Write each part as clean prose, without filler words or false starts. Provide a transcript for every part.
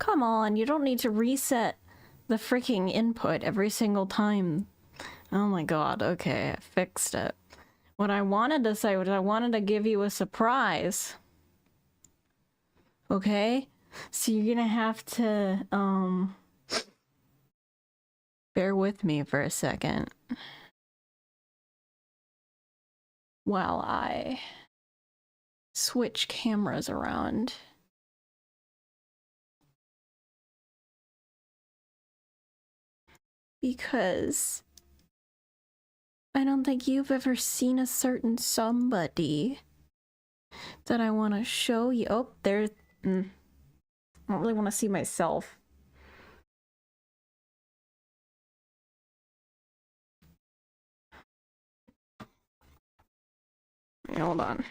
Come on, you don't need to reset the freaking input every single time. Oh my god, okay, I fixed it. What I wanted to say was I wanted to give you a surprise. Okay? So you're gonna have to, bear with me for a second while I switch cameras around. Because I don't think you've ever seen a certain somebody that I want to show you. Oh, there's... I don't really want to see myself. Hold on.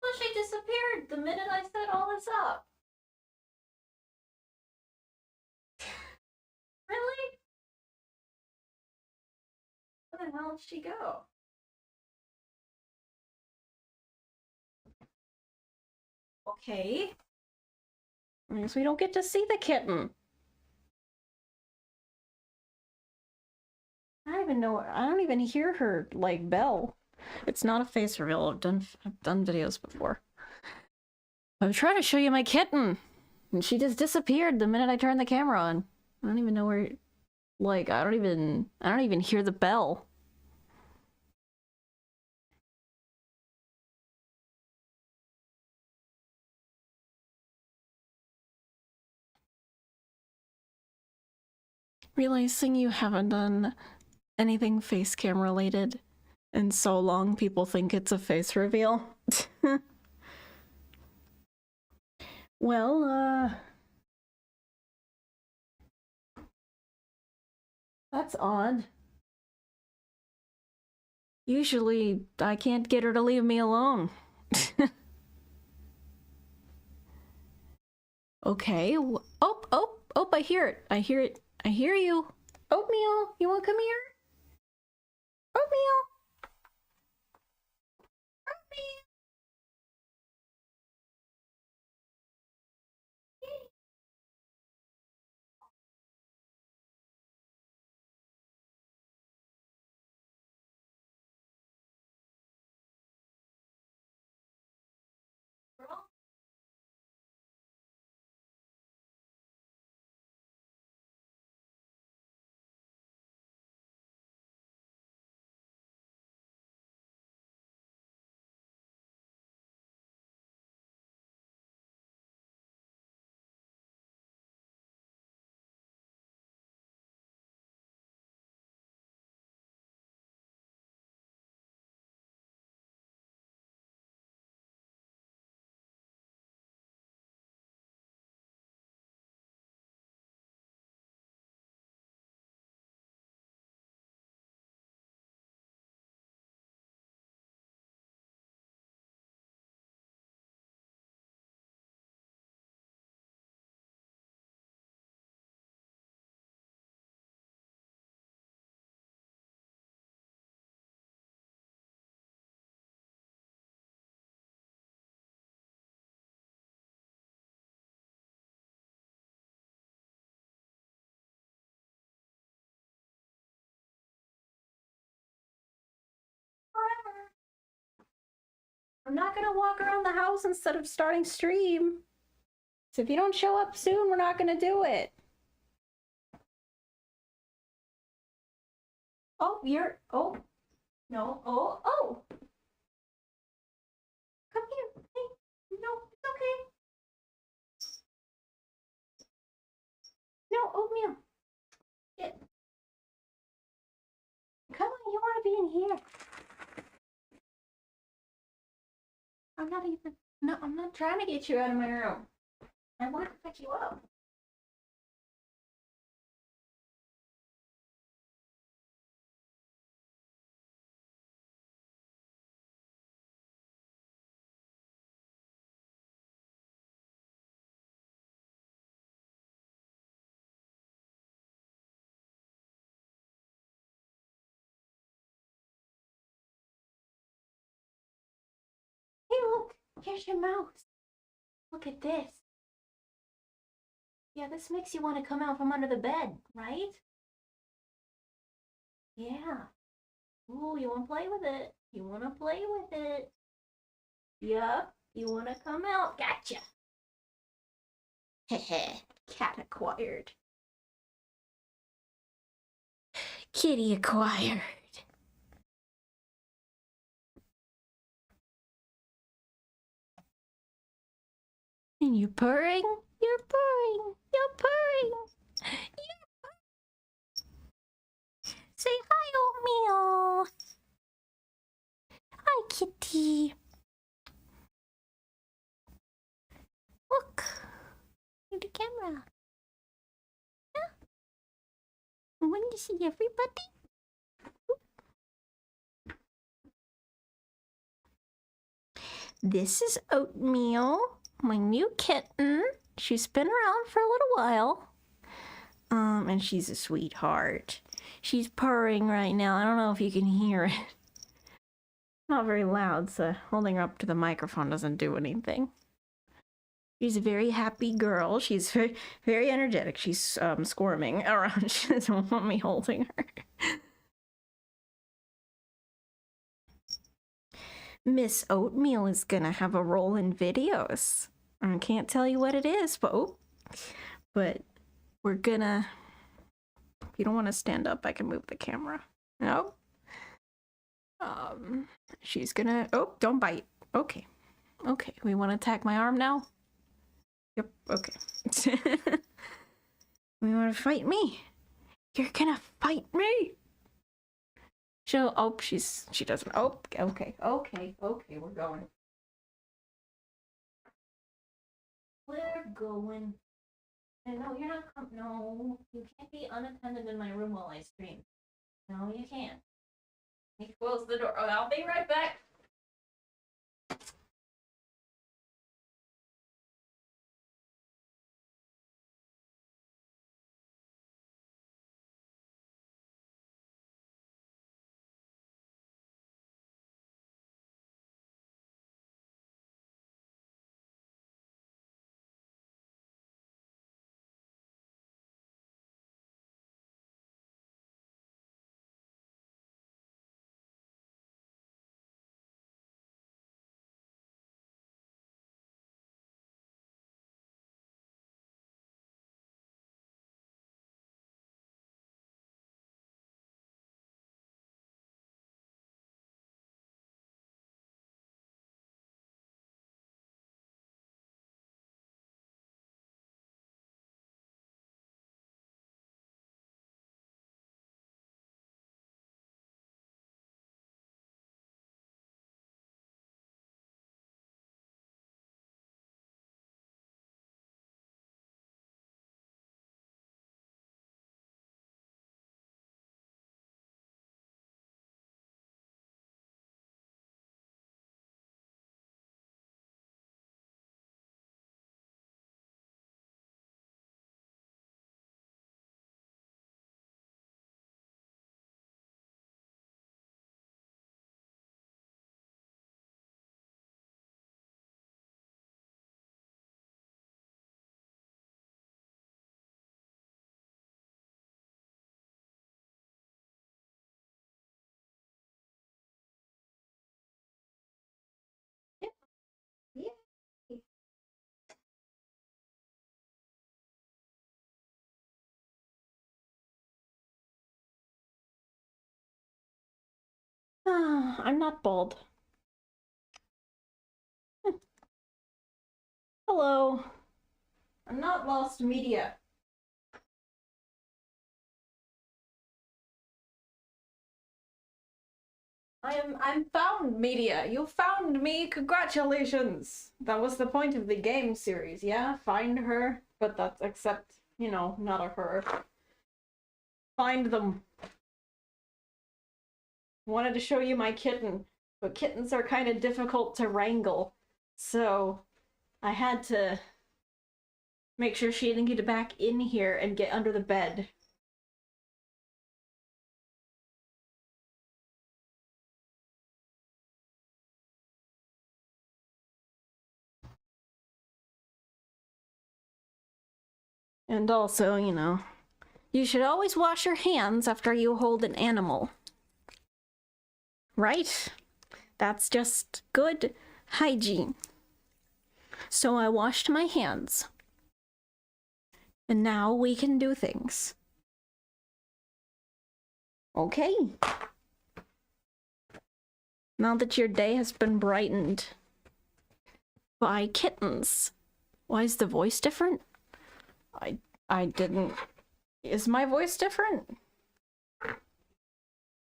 Well, she disappeared the minute I set all this up. Really? Where the hell did she go? Okay. I guess we don't get to see the kitten. I don't even know. I don't even hear her, like, bell. It's not a face reveal. I've done videos before. I'm trying to show you my kitten, and she just disappeared the minute I turned the camera on. I don't even know where. Like, I don't even hear the bell. Realizing you haven't done anything face cam related in so long, people think it's a face reveal. Well, that's odd. Usually, I can't get her to leave me alone. Okay. Oh, I hear it. I hear it. I hear you. Oatmeal, you want to come here? Oatmeal. Oatmeal. Forever. I'm not gonna walk around the house instead of starting stream. So if you don't show up soon, we're not gonna do it. Oh, you're... Oh. No. Oh. Come here. Hey. No, it's okay. No, Oatmeal. Come on, you want to be in here. I'm not even. No, I'm not trying to get you out of my room. I want to pick you up. Hey, look! Here's your mouse. Look at this. Yeah, this makes you want to come out from under the bed, right? Yeah. Ooh, you want to play with it? You want to play with it? Yup. You want to come out? Gotcha. Heh. Cat acquired. Kitty acquired. And you're purring? You're purring. You're purring. Say hi, Oatmeal. Hi, kitty. Look. Look at the camera. Yeah. I want to see everybody. This is Oatmeal, my new kitten. She's been around for a little while. And she's a sweetheart. She's purring right now. I don't know if you can hear it. Not very loud, so holding her up to the microphone doesn't do anything. She's a very happy girl. She's very, very energetic. She's squirming around. She doesn't want me holding her. Miss Oatmeal is gonna have a role in videos. I can't tell you what it is, but we're gonna. If you don't want to stand up, I can move the camera. No. She's gonna. Oh, don't bite. Okay. Okay. We want to attack my arm now? Yep. Okay. We want to fight me? You're gonna fight me? She'll. Oh, she doesn't. Oh, okay. Okay. Okay. We're going. We're going. No, you're not. No, you can't be unattended in my room while I stream. No, you can't. You close the door. Oh, I'll be right back. Yeah. I'm not bald. Hello. I'm not lost media. I'm found, media. You found me. Congratulations. That was the point of the game series, yeah? Find her, but that's except, you know, not a her. Find them. Wanted to show you my kitten, but kittens are kind of difficult to wrangle, so I had to make sure she didn't get back in here and get under the bed. And also, you know, you should always wash your hands after you hold an animal. Right? That's just good hygiene. So I washed my hands. And now we can do things. Okay. Now that your day has been brightened by kittens. Why is the voice different? I didn't... Is my voice different?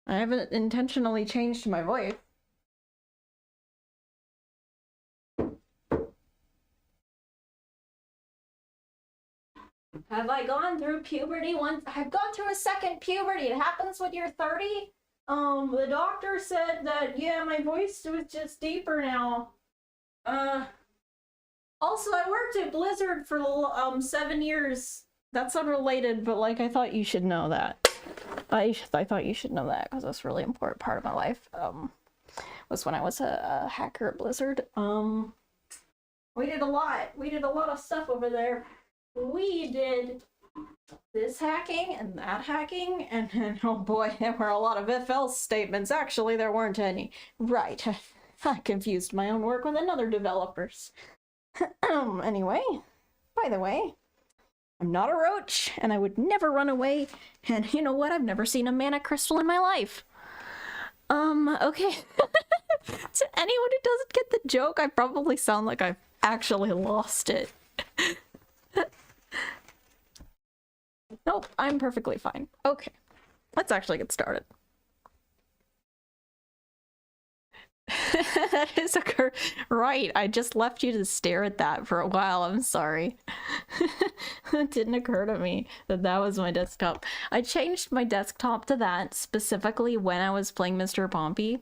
I haven't intentionally changed my voice. Have I gone through puberty once? I've gone through a second puberty. It happens when you're 30. The doctor said that, yeah, my voice was just deeper now. Also, I worked at Blizzard for 7 years. That's unrelated, but like I thought you should know that. I thought you should know that because that's a really important part of my life. Was when I was a hacker at Blizzard. We did a lot. We did a lot of stuff over there. We did this hacking and that hacking, and oh boy, there were a lot of if-else statements. Actually, there weren't any. Right. I confused my own work with another developer's. Anyway, by the way, I'm not a roach, and I would never run away, and you know what? I've never seen a mana crystal in my life. Okay. To anyone who doesn't get the joke, I probably sound like I've actually lost it. Nope, I'm perfectly fine. Okay, let's actually get started. That is right, I just left you to stare at that for a while. I'm sorry. It didn't occur to me that that was my desktop. I changed my desktop to that specifically when I was playing Mr. Pompey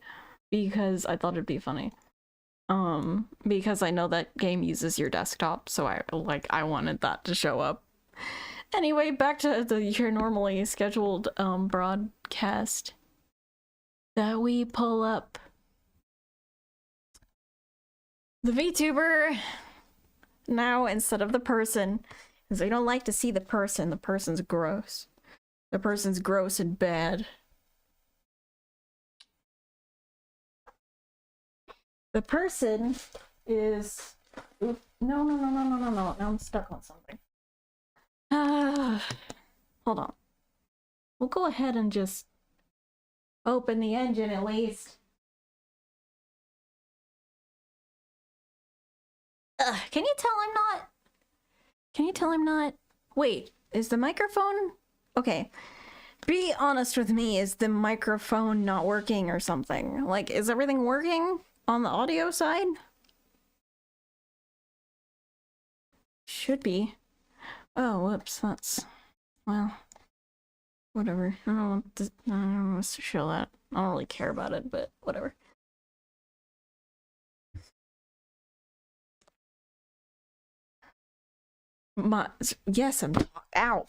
because I thought it'd be funny. Because I know that game uses your desktop, so I wanted that to show up. Anyway, back to your normally scheduled broadcast that we pull up. The VTuber now instead of the person, because I don't like to see the person. The person's gross. The person's gross and bad. The person is... No. Now I'm stuck on something. Hold on. We'll go ahead and just open the engine at least. Can you tell I'm not? Can you tell I'm not? Wait, is the microphone? Okay. Be honest with me, is the microphone not working or something? Like, is everything working on the audio side? Should be. Oh, whoops, that's... Well, whatever. I don't want to show that. I don't really care about it, but whatever. Yes, I'm... Ow!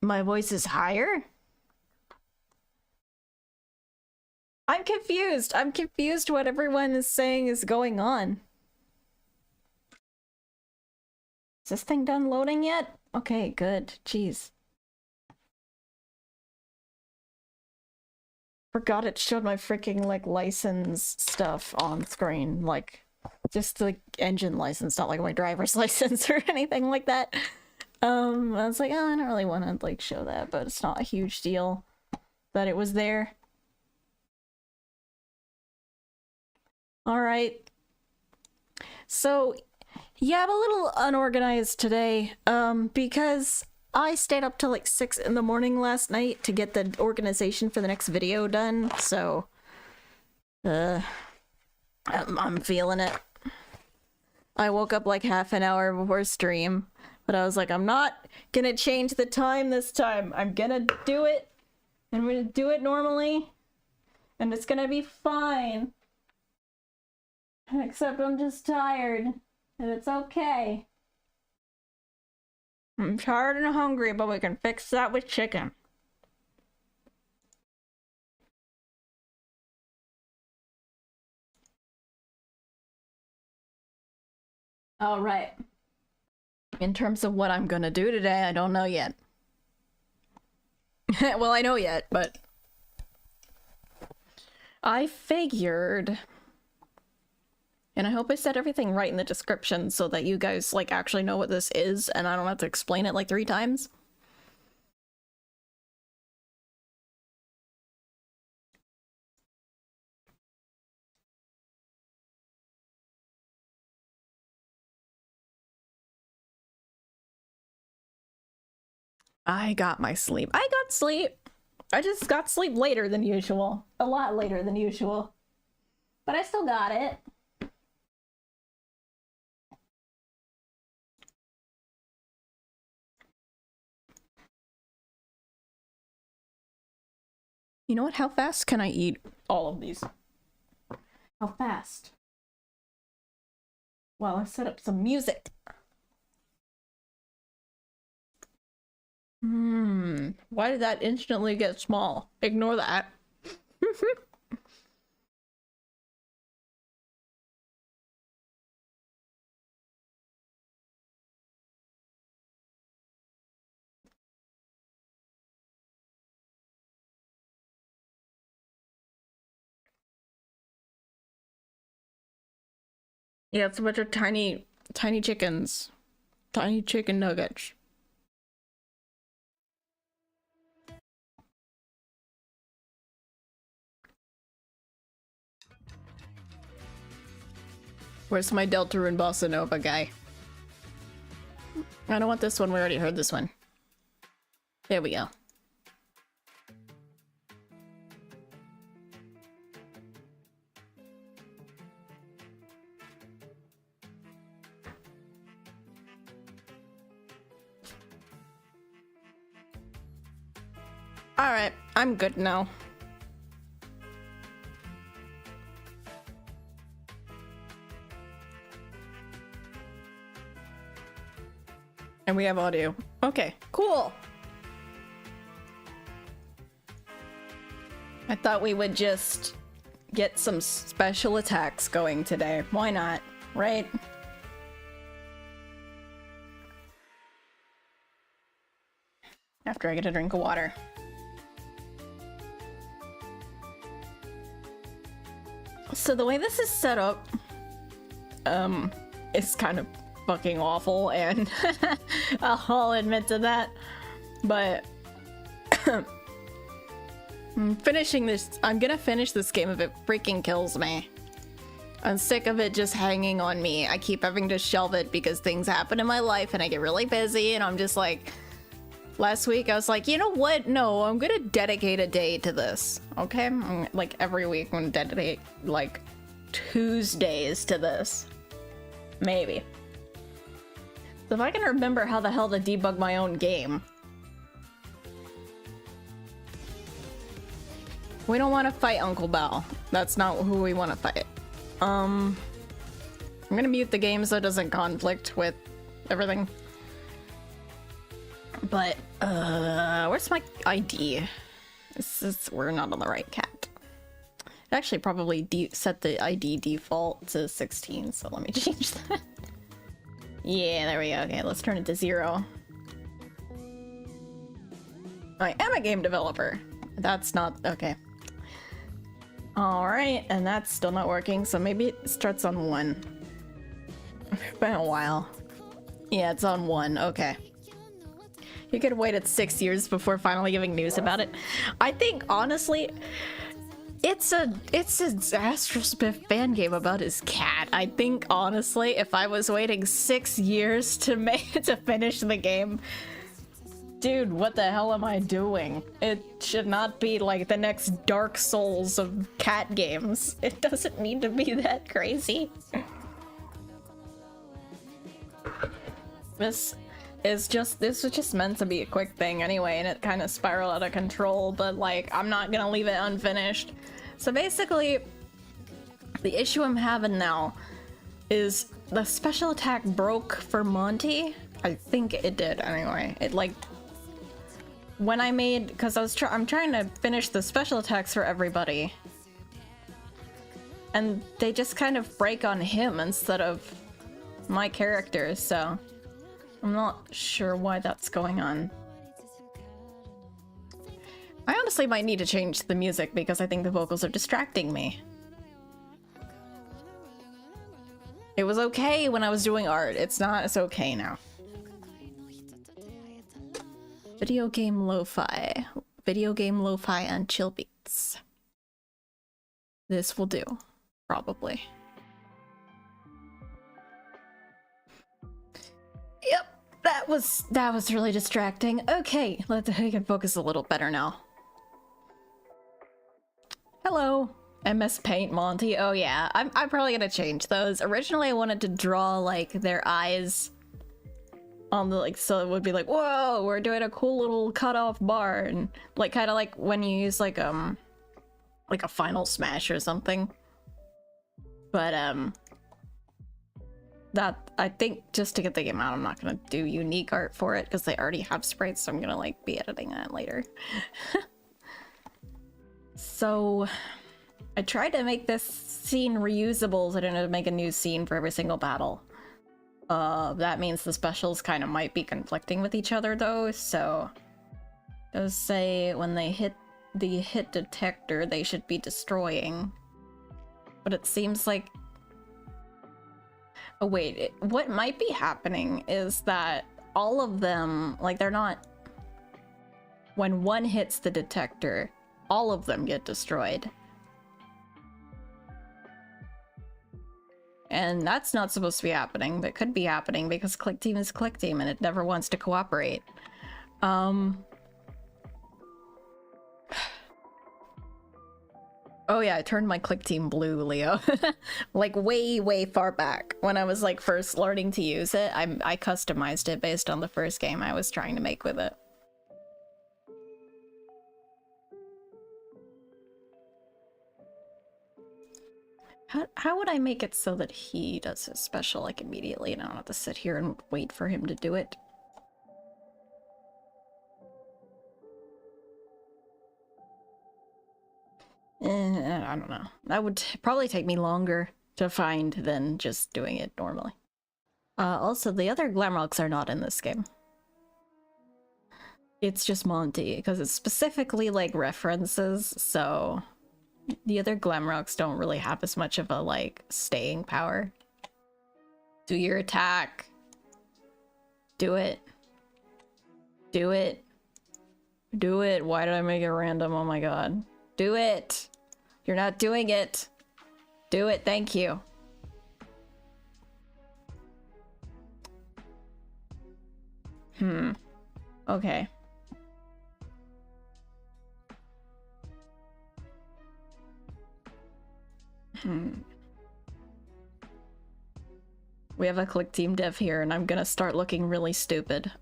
My voice is higher? I'm confused! I'm confused what everyone is saying is going on. Is this thing done loading yet? Okay, good. Jeez. Forgot it showed my freaking, like, license stuff on screen. Like, just the engine license, not like my driver's license or anything like that. I was like, oh, I don't really want to, like, show that, but it's not a huge deal that it was there. Alright. So, yeah, I'm a little unorganized today, because I stayed up till like 6 in the morning last night to get the organization for the next video done, so Uh, I'm feeling it. I woke up like half an hour before stream, but I was like, I'm not gonna change the time this time. I'm gonna do it. I'm gonna do it normally, and it's gonna be fine. Except I'm just tired, and it's okay. I'm tired and hungry, but we can fix that with chicken. All right. In terms of what I'm gonna do today, I don't know yet. Well, I know yet, but I figured, and I hope I said everything right in the description so that you guys like actually know what this is and I don't have to explain it like 3 times. I got my sleep. I got sleep. I just got sleep later than usual. A lot later than usual. But I still got it. You know what? How fast can I eat all of these? How fast? Well, I set up some music. Why did that instantly get small? Ignore that. Yeah, it's a bunch of tiny chickens. Tiny chicken nuggets. Where's my Deltarune Bossa Nova guy? I don't want this one, we already heard this one. There we go. Alright, I'm good now. And we have audio. Okay, cool. I thought we would just get some special attacks going today. Why not, right? After I get a drink of water. So the way this is set up, is kind of fucking awful, and I'll admit to that, but finishing this, I'm gonna finish this game if it freaking kills me. I'm sick of it just hanging on me. I keep having to shelve it because things happen in my life and I get really busy, and I'm just like, last week I was like, you know what? No, I'm gonna dedicate a day to this, okay? Like every week I'm gonna dedicate like Tuesdays to this. Maybe. So if I can remember how the hell to debug my own game. We don't want to fight Uncle Bao. That's not who we want to fight. I'm gonna mute the game so it doesn't conflict with everything. But, where's my ID? We're not on the right cat. It actually probably set the ID default to 16, so let me change that. Yeah, there we go. Okay, let's turn it to 0. I am a game developer. That's not... okay. Alright, and that's still not working, so maybe it starts on 1. It's been a while. Yeah, it's on 1. Okay. You could have waited 6 years before finally giving news about it. I think, honestly... It's a Astrospiff fan game about his cat. I think, honestly, if I was waiting 6 years to finish the game, Dude, what the hell am I doing? It should not be like the next Dark Souls of cat games. It doesn't need to be that crazy. This was just meant to be a quick thing anyway, and it kind of spiraled out of control, but like, I'm not gonna leave it unfinished. So basically, the issue I'm having now is the special attack broke for Monty. I think it did anyway. It like, when I made, because I'm trying to finish the special attacks for everybody, and they just kind of break on him instead of my character, so I'm not sure why that's going on. I honestly might need to change the music because I think the vocals are distracting me. It was okay when I was doing art. It's not as okay now. Video game lo-fi. Video game lo-fi and chill beats. This will do, probably. Yep, that was really distracting. Okay, we can focus a little better now. Hello, MS Paint Monty. Oh yeah, I'm probably gonna change those. Originally I wanted to draw like their eyes on the, like, so it would be like, whoa, we're doing a cool little cutoff bar, and like kind of like when you use like a Final Smash or something. But that, I think, just to get the game out, I'm not gonna do unique art for it because they already have sprites, so I'm gonna like be editing that later. So I tried to make this scene reusable, so I didn't make a new scene for every single battle. That means the specials kind of might be conflicting with each other though, so those say when they hit the hit detector they should be destroying. But it seems like... Oh wait, what might be happening is that all of them, like, they're not... When one hits the detector, all of them get destroyed. And that's not supposed to be happening, but could be happening because Click Team is Click Team and it never wants to cooperate. Oh yeah, I turned my Click Team blue, Leo. Like way far back when I was like first learning to use it. I customized it based on the first game I was trying to make with it. How would I make it so that he does his special like immediately and I don't have to sit here and wait for him to do it? I don't know. That would probably take me longer to find than just doing it normally. Also, the other Glamrocks are not in this game. It's just Monty, because it's specifically like references, so... The other Glamrocks don't really have as much of a, like, staying power. Do your attack. Do it. Do it. Do it. Why did I make it random? Oh my god. Do it! You're not doing it! Do it, thank you. Okay. We have a Click Team dev here, and I'm gonna start looking really stupid.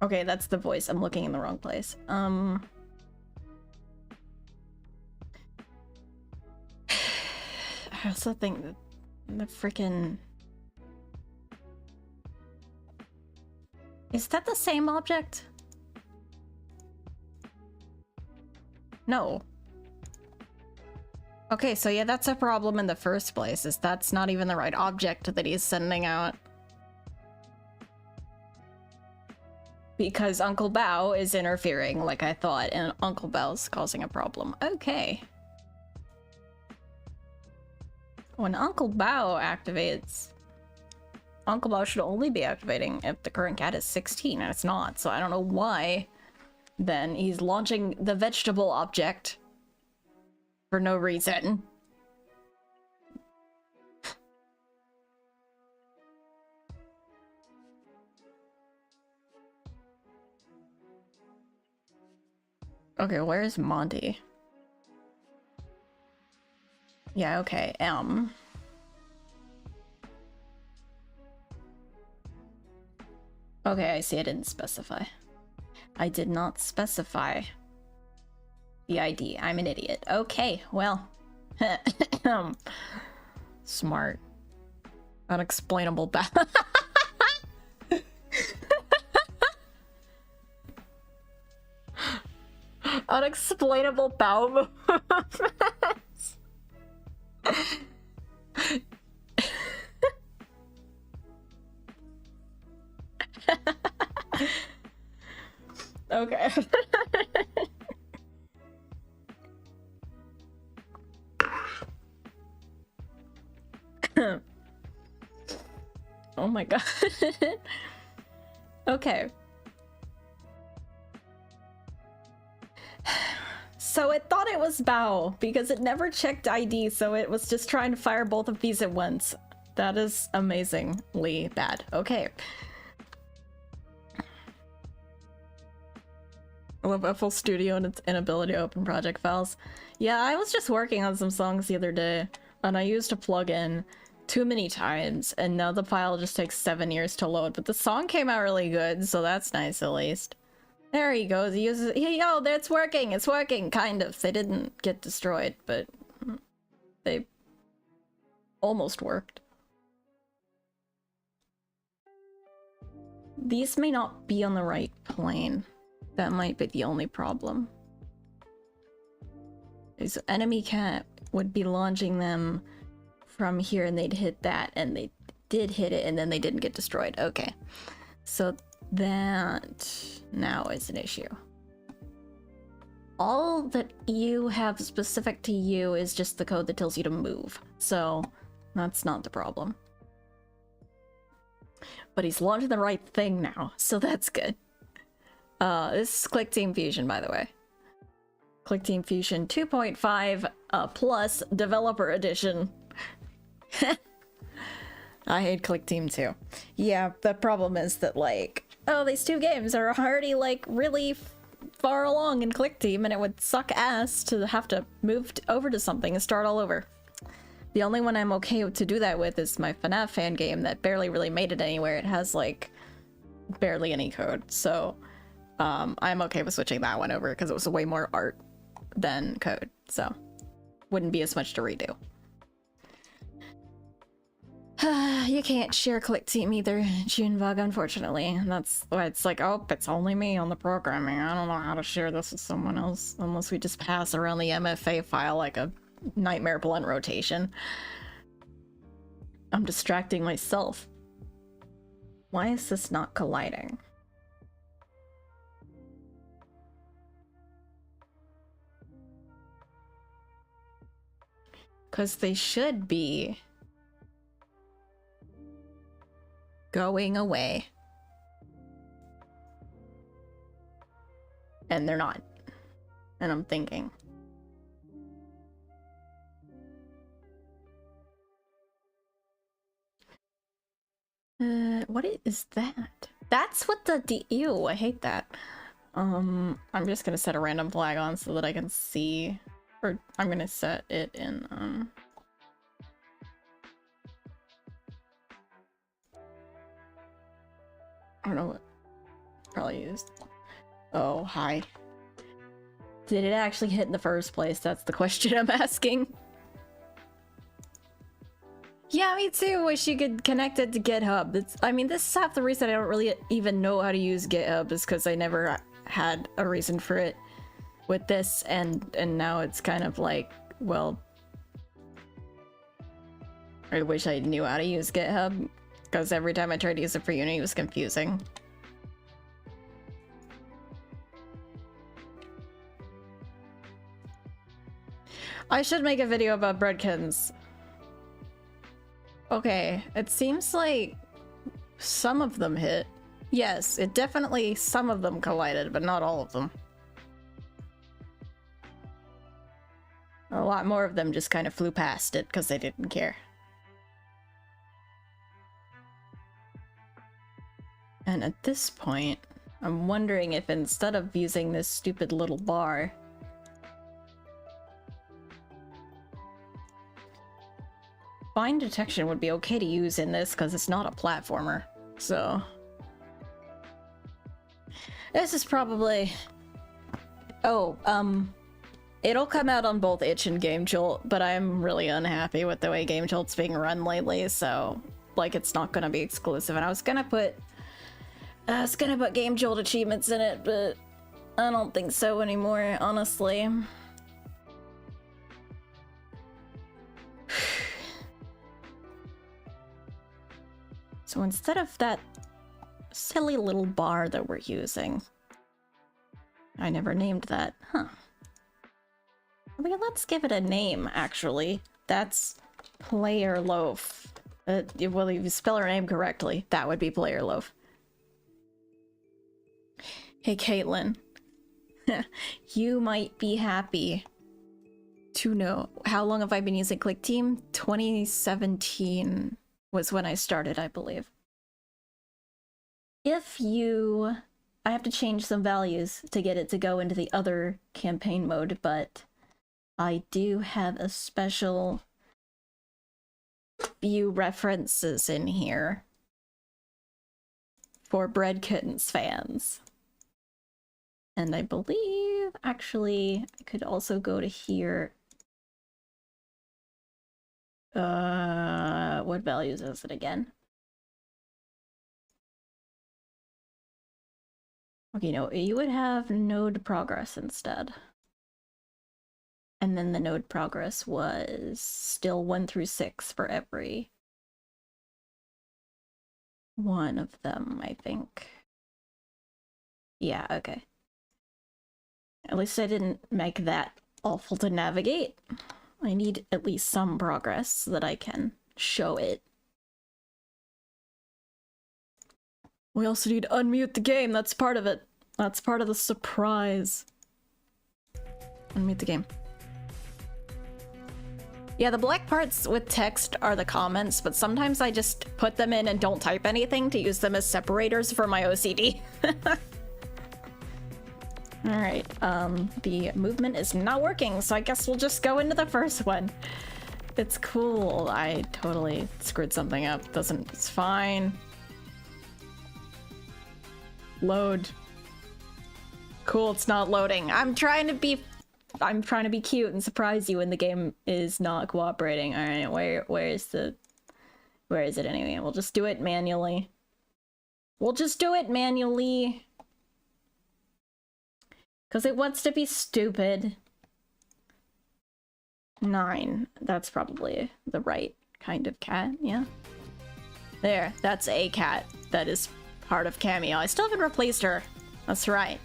Okay, that's the voice. I'm looking in the wrong place. I also think that the freaking... Is that the same object? No. Okay, so yeah, that's a problem in the first place, is that's not even the right object that he's sending out. Because Uncle Bao is interfering, like I thought, and Uncle Bao's causing a problem. Okay. When Uncle Bao activates... Uncle Bao should only be activating if the current cat is 16, and it's not, so I don't know why. Then he's launching the vegetable object for no reason. Okay, where's Monty? Yeah, okay, M. Okay, I see I didn't specify. I did not specify the ID. I'm an idiot. Okay, well. Smart. Unexplainable unexplainable bowel movements. Okay. Oh my god. Okay. So it thought it was Bao because it never checked ID, so it was just trying to fire both of these at once. That is amazingly bad. Okay. I love FL Studio and its inability to open project files. Yeah, I was just working on some songs the other day, and I used a plugin too many times, and now the file just takes 7 years to load, but the song came out really good, so that's nice at least. There he goes, he uses- oh, it's working, kind of. They didn't get destroyed, but they almost worked. These may not be on the right plane. That might be the only problem. His enemy cat would be launching them from here and they'd hit that, and they did hit it and then they didn't get destroyed. Okay. So that now is an issue. All that you have specific to you is just the code that tells you to move. So that's not the problem. But he's launching the right thing now, so that's good. This is Click Team Fusion, by the way. Click Team Fusion 2.5 plus Developer Edition. I hate Click Team too. Yeah, the problem is that, like, oh, these two games are already, like, really far along in Click Team, and it would suck ass to have to move over to something and start all over. The only one I'm okay to do that with is my FNAF fan game that barely really made it anywhere. It has, like, barely any code, so I'm okay with switching that one over because it was way more art than code, so wouldn't be as much to redo. You can't share Click Team either, Junebug, unfortunately. That's why it's like, oh, it's only me on the programming. I don't know how to share this with someone else unless we just pass around the MFA file like a nightmare blunt rotation. I'm distracting myself. Why is this not colliding? Because they should be going away. And they're not. And I'm thinking. What is that? That's what the ew, I hate that. I'm just gonna set a random flag on so that I can see, or I'm gonna set it in, I don't know what, probably used. Oh, hi. Did it actually hit in the first place? That's the question I'm asking. Yeah, me too. Wish you could connect it to GitHub. I mean, this is half the reason I don't really even know how to use GitHub, is because I never had a reason for it with this, and now it's kind of like, well, I wish I knew how to use GitHub, because every time I tried to use it for Unity, it was confusing. I should make a video about breadkins. Okay, it seems like some of them hit. Yes, it definitely, some of them collided, but not all of them. A lot more of them just kind of flew past it because they didn't care. And at this point, I'm wondering if instead of using this stupid little bar... Fine detection would be okay to use in this because it's not a platformer, so... This is probably... Oh, it'll come out on both Itch and Game Jolt, but I'm really unhappy with the way Game Jolt's being run lately, so... Like, it's not gonna be exclusive, and I was gonna put Game Jolt achievements in it, but I don't think so anymore, honestly. So instead of that silly little bar that we're using... I never named that, huh. I mean, let's give it a name, actually. That's Player Loaf. Well, if you spell her name correctly, that would be Player Loaf. Hey, Caitlin. You might be happy to know. How long have I been using Click Team? 2017 was when I started, I believe. I have to change some values to get it to go into the other campaign mode, but I do have a special few references in here for Bread Kittens fans. And I believe, actually, I could also go to here. What values is it again? Okay, no, you would have node progress instead. And then the node progress was still 1 through 6 for every one of them, I think. Yeah, okay. At least I didn't make that awful to navigate. I need at least some progress so that I can show it. We also need to unmute the game, that's part of it. That's part of the surprise. Unmute the game. Yeah, the black parts with text are the comments, but sometimes I just put them in and don't type anything to use them as separators for my OCD. Alright, the movement is not working, so I guess we'll just go into the first one. It's cool. I totally screwed something up. It's fine. Load. Cool, it's not loading. I'm trying to be cute and surprise you when the game is not cooperating. Alright, where is it anyway? We'll just do it manually. Because it wants to be stupid. 9. That's probably the right kind of cat, yeah. There, that's a cat that is part of Cameo. I still haven't replaced her. That's right.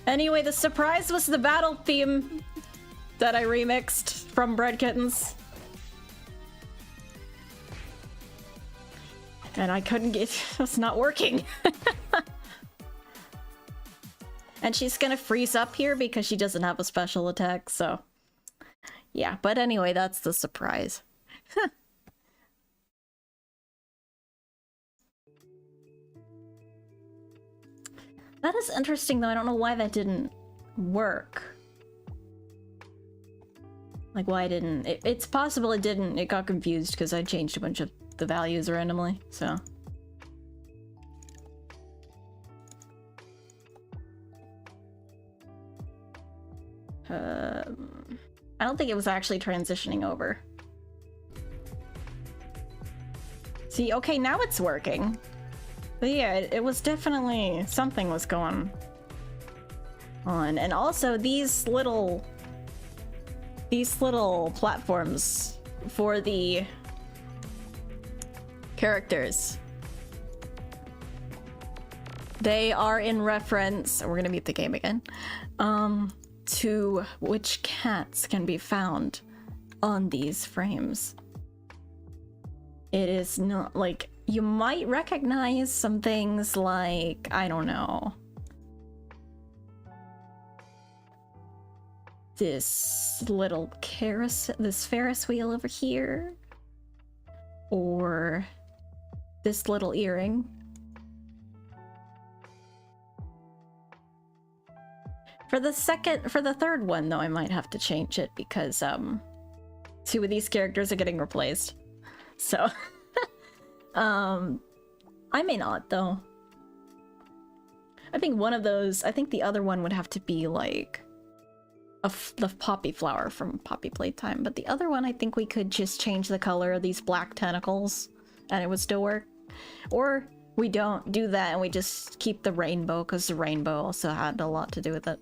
Anyway, the surprise was the battle theme that I remixed from Bread Kittens. And I couldn't get... it's not working. And she's gonna freeze up here because she doesn't have a special attack, so... Yeah, but anyway, that's the surprise. That is interesting, though. I don't know why that didn't work. Like, why didn't... It's possible it didn't. It got confused because I changed a bunch of the values randomly, so... I don't think it was actually transitioning over. See, okay, now it's working. But yeah, it was definitely... something was going on. And also, these little platforms for the characters, they are in reference... we're gonna mute the game again. To which cats can be found on these frames. It is not like... you might recognize some things like, I don't know, this little this Ferris wheel over here. or this little earring. For the third one though, I might have to change it because two of these characters are getting replaced. So I may not though. I think one of those, I think the other one would have to be like the poppy flower from Poppy Playtime, but the other one I think we could just change the color of these black tentacles and it would still work. Or we don't do that and we just keep the rainbow because the rainbow also had a lot to do with it.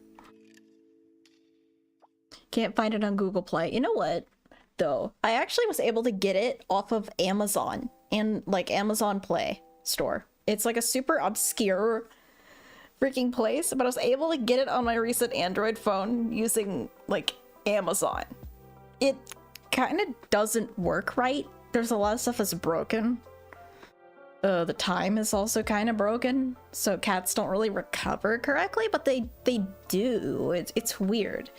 Can't find it on Google Play. You know what, though? I actually was able to get it off of Amazon and like Amazon Play store. It's like a super obscure freaking place, but I was able to get it on my recent Android phone using like Amazon. It kind of doesn't work right. There's a lot of stuff that's broken. The time is also kind of broken, so cats don't really recover correctly, but they do. It's weird.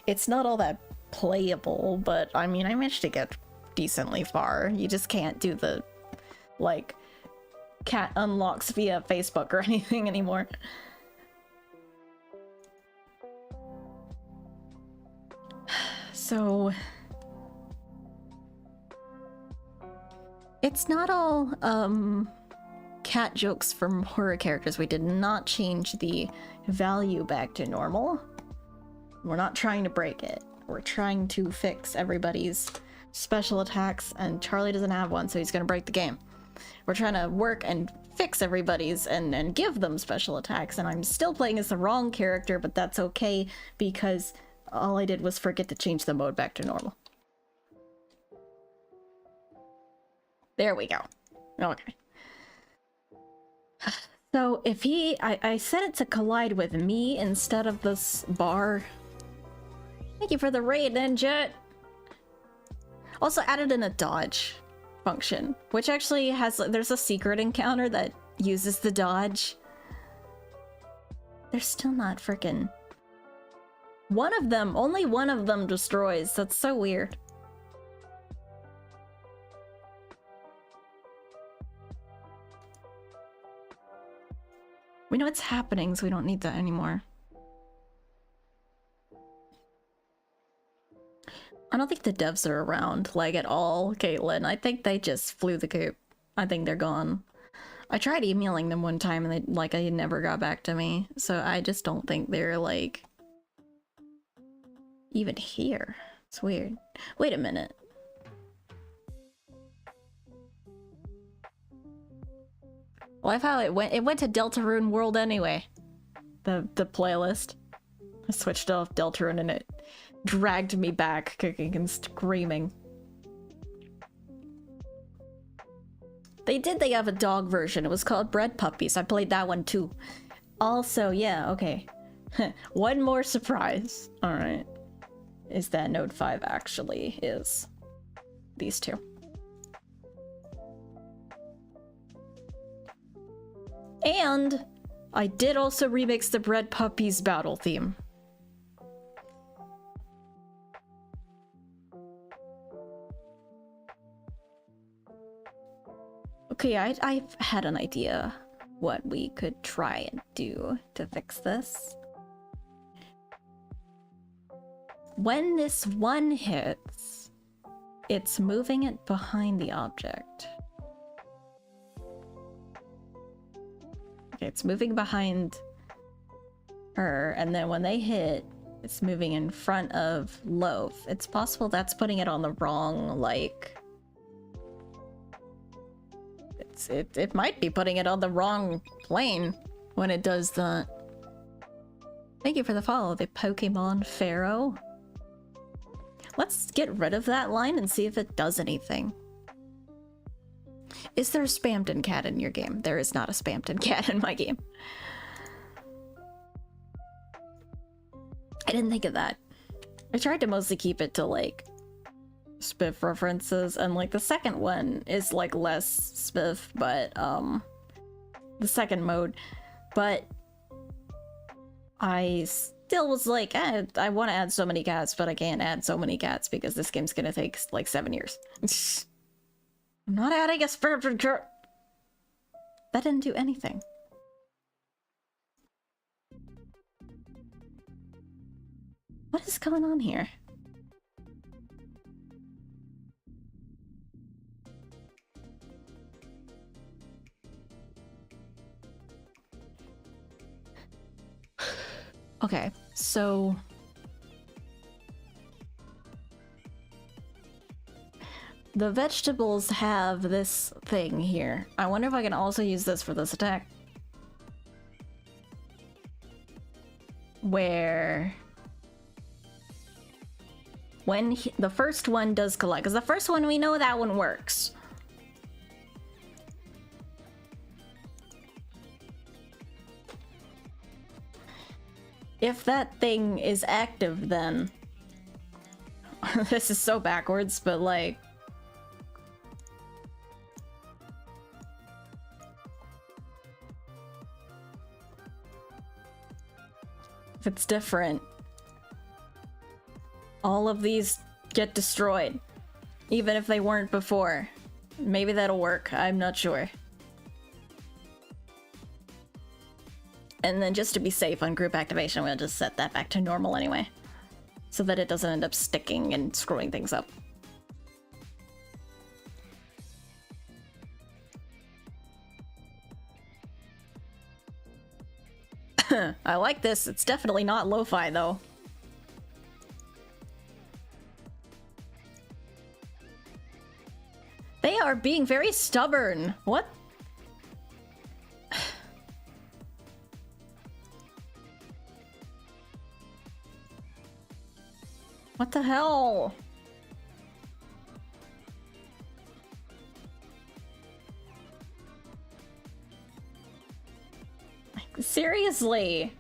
It's not all that playable, but I mean, I managed to get decently far. You just can't do the, like, cat unlocks via Facebook or anything anymore. So it's not all cat jokes from horror characters. We did not change the value back to normal. We're not trying to break it. We're trying to fix everybody's special attacks, and Charlie doesn't have one, so he's gonna break the game. We're trying to work and fix everybody's and give them special attacks, and I'm still playing as the wrong character, but that's okay because all I did was forget to change the mode back to normal. There we go. Okay. So if I set it to collide with me instead of this bar. Thank you for the raid, Ninja. Also added in a dodge function, which actually has, there's a secret encounter that uses the dodge. They're still not freaking. One of them, only one of them destroys. That's so weird. We know it's happening, so we don't need that anymore. I don't think the devs are around, like, at all, Caitlin. I think they just flew the coop. I think they're gone. I tried emailing them one time and they never got back to me. So I just don't think they're, like, even here. It's weird. Wait a minute. Well, I found it went to Deltarune World anyway. The playlist. I switched off Deltarune and it dragged me back, kicking and screaming. They have a dog version. It was called Bread Puppies. I played that one too. Also, yeah, okay. One more surprise. Alright. Is that Node 5 actually is these two. And I did also remix the Bread Puppies battle theme. Okay, I've had an idea what we could try and do to fix this. When this one hits, it's moving it behind the object. Okay, it's moving behind her, and then when they hit, it's moving in front of Loaf. It's possible that's putting it on the wrong, like... It might be putting it on the wrong plane when it does that. Thank you for the follow, the Pokemon Pharaoh. Let's get rid of that line and see if it does anything. Is there a Spamton cat in your game? There is not a Spamton cat in my game. I didn't think of that. I tried to mostly keep it to, like, spiff references, and, like, the second one is, like, less spiff, but, the second mode, but I still was like, I want to add so many cats, but I can't add so many cats because this game's gonna take, like, 7 years. I'm not adding a spirit. That didn't do anything. What is going on here? Okay, so... the vegetables have this thing here. I wonder if I can also use this for this attack. Where... when the first one does collect, because the first one, we know that one works. If that thing is active, then... this is so backwards, but like... if it's different, all of these get destroyed, even if they weren't before. Maybe that'll work, I'm not sure. And then just to be safe on group activation, we'll just set that back to normal anyway, so that it doesn't end up sticking and screwing things up. I like this. It's definitely not lo-fi though. They are being very stubborn. What? What the hell? Seriously?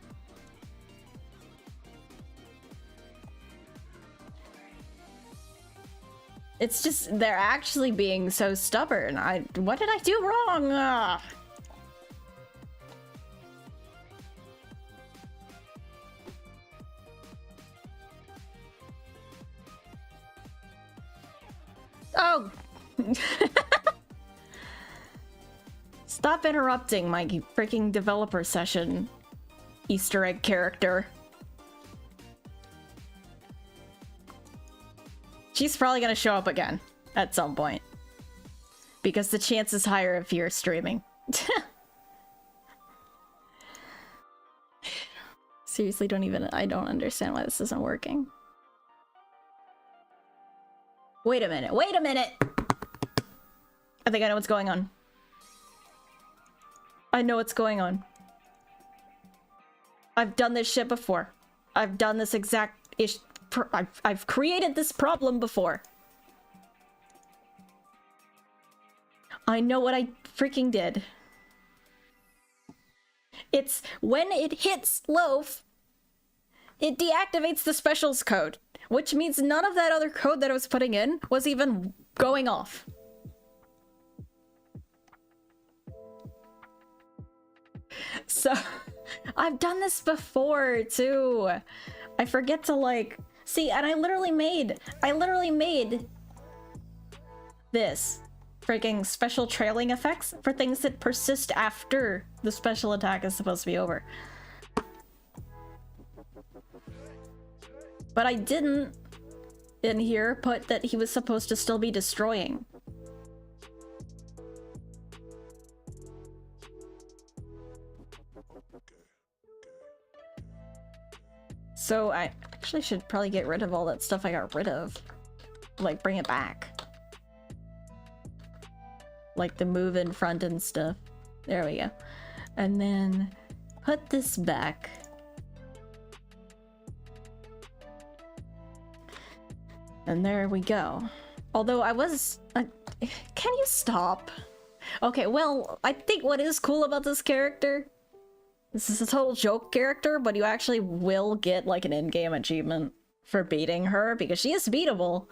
It's just, they're actually being so stubborn. What did I do wrong? Ugh. Oh! Stop interrupting my freaking developer session, Easter egg character. She's probably gonna show up again at some point, because the chance is higher if you're streaming. Seriously, I don't understand why this isn't working. Wait a minute, wait a minute! I think I know what's going on. I know what's going on. I've done this shit before. I've done this exact ish. I've created this problem before. I know what I freaking did. It's when it hits Loaf, it deactivates the specials code, which means none of that other code that I was putting in was even going off. So, I've done this before, too. I forget to, like... see, and I literally made this freaking special trailing effects for things that persist after the special attack is supposed to be over. But I didn't, in here, put that he was supposed to still be destroying. So I actually should probably get rid of all that stuff I got rid of. Like, bring it back. Like the move in front and stuff. There we go. And then put this back. And there we go. Although I was... can you stop? Okay, well, I think what is cool about this character... this is a total joke character, but you actually will get, like, an in-game achievement for beating her, because she is beatable.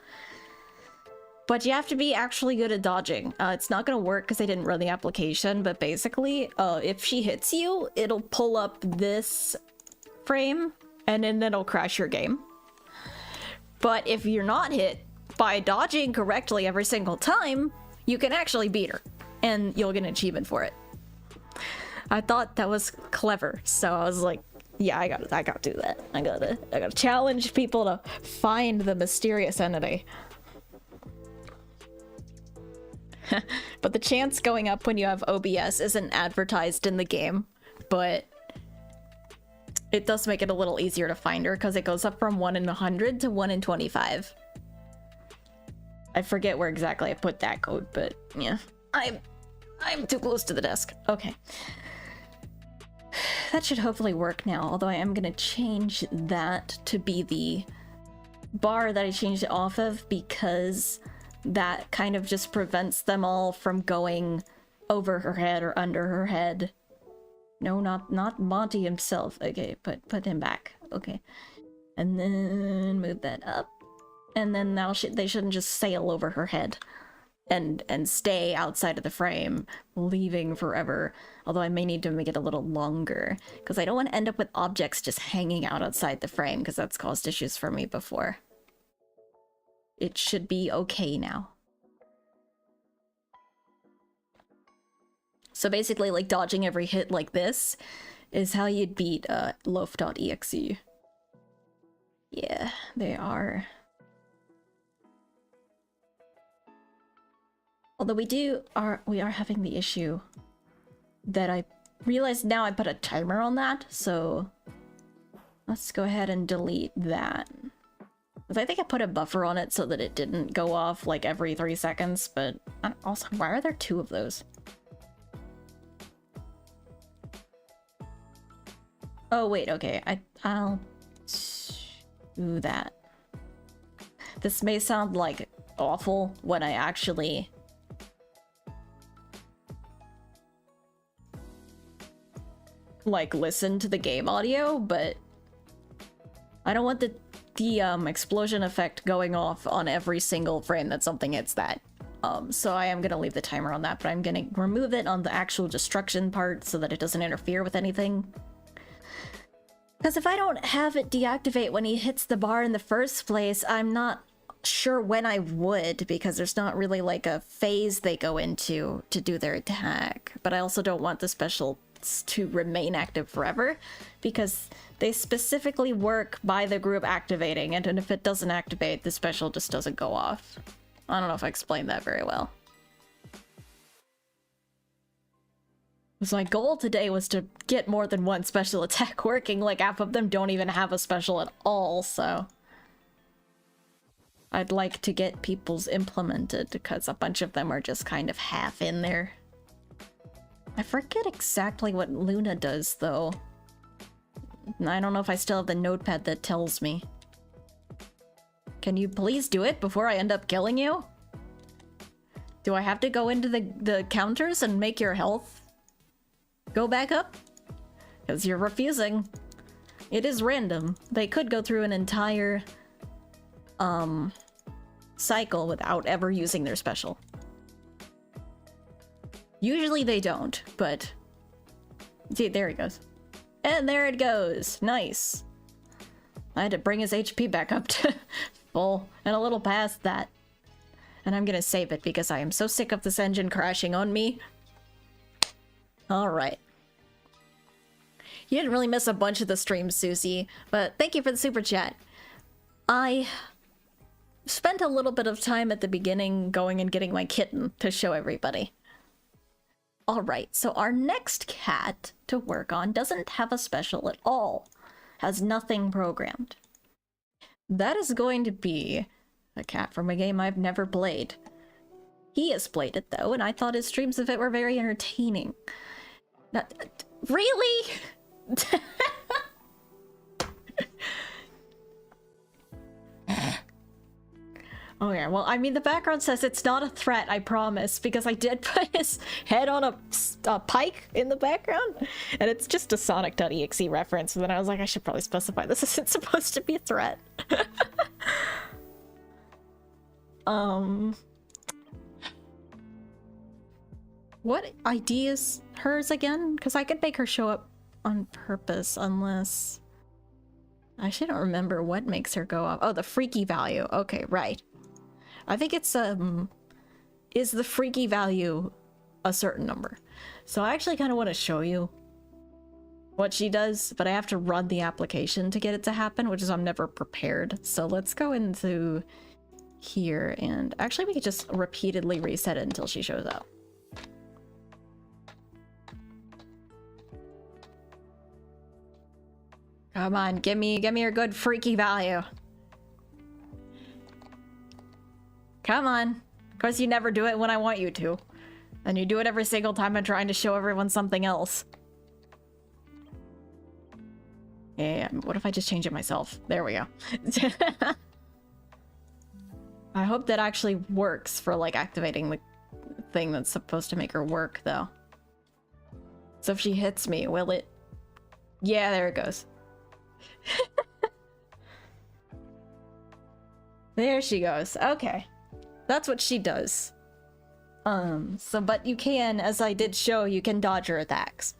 But you have to be actually good at dodging. It's not gonna work because I didn't run the application, but basically, if she hits you, it'll pull up this frame, and then it'll crash your game. But if you're not hit by dodging correctly every single time, you can actually beat her, and you'll get an achievement for it. I thought that was clever, so I was like, yeah, I gotta do that. I gotta challenge people to find the mysterious entity. But the chance going up when you have OBS isn't advertised in the game, but it does make it a little easier to find her because it goes up from 1 in 100 to 1 in 25. I forget where exactly I put that code, but yeah, I'm too close to the desk. Okay. That should hopefully work now, although I am gonna change that to be the bar that I changed it off of, because that kind of just prevents them all from going over her head or under her head. No, not Monty himself. Okay, put him back. Okay. And then move that up. And then now they shouldn't just sail over her head and stay outside of the frame, leaving forever. Although I may need to make it a little longer, because I don't want to end up with objects just hanging out outside the frame, because that's caused issues for me before. It should be okay now. So basically, like, dodging every hit like this is how you'd beat Loaf.exe. Yeah, they are. Although we are having the issue that I realized now I put a timer on that, so let's go ahead and delete that. Because I think I put a buffer on it so that it didn't go off like every 3 seconds, but also, why are there 2 of those? Oh wait, okay, I'll do that. This may sound like awful when I actually like listen to the game audio, but I don't want the explosion effect going off on every single frame that something hits that. So I am gonna leave the timer on that, but I'm gonna remove it on the actual destruction part so that it doesn't interfere with anything. Because if I don't have it deactivate when he hits the bar in the first place, I'm not sure when I would, because there's not really like a phase they go into to do their attack. But I also don't want the special to remain active forever, because they specifically work by the group activating it, and if it doesn't activate, the special just doesn't go off. I don't know if I explained that very well. So my goal today was to get more than one special attack working, like half of them don't even have a special at all, so I'd like to get people's implemented, because a bunch of them are just kind of half in there. I forget exactly what Luna does, though. I don't know if I still have the notepad that tells me. Can you please do it before I end up killing you? Do I have to go into the counters and make your health go back up? Because you're refusing. It is random. They could go through an entire cycle without ever using their special. Usually they don't, but see, there he goes. And there it goes. Nice. I had to bring his HP back up to full and a little past that. And I'm gonna save it because I am so sick of this engine crashing on me. Alright. You didn't really miss a bunch of the stream, Susie, but thank you for the super chat. I spent a little bit of time at the beginning going and getting my kitten to show everybody. Alright, so our next cat to work on doesn't have a special at all. Has nothing programmed. That is going to be a cat from a game I've never played. He has played it though, and I thought his streams of it were very entertaining. Really? Oh yeah, well, I mean, the background says it's not a threat, I promise, because I did put his head on a pike in the background, and it's just a Sonic.exe reference, and then I was like, I should probably specify this isn't supposed to be a threat. What ID is hers again? Because I could make her show up on purpose, unless... I shouldn't remember what makes her go up. Oh, the freaky value. Okay, right. I think it's is the freaky value a certain number. So I actually kind of want to show you what she does, but I have to run the application to get it to happen, which is I'm never prepared. So let's go into here, and actually we could just repeatedly reset it until she shows up. Come on, give me your good freaky value. Come on. Of course you never do it when I want you to. And you do it every single time I'm trying to show everyone something else. Yeah, what if I just change it myself? There we go. I hope that actually works for, like, activating the thing that's supposed to make her work, though. So if she hits me, will it... Yeah, there it goes. There she goes. Okay. That's what she does. But you can, as I did show, you can dodge her attacks.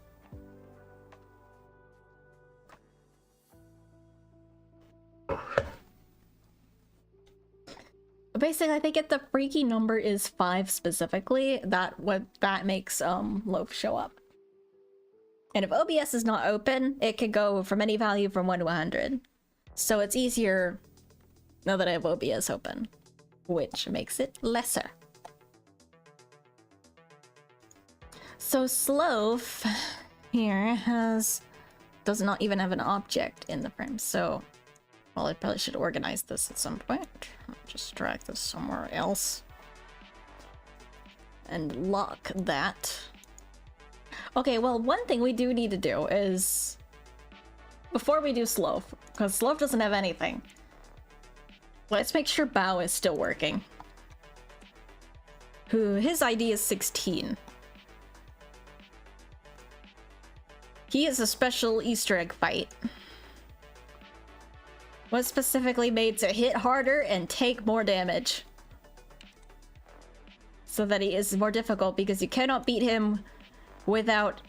Basically, I think if the freaky number is 5 specifically, that makes Loaf show up. And if OBS is not open, it could go from any value from 1 to 100. So it's easier now that I have OBS open, which makes it lesser. So Sloaf here does not even have an object in the frame, so well, I probably should organize this at some point. I'll just drag this somewhere else and lock that. Okay, well, one thing we do need to do is, before we do Sloaf, because Sloaf doesn't have anything, let's make sure Bao is still working. His ID is 16. He is a special Easter egg fight. Was specifically made to hit harder and take more damage. So that he is more difficult, because you cannot beat him without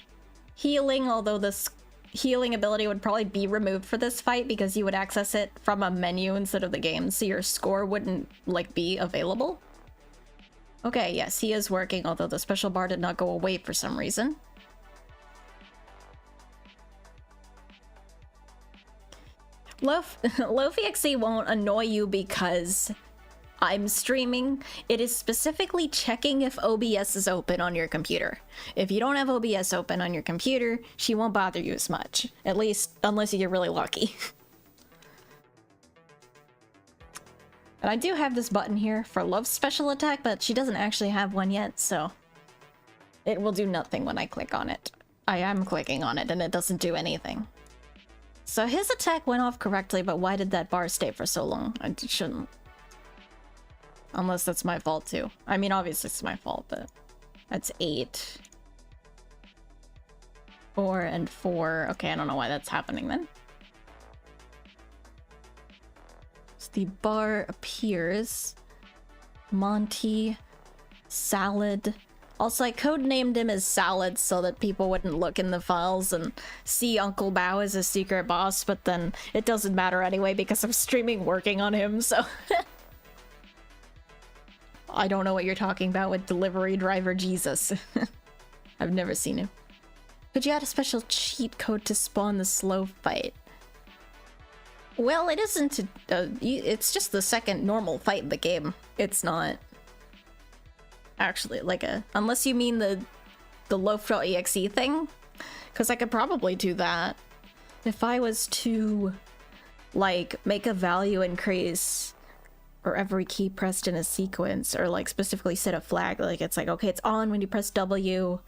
healing, although this healing ability would probably be removed for this fight because you would access it from a menu instead of the game, so your score wouldn't, like, be available. Okay, yes, he is working, although the special bar did not go away for some reason. Loaf.exe won't annoy you because I'm streaming. It is specifically checking if OBS is open on your computer. If you don't have OBS open on your computer, she won't bother you as much. At least, unless you get really lucky. And I do have this button here for Love's special attack, but she doesn't actually have one yet, so it will do nothing when I click on it. I am clicking on it and it doesn't do anything. So his attack went off correctly, but why did that bar stay for so long? I shouldn't. Unless that's my fault too. I mean, obviously it's my fault, but that's 8. 4 and 4. Okay, I don't know why that's happening then. So the bar appears. Monty. Salad. Also, I codenamed him as Salad so that people wouldn't look in the files and see Uncle Bao as a secret boss, but then it doesn't matter anyway because I'm streaming working on him, so... I don't know what you're talking about with delivery driver Jesus. I've never seen him. Could you add a special cheat code to spawn the slow fight? Well, it isn't... it's just the second normal fight in the game. It's not... actually like a... unless you mean the Loaf.exe thing, because I could probably do that. If I was to, like, make a value increase for every key pressed in a sequence, or like specifically set a flag, like it's like, okay, it's on when you press W,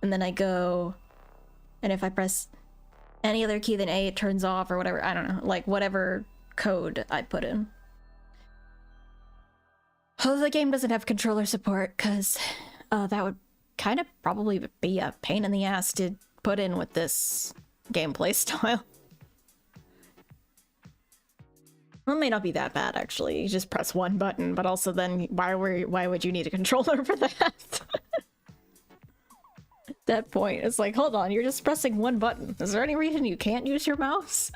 and then I go, and if I press any other key than A, it turns off, or whatever. I don't know, like whatever code I put in. Oh, the game doesn't have controller support, because that would kind of probably be a pain in the ass to put in with this gameplay style. Well, it may not be that bad, actually. You just press one button, but also then why would you need a controller for that? At that point, it's like, hold on, you're just pressing one button. Is there any reason you can't use your mouse?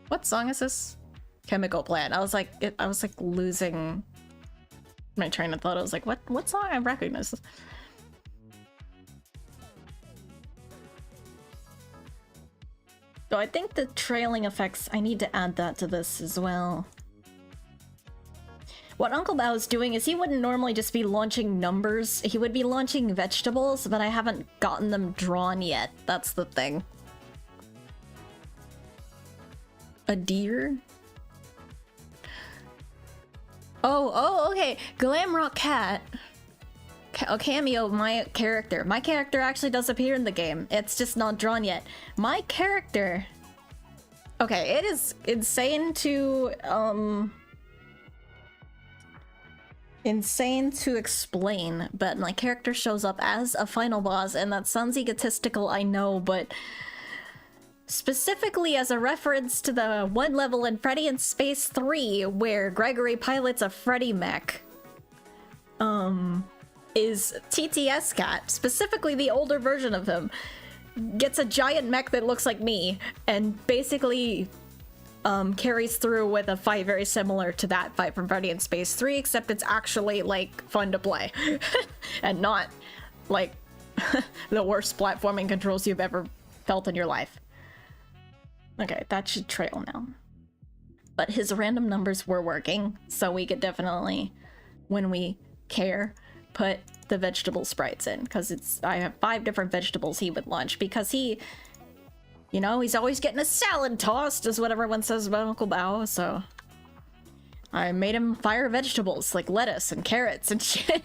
What song is this? chemical plant. I was like losing my train of thought. I was like, what song? I recognize this. So I think the trailing effects, I need to add that to this as well. What Uncle Bao's doing is he wouldn't normally just be launching numbers. He would be launching vegetables, but I haven't gotten them drawn yet. That's the thing. A deer? Oh, okay. Glamrock Cat. A cameo of my character. My character actually does appear in the game. It's just not drawn yet. My character... Okay, it is insane to, insane to explain, but my character shows up as a final boss, and that sounds egotistical, I know, but specifically as a reference to the one level in Freddy in Space 3 where Gregory pilots a Freddy mech, is TTS Cat, specifically the older version of him, gets a giant mech that looks like me, and basically carries through with a fight very similar to that fight from Freddy in Space 3, except it's actually, like, fun to play. And not, like, the worst platforming controls you've ever felt in your life. Okay, that should trail now. But his random numbers were working, so we could definitely, when we care, put the vegetable sprites in, because I have 5 different vegetables he would launch, because he... You know, he's always getting a salad tossed, is what everyone says about Uncle Bao, so... I made him fire vegetables, like lettuce and carrots and shit.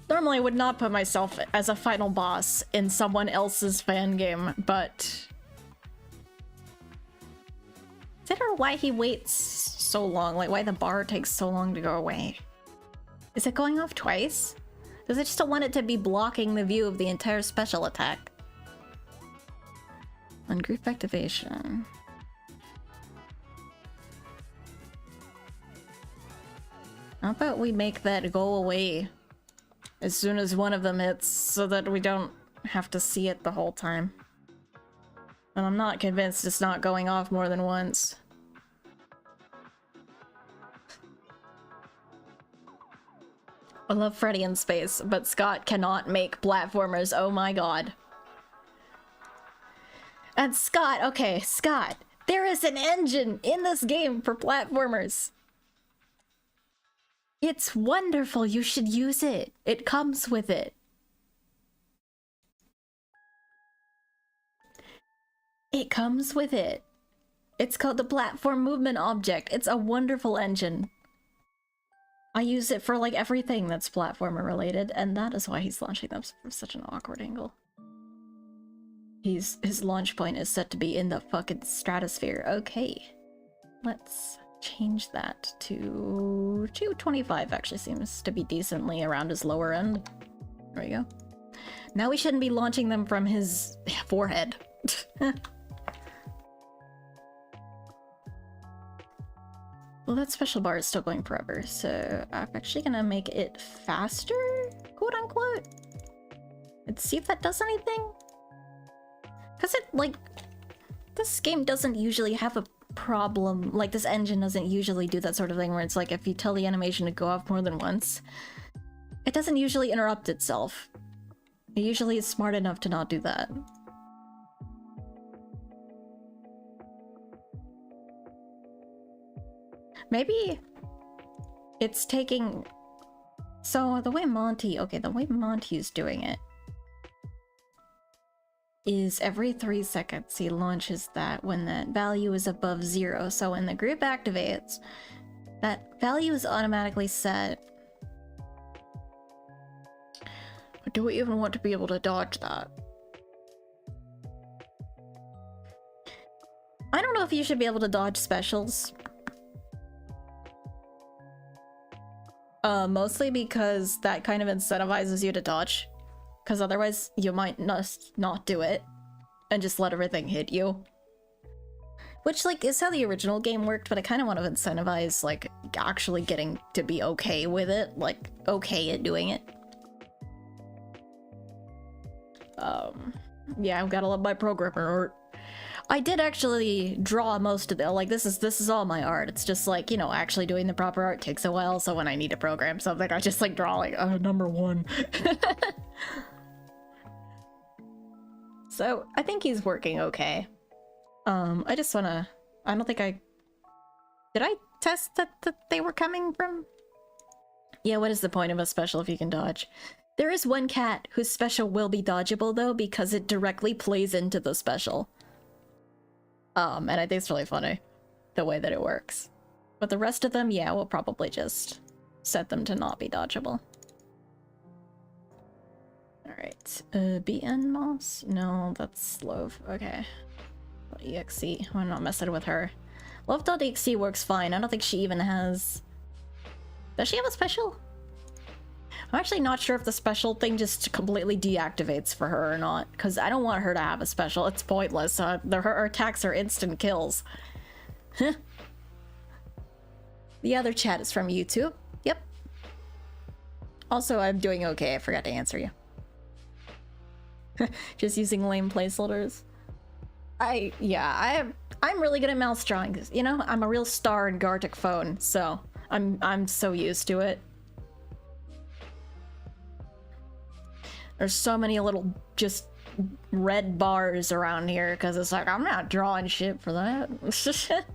Normally I would not put myself as a final boss in someone else's fan game, but... Consider why he waits so long, like why the bar takes so long to go away. Is it going off twice? Does it still want it to be blocking the view of the entire special attack? On group activation. How about we make that go away as soon as one of them hits so that we don't have to see it the whole time? And I'm not convinced it's not going off more than once. I love Freddy in Space, but Scott cannot make platformers, oh my god. And Scott, okay, Scott, there is an engine in this game for platformers. It's wonderful, you should use it. It comes with it. It comes with it. It's called the Platform Movement Object. It's a wonderful engine. I use it for like everything that's platformer related, and that is why he's launching them from such an awkward angle. His launch point is set to be in the fucking stratosphere. Okay. Let's change that to 225 actually seems to be decently around his lower end. There we go. Now we shouldn't be launching them from his forehead. Well, that special bar is still going forever, so I'm actually gonna make it faster, quote unquote. Let's see if that does anything. Because it, like, this game doesn't usually have a problem, like this engine doesn't usually do that sort of thing where it's like if you tell the animation to go off more than once, it doesn't usually interrupt itself. It usually is smart enough to not do that. Maybe it's taking... So the way Monty... Okay, the way Monty's doing it is every 3 seconds he launches that when that value is above 0. So when the group activates, that value is automatically set. But do we even want to be able to dodge that? I don't know if you should be able to dodge specials. Mostly because that kind of incentivizes you to dodge. Because otherwise you might not do it and just let everything hit you. Which, like, is how the original game worked, but I kind of want to incentivize, like, actually getting to be okay with it. Like, okay at doing it. Yeah, I've gotta love my programmer art. I did actually draw most of it. Like, this is all my art. It's just like, you know, actually doing the proper art takes a while, so when I need to program something, I just like draw like, number 1. So, I think he's working okay. I just wanna... I don't think I... Did I test that they were coming from? Yeah, what is the point of a special if you can dodge? There is one cat whose special will be dodgeable, though, because it directly plays into the special. And I think it's really funny, the way that it works. But the rest of them, yeah, we'll probably just set them to not be dodgeable. Alright, BN Moss? No, that's Loaf. Okay. EXE, I'm not messing with her. Loaf.exe works fine. I don't think she even has... Does she have a special? I'm actually not sure if the special thing just completely deactivates for her or not, because I don't want her to have a special. It's pointless. Her attacks are instant kills. The other chat is from YouTube. Yep. Also, I'm doing okay. I forgot to answer you. Just using lame placeholders. I'm really good at mouse drawing. You know, I'm a real star in Gartic Phone, so I'm so used to it. There's so many little just red bars around here because it's like, I'm not drawing shit for that.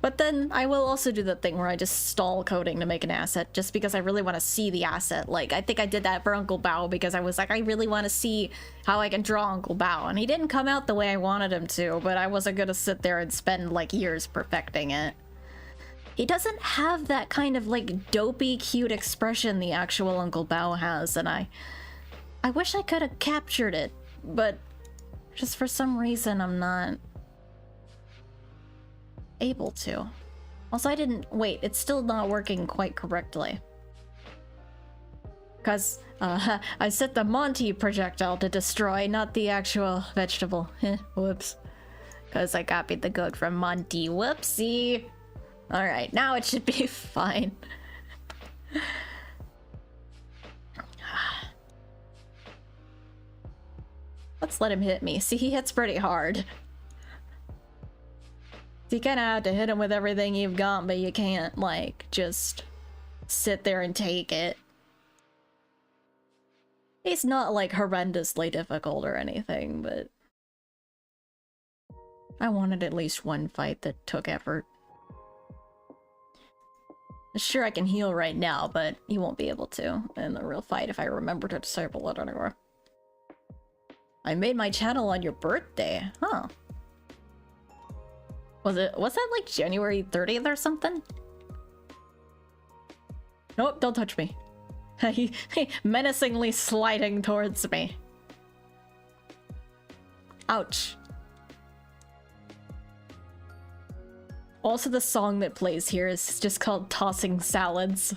But then I will also do the thing where I just stall coding to make an asset just because I really want to see the asset. Like, I think I did that for Uncle Bao because I was like, I really want to see how I can draw Uncle Bao. And he didn't come out the way I wanted him to, but I wasn't going to sit there and spend like years perfecting it. He doesn't have that kind of like dopey, cute expression the actual Uncle Bao has, and I wish I could have captured it, but just for some reason I'm not able to. Also, wait, it's still not working quite correctly. Because I set the Monty projectile to destroy, not the actual vegetable. Whoops. Because I copied the code from Monty. Whoopsie. Alright, now it should be fine. Let's let him hit me. See, he hits pretty hard. You kind of have to hit him with everything you've got, but you can't, like, just sit there and take it. He's not, like, horrendously difficult or anything, but... I wanted at least one fight that took effort. Sure, I can heal right now, but you won't be able to in the real fight if I remember to disable it anywhere. I made my channel on your birthday. Huh. Was that like January 30th or something? Nope, don't touch me. He menacingly sliding towards me. Ouch. Also, the song that plays here is just called Tossing Salads.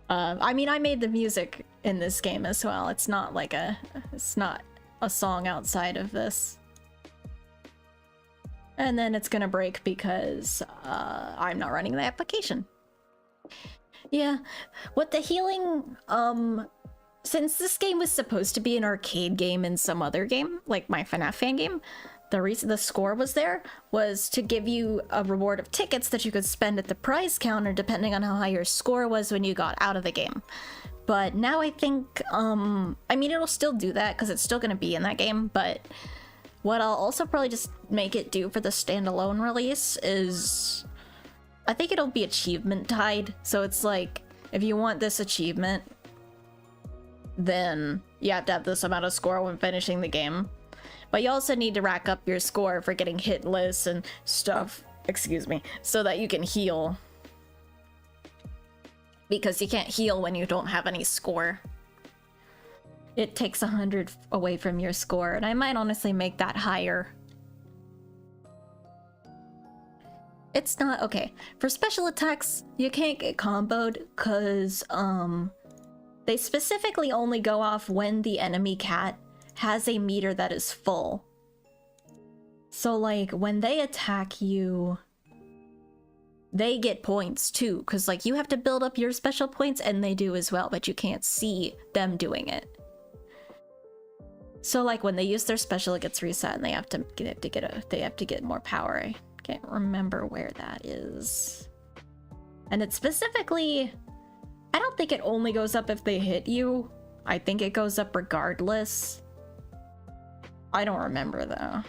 I mean, I made the music in this game as well. It's not like it's not a song outside of this. And then it's gonna break because I'm not running the application. Yeah, what the healing, since this game was supposed to be an arcade game in some other game, like my FNAF fan game, the reason the score was there was to give you a reward of tickets that you could spend at the prize counter depending on how high your score was when you got out of the game. But now I think, I mean, it'll still do that because it's still gonna be in that game, but what I'll also probably just make it do for the standalone release is... I think it'll be achievement tied, so it's like, if you want this achievement, then you have to have this amount of score when finishing the game. But you also need to rack up your score for getting hitless and stuff, excuse me, so that you can heal. Because you can't heal when you don't have any score. It takes 100 away from your score, and I might honestly make that higher. It's not okay. For special attacks, you can't get comboed because they specifically only go off when the enemy cat has a meter that is full. So like when they attack you, they get points too, because like you have to build up your special points and they do as well, but you can't see them doing it. So like when they use their special, it gets reset and they have to get more power. I can't remember where that is. And it's specifically, I don't think it only goes up if they hit you. I think it goes up regardless. I don't remember though.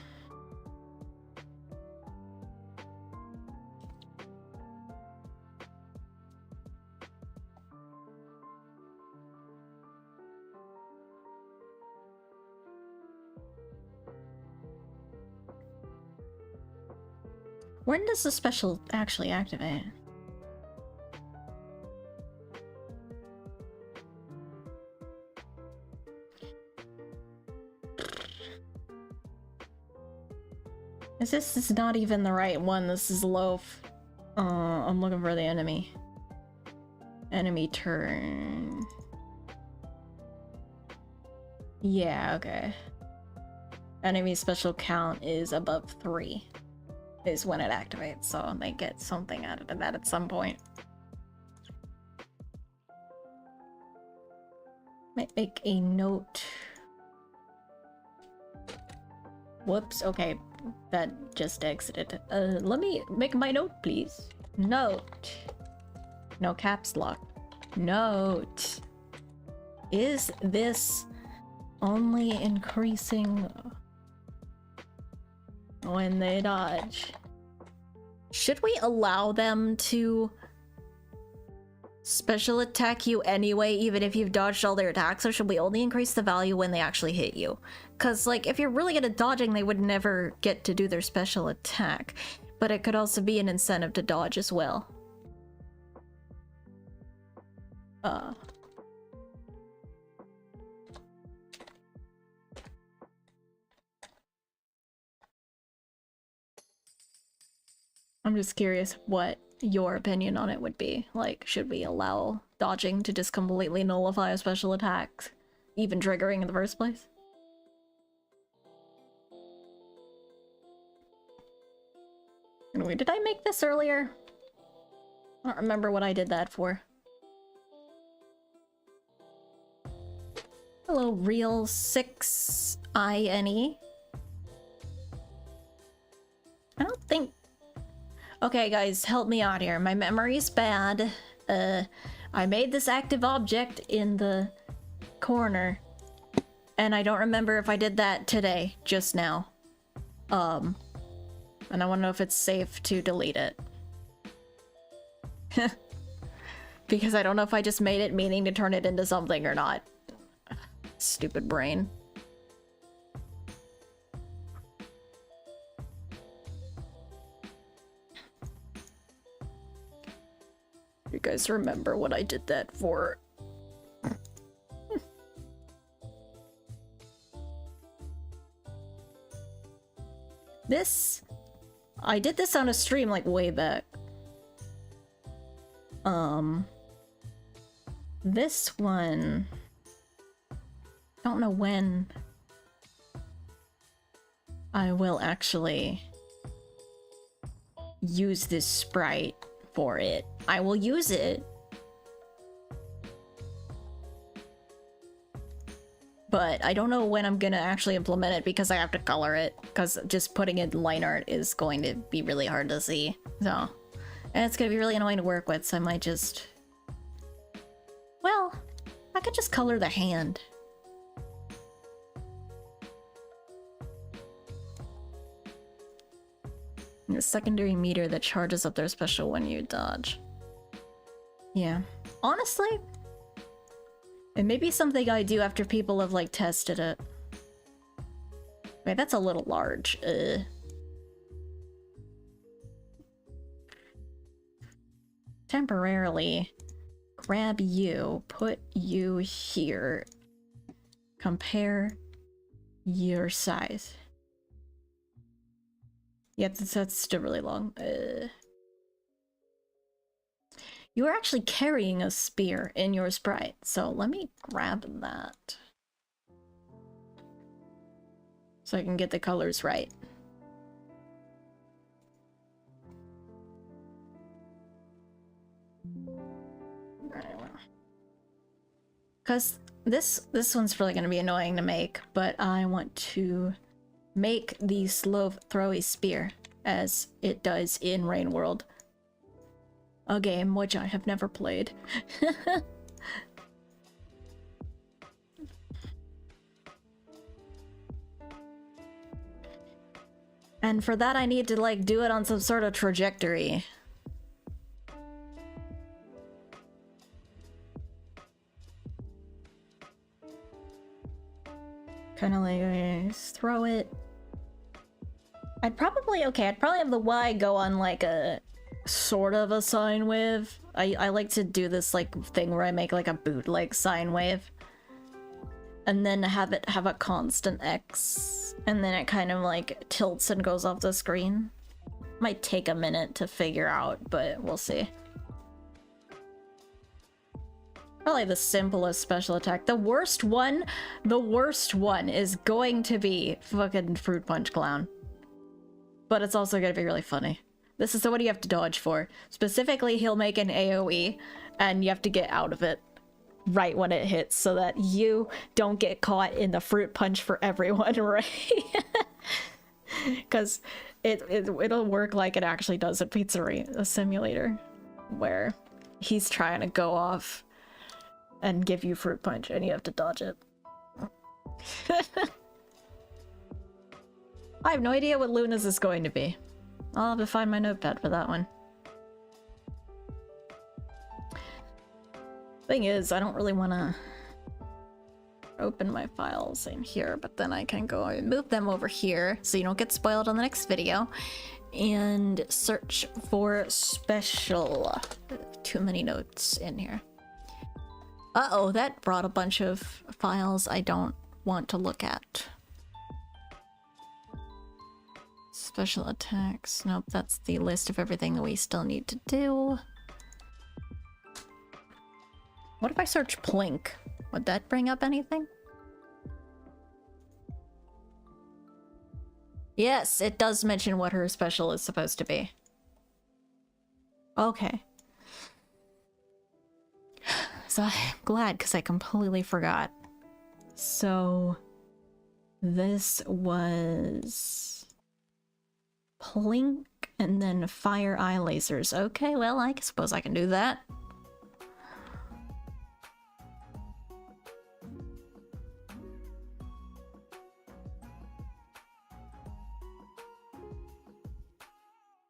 When does the special actually activate? This is not even the right one. This is Loaf. I'm looking for the enemy. Enemy turn. Yeah, okay. Enemy special count is above 3. Is when it activates, so they get something out of that at some point. Might make a note. Whoops, okay. That just exited. Let me make my note, please. Note. No caps lock. Note. Is this only increasing when they dodge? Should we allow them to special attack you anyway, even if you've dodged all their attacks, or should we only increase the value when they actually hit you? Because, like, if you're really good at dodging, they would never get to do their special attack. But it could also be an incentive to dodge as well. I'm just curious what your opinion on it would be. Like, should we allow dodging to just completely nullify a special attack, even triggering in the first place? Anyway, did I make this earlier? I don't remember what I did that for. Hello, Real 6INE. I don't think... Okay, guys, help me out here. My memory's bad. I made this active object in the corner, and I don't remember if I did that today, just now. And I want to know if it's safe to delete it. Because I don't know if I just made it meaning to turn it into something or not. Stupid brain. You guys remember what I did that for? This... I did this on a stream, like, way back. This one... don't know when I will actually use this sprite for it. I will use it, but I don't know when I'm gonna actually implement it because I have to color it, because just putting it in line art is going to be really hard to see. So, and it's gonna be really annoying to work with, so I might just... Well, I could just color the hand. The secondary meter that charges up their special when you dodge. Yeah. Honestly, it may be something I do after people have, like, tested it. Wait, that's a little large. Temporarily grab you, put you here. Compare your size. Yeah, that's still really long. You are actually carrying a spear in your sprite, so let me grab that. So I can get the colors right. Because this one's really going to be annoying to make, but I want to make the slow throwy spear as it does in Rain World, a game which I have never played. And for that I need to like do it on some sort of trajectory. Kind of like throw it. I'd probably have the Y go on like a sort of a sine wave. I like to do this like thing where I make like a bootleg sine wave. And then have it have a constant X. And then it kind of like tilts and goes off the screen. Might take a minute to figure out, but we'll see. Probably the simplest special attack. The worst one is going to be fucking Fruit Punch Clown. But it's also gonna be really funny. This is the one you have to dodge for. Specifically, he'll make an AoE, and you have to get out of it right when it hits so that you don't get caught in the Fruit Punch for everyone, right? Because it'll work like it actually does at Pizzeria Simulator, where he's trying to go off and give you Fruit Punch, and you have to dodge it. I have no idea what Luna's is going to be. I'll have to find my notepad for that one. Thing is, I don't really want to open my files in here, but then I can go and move them over here so you don't get spoiled on the next video. And search for special. Too many notes in here. Uh-oh, that brought a bunch of files I don't want to look at. Special attacks. Nope, that's the list of everything that we still need to do. What if I search Plink? Would that bring up anything? Yes, it does mention what her special is supposed to be. Okay. So I'm glad, because I completely forgot. So this was Plink and then fire eye lasers. Okay, well, I suppose I can do that.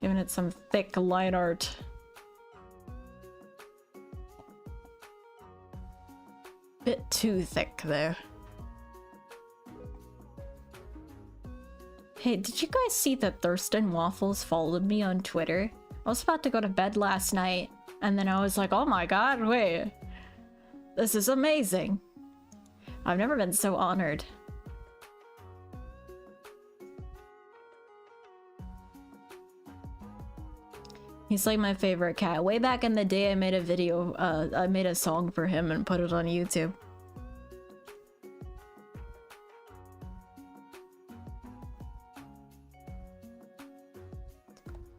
Giving it some thick line art. Bit too thick there. Hey, did you guys see that Thurston Waffles followed me on Twitter? I was about to go to bed last night, and then I was like, oh my god, wait. This is amazing. I've never been so honored. He's like my favorite cat. Way back in the day, I made a video, I made a song for him and put it on YouTube.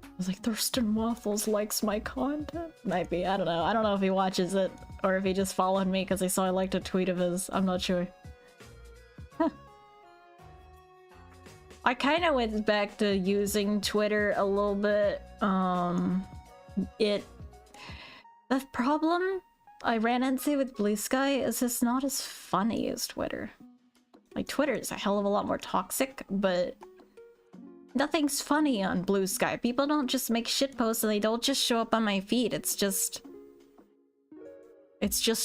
I was like, Thurston Waffles likes my content. Might be, I don't know. I don't know if he watches it or if he just followed me because he saw I liked a tweet of his. I'm not sure. Huh. I kind of went back to using Twitter a little bit. The problem I ran into with Blue Sky is it's not as funny as Twitter. Like, Twitter is a hell of a lot more toxic, but nothing's funny on Blue Sky. People don't just make shitposts and they don't just show up on my feed. It's just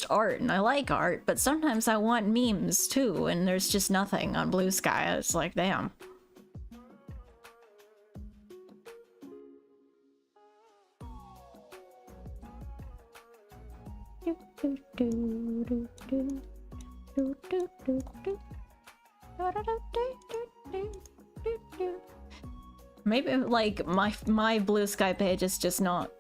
art, and I like art, but sometimes I want memes too, and there's just nothing on Blue Sky. It's like, damn. Maybe like my Blue Sky page is just not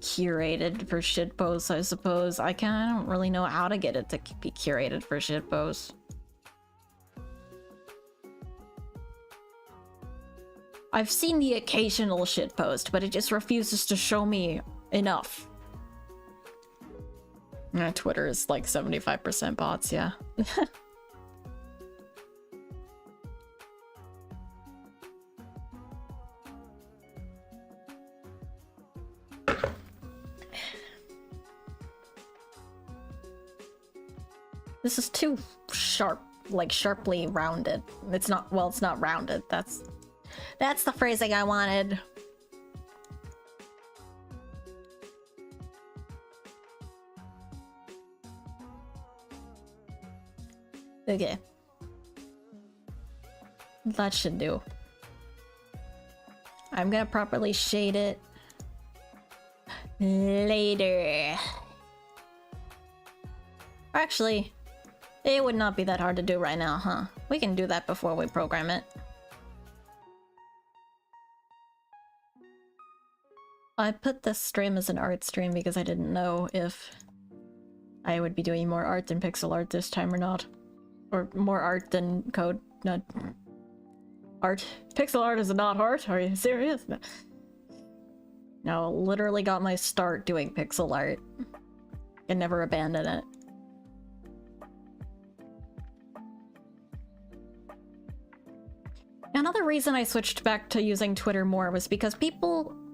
curated for shitposts, I suppose. I don't really know how to get it to be curated for shitposts. I've seen the occasional shitpost, but it just refuses to show me enough. Twitter is like 75% bots, yeah. This is too sharp, like sharply rounded. It's not, well, it's not rounded. That's the phrasing I wanted. Okay. That should do. I'm gonna properly shade it later. Actually, it would not be that hard to do right now, huh? We can do that before we program it. I put this stream as an art stream because I didn't know if I would be doing more art than pixel art this time or not. Or more art than code, not art. Pixel art is not art, are you serious? No, literally got my start doing pixel art. And never abandoned it. Another reason I switched back to using Twitter more was because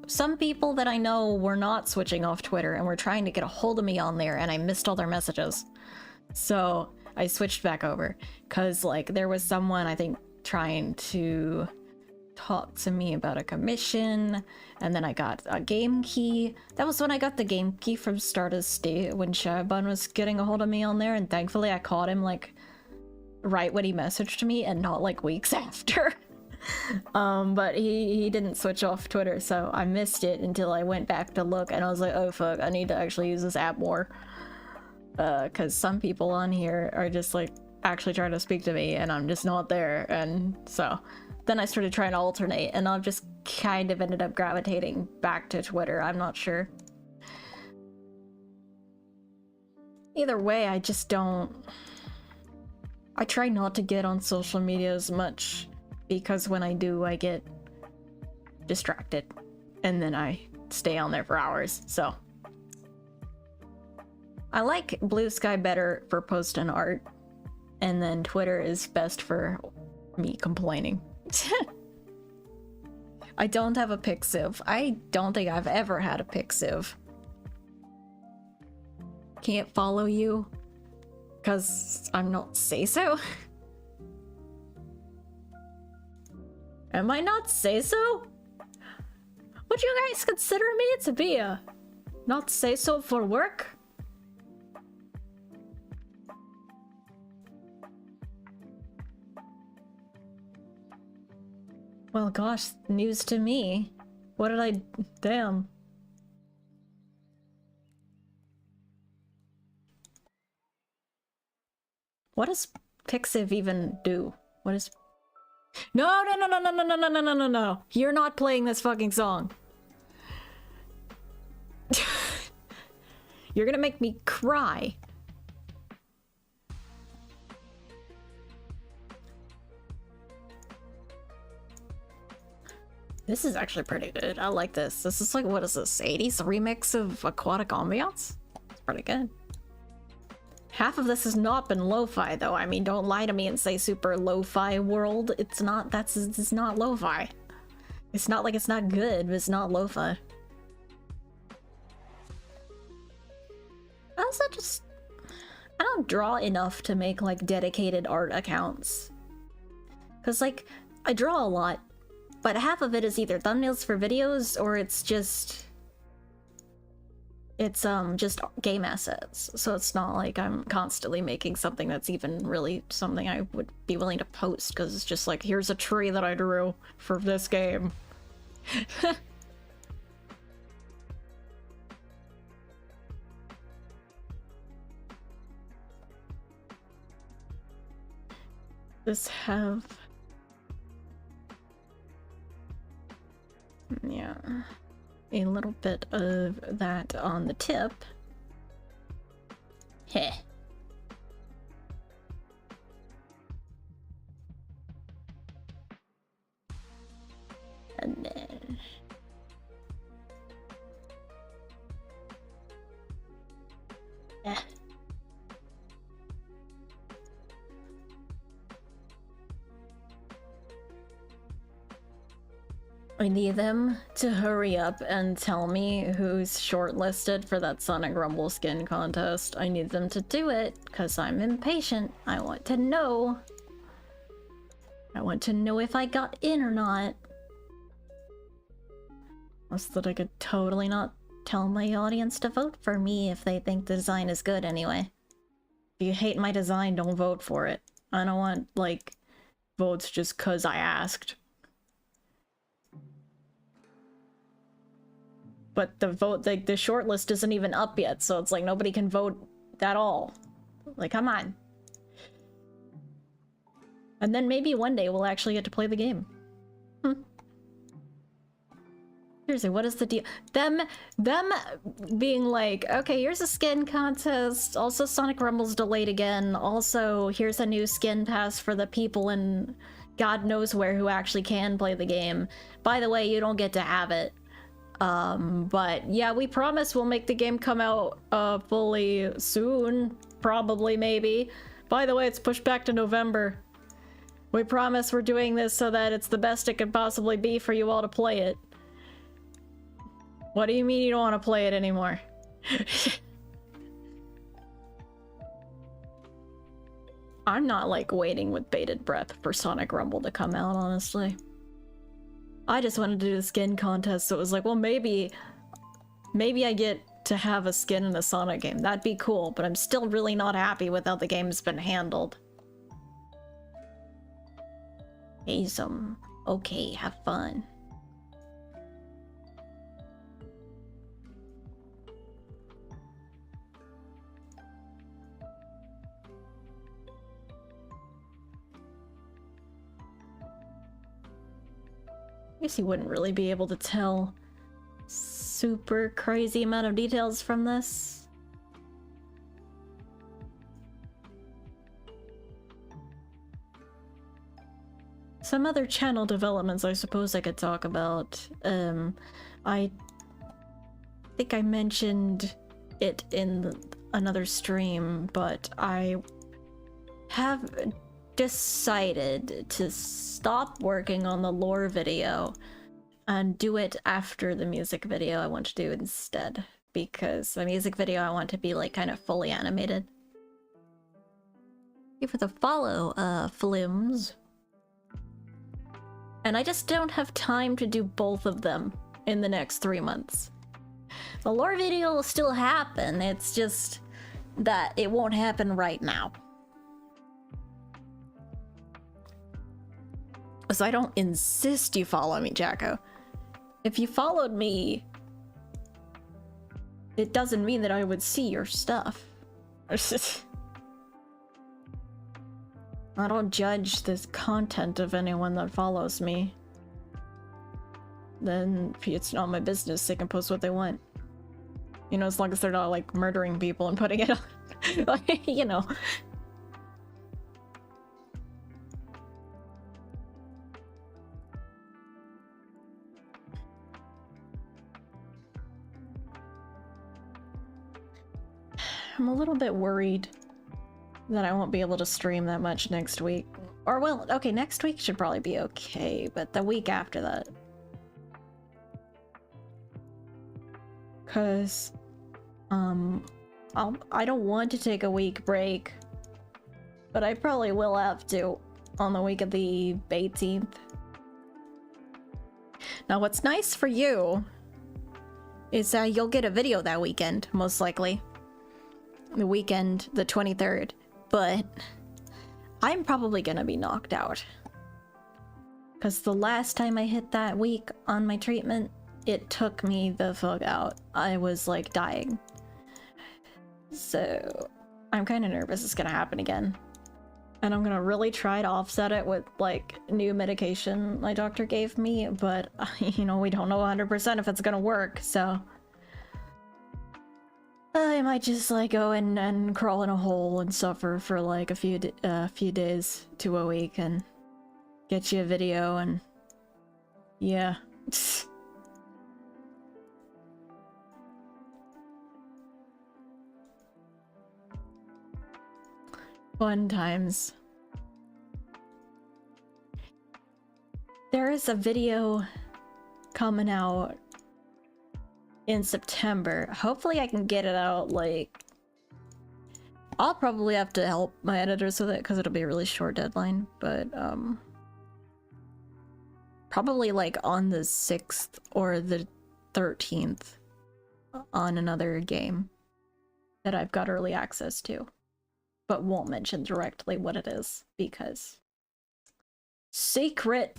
some people that I know were not switching off Twitter and were trying to get a hold of me on there, and I missed all their messages. So I switched back over, because like there was someone I think trying to talk to me about a commission, and then I got a game key. That was when I got the game key from Stardust State, when Shaban was getting a hold of me on there, and thankfully I caught him like right when he messaged me and not like weeks after. But he didn't switch off Twitter, so I missed it until I went back to look, and I was like, oh fuck, I need to actually use this app more. Because some people on here are just like actually trying to speak to me and I'm just not there, and so then I started trying to alternate, and I've just kind of ended up gravitating back to Twitter. I'm not sure. Either way, I just don't... I try not to get on social media as much, because when I do, I get distracted, and then I stay on there for hours, so... I like Blue Sky better for posting art, and then Twitter is best for me complaining. I don't have a Pixiv. I don't think I've ever had a Pixiv. Can't follow you, because I'm not say-so? Am I not say-so? Would you guys consider me to be a not say-so for work? Well, gosh, news to me. What did I... Damn. What does Pixiv even do? What is... No, no, no, no, no, no, no, no, no, no, no, no. You're not playing this fucking song. You're gonna make me cry. This is actually pretty good. I like this. This is like, what is this, 80s remix of Aquatic Ambiance? It's pretty good. Half of this has not been lo-fi though. I mean, don't lie to me and say super lo-fi world. It's not, it's not lo-fi. It's not like it's not good, but it's not lo-fi. Also just, I don't draw enough to make like dedicated art accounts. Cause like, I draw a lot, but half of it is either thumbnails for videos or it's just game assets. So it's not like I'm constantly making something that's even really something I would be willing to post, because it's just like, here's a tree that I drew for this game. Just have... yeah, a little bit of that on the tip. Heh. And then... I need them to hurry up and tell me who's shortlisted for that Sonic Rumble skin contest. I need them to do it, because I'm impatient. I want to know. I want to know if I got in or not. So that I could totally not tell my audience to vote for me if they think the design is good anyway. If you hate my design, don't vote for it. I don't want, like, votes just cause I asked. But the vote, like, the shortlist isn't even up yet, so it's like nobody can vote at all. Like, come on. And then maybe one day we'll actually get to play the game. Seriously, what is the deal? Them being like, okay, here's a skin contest. Also, Sonic Rumble's delayed again. Also, here's a new skin pass for the people in God knows where who actually can play the game. By the way, you don't get to have it. But yeah, we promise we'll make the game come out fully soon. Probably, maybe. By the way, it's pushed back to November. We promise we're doing this so that it's the best it could possibly be for you all to play it. What do you mean you don't want to play it anymore? I'm not, like, waiting with bated breath for Sonic Rumble to come out, honestly. I just wanted to do the skin contest, so it was like, well, maybe I get to have a skin in a Sonic game. That'd be cool, but I'm still really not happy with how the game's been handled. Okay, have fun. I guess you wouldn't really be able to tell super crazy amount of details from this. Some other channel developments I suppose I could talk about. I think I mentioned it in another stream, but I have decided to stop working on the lore video and do it after the music video I want to do instead, because the music video I want to be, like, kind of fully animated. Thank you for the follow, Flims. And I just don't have time to do both of them in the next 3 months. The lore video will still happen, it's just that it won't happen right now. So I don't insist you follow me, Jacko. If you followed me, it doesn't mean that I would see your stuff. I don't judge this content of anyone that follows me. Then it's not my business, they can post what they want. You know, as long as they're not, like, murdering people and putting it on. Like, you know. I'm a little bit worried that I won't be able to stream that much next week. Or, well, okay, next week should probably be okay, but the week after that. Cause, I don't want to take a week break, but I probably will have to on the week of the 18th. Now, what's nice for you is that you'll get a video that weekend, most likely. The weekend, the 23rd, but I'm probably gonna be knocked out. Because the last time I hit that week on my treatment, it took me the fuck out. I was, like, dying. So I'm kind of nervous it's gonna happen again. And I'm gonna really try to offset it with, like, new medication my doctor gave me, but, you know, we don't know 100% if it's gonna work, so I might just, like, go in and crawl in a hole and suffer for, like, a few days to a week and get you a video and yeah. Fun times. There is a video coming out in September. Hopefully I can get it out, like... I'll probably have to help my editors with it because it'll be a really short deadline, but probably like on the 6th or the 13th on another game that I've got early access to, but won't mention directly what it is because secret.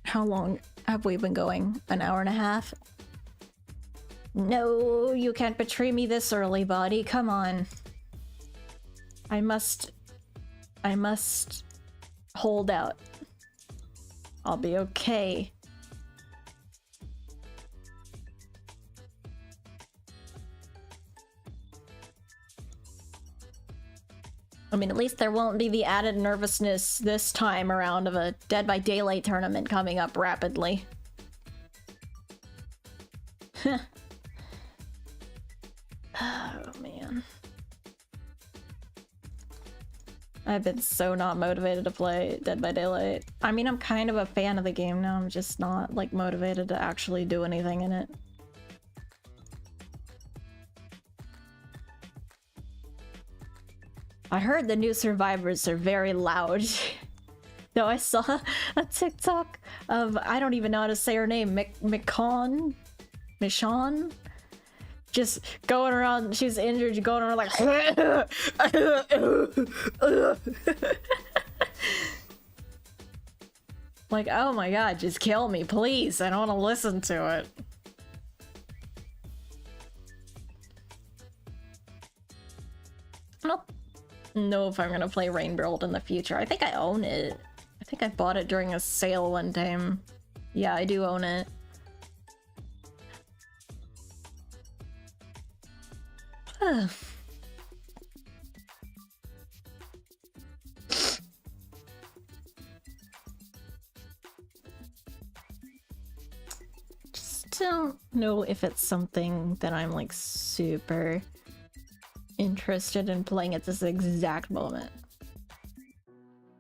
How long have we been going? An hour and a half? No, you can't betray me this early, buddy. Come on. I must hold out. I'll be okay. I mean, at least there won't be the added nervousness this time around of a Dead by Daylight tournament coming up rapidly. Oh, man. I've been so not motivated to play Dead by Daylight. I mean, I'm kind of a fan of the game now, I'm just not, like, motivated to actually do anything in it. I heard the new survivors are very loud. No, I saw a TikTok of, I don't even know how to say her name, Michonne? Just going around, she's injured, going around like... Like, oh my god, just kill me, please. I don't want to listen to it. I don't know if I'm gonna play Rainworld in the future. I think I own it. I think I bought it during a sale one time. Yeah, I do own it. Just don't know if it's something that I'm like super interested in playing at this exact moment.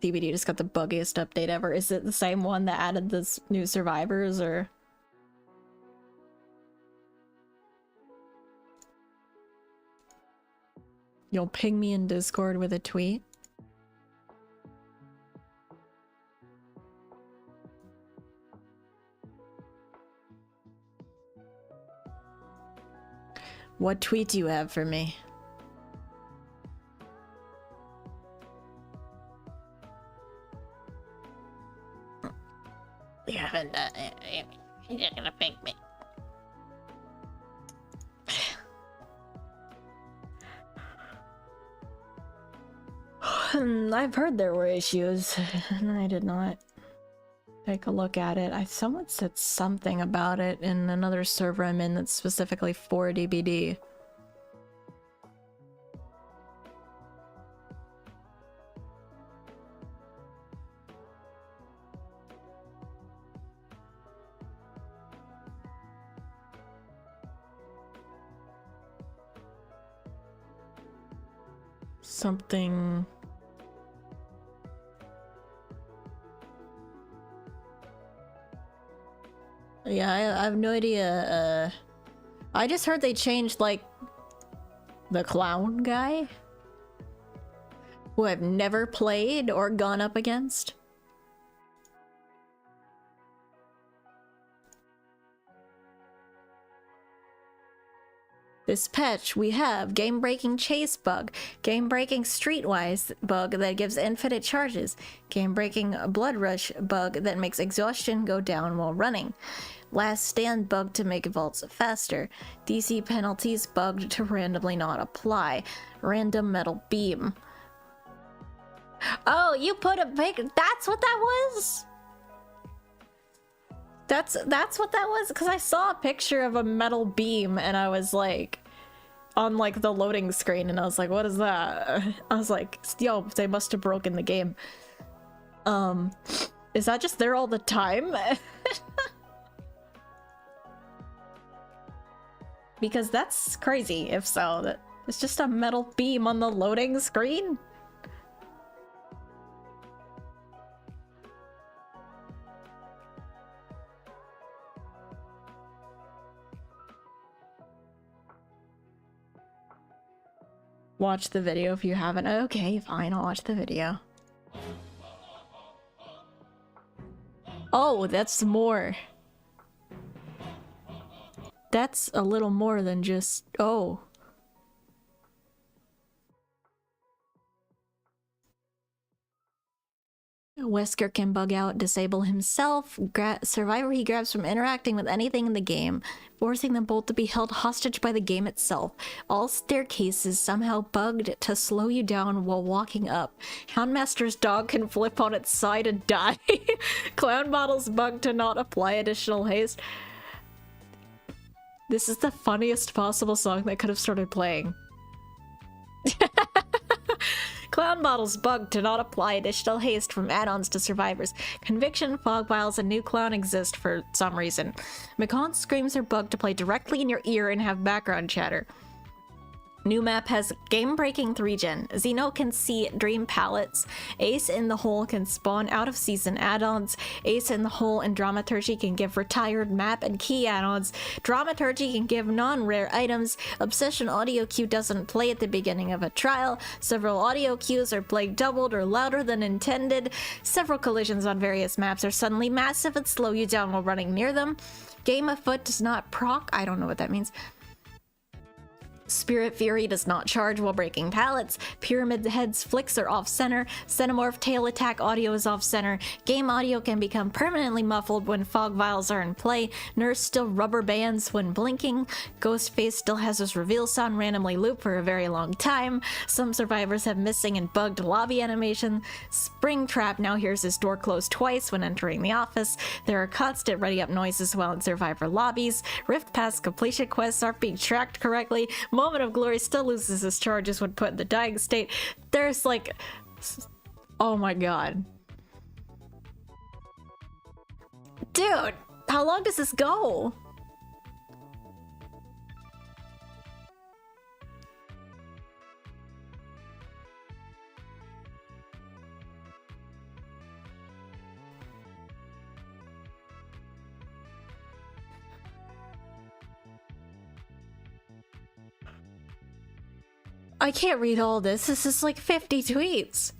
DBD just got the buggiest update ever. Is it the same one that added this new survivors, or? You'll ping me in Discord with a tweet? What tweet do you have for me? You haven't done it. You're gonna ping me. I've heard there were issues, and I did not take a look at it. Someone said something about it in another server I'm in that's specifically for DBD. Something... Yeah, I have no idea. I just heard they changed, like, the clown guy, who I've never played or gone up against. This patch, we have game-breaking chase bug, game-breaking streetwise bug that gives infinite charges, game-breaking blood rush bug that makes exhaustion go down while running, last stand bug to make vaults faster, DC penalties bugged to randomly not apply, random metal beam. Oh, you put a pic. That's what that was? That's what that was? Because I saw a picture of a metal beam and I was like, on like the loading screen, and I was like, what is that? I was like, yo, they must have broken the game. Is that just there all the time? Because that's crazy, if so. That it's just a metal beam on the loading screen. Watch the video if you haven't. Okay, fine, I'll watch the video. Oh, that's more. That's a little more than just... Oh. Wesker can bug out, disable himself. Survivor he grabs from interacting with anything in the game, forcing them both to be held hostage by the game itself. All staircases somehow bugged to slow you down while walking up. Houndmaster's dog can flip on its side and die. Clown bottle's bugged to not apply additional haste. This is the funniest possible song that could have started playing. Clown bottles bugged to not apply additional haste from add-ons to survivors. Conviction, fog vials, and new clown exist for some reason. McConn's screams are bugged to play directly in your ear and have background chatter. New map has game-breaking 3-gen. Xeno can see dream palettes. Ace in the Hole can spawn out-of-season add-ons. Ace in the Hole and Dramaturgy can give retired map and key add-ons. Dramaturgy can give non-rare items. Obsession audio cue doesn't play at the beginning of a trial. Several audio cues are played doubled or louder than intended. Several collisions on various maps are suddenly massive and slow you down while running near them. Game afoot does not proc. I don't know what that means. Spirit Fury does not charge while breaking pallets. Pyramid Head's flicks are off-center. Xenomorph tail attack audio is off-center. Game audio can become permanently muffled when fog vials are in play. Nurse still rubber bands when blinking. Ghostface still has his reveal sound randomly loop for a very long time. Some survivors have missing and bugged lobby animation. Springtrap now hears his door closed twice when entering the office. There are constant ready-up noises while in survivor lobbies. Rift Pass completion quests aren't being tracked correctly. Moment of Glory still loses his charges when put in the dying state. There's like... Oh my god. Dude, how long does this go? I can't read all this. This is like 50 tweets.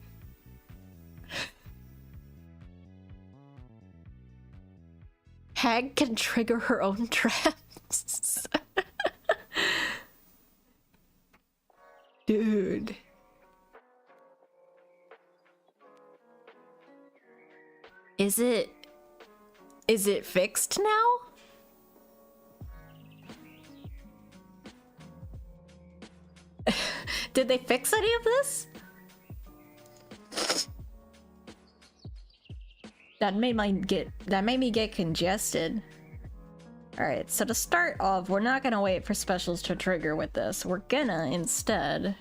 Hag can trigger her own traps. Dude. Is it fixed now? Did they fix any of this? That made me get congested. Alright, so to start off, we're not gonna wait for specials to trigger with this. We're gonna instead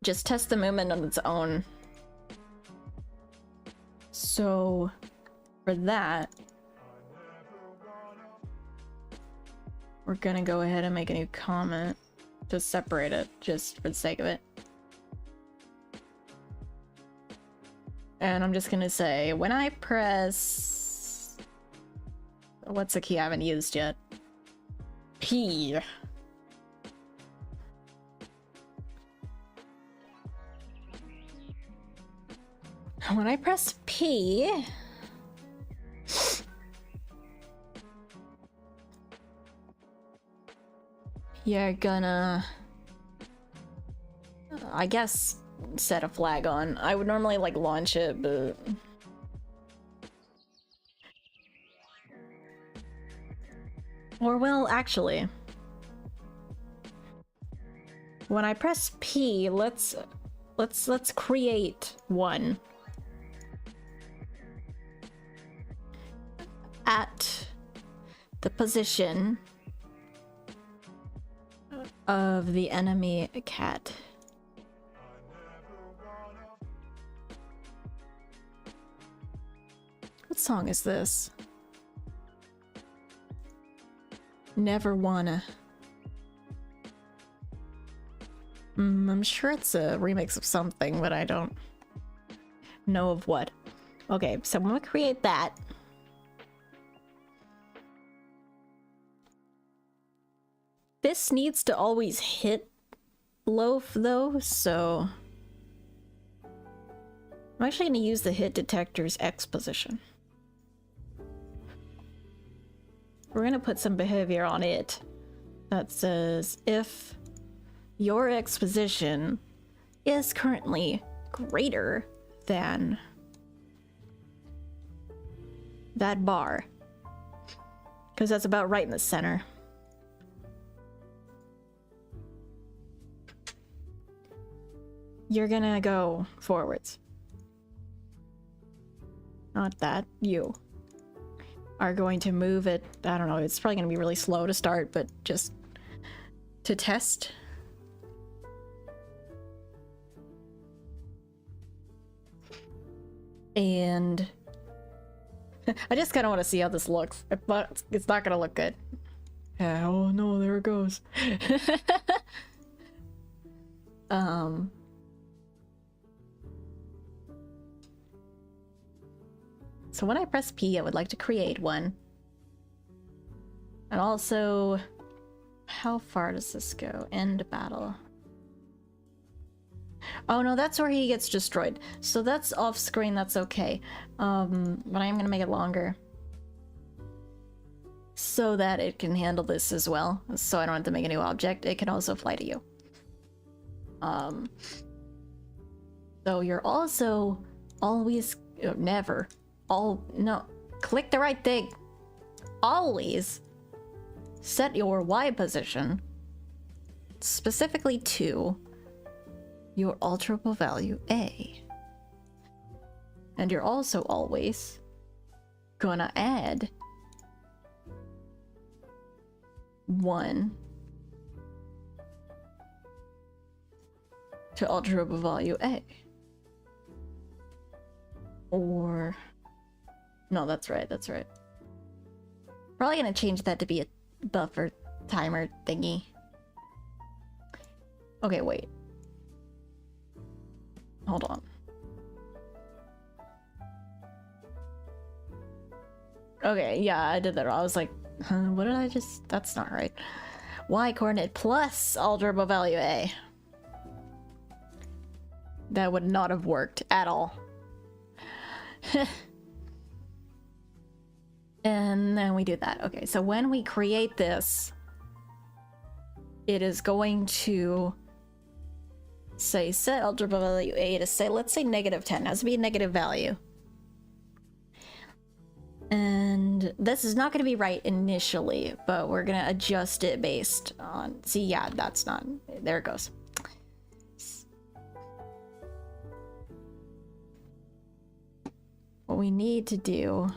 just test the movement on its own. So for that, we're gonna go ahead and make a new comment to separate it, just for the sake of it. And I'm just gonna say, when I press... What's the key I haven't used yet? P. When I press P... You're gonna... I guess set a flag on. I would normally like launch it, but... Or well, actually... When I press P, let's create one. At the position of the enemy cat. What song is this? Never Wanna. I'm sure it's a remix of something, but I don't know of what. Okay, so I'm gonna create that. This needs to always hit Loaf though, so I'm actually gonna use the hit detector's X position. We're gonna put some behavior on it that says if your X position is currently greater than that bar, because that's about right in the center. You're gonna go forwards. Not that. You are going to move it. I don't know, it's probably gonna be really slow to start, but just to test. And I just kind of want to see how this looks, but it's not gonna look good. Yeah, oh no, there it goes. So when I press P, I would like to create one. And also, how far does this go? End battle. Oh no, that's where he gets destroyed. So that's off screen, that's okay. But I am gonna make it longer. So that it can handle this as well. So I don't have to make a new object. It can also fly to you. So you're also always, never, no, click the right thing. Always set your Y position specifically to your alterable value A. And you're also always gonna add 1 to alterable value A. Or no, that's right, that's right. Probably gonna change that to be a buffer timer thingy. Okay, wait. Hold on. Okay, yeah, I did that wrong. I was like, huh, what did I just... That's not right. Y coordinate plus alterable value A. That would not have worked at all. And then we do that. Okay, so when we create this, it is going to say set alterable value A to say, let's say -10. It has to be a negative value. And this is not going to be right initially, but we're going to adjust it based on... See, yeah, that's not... There it goes. What we need to do...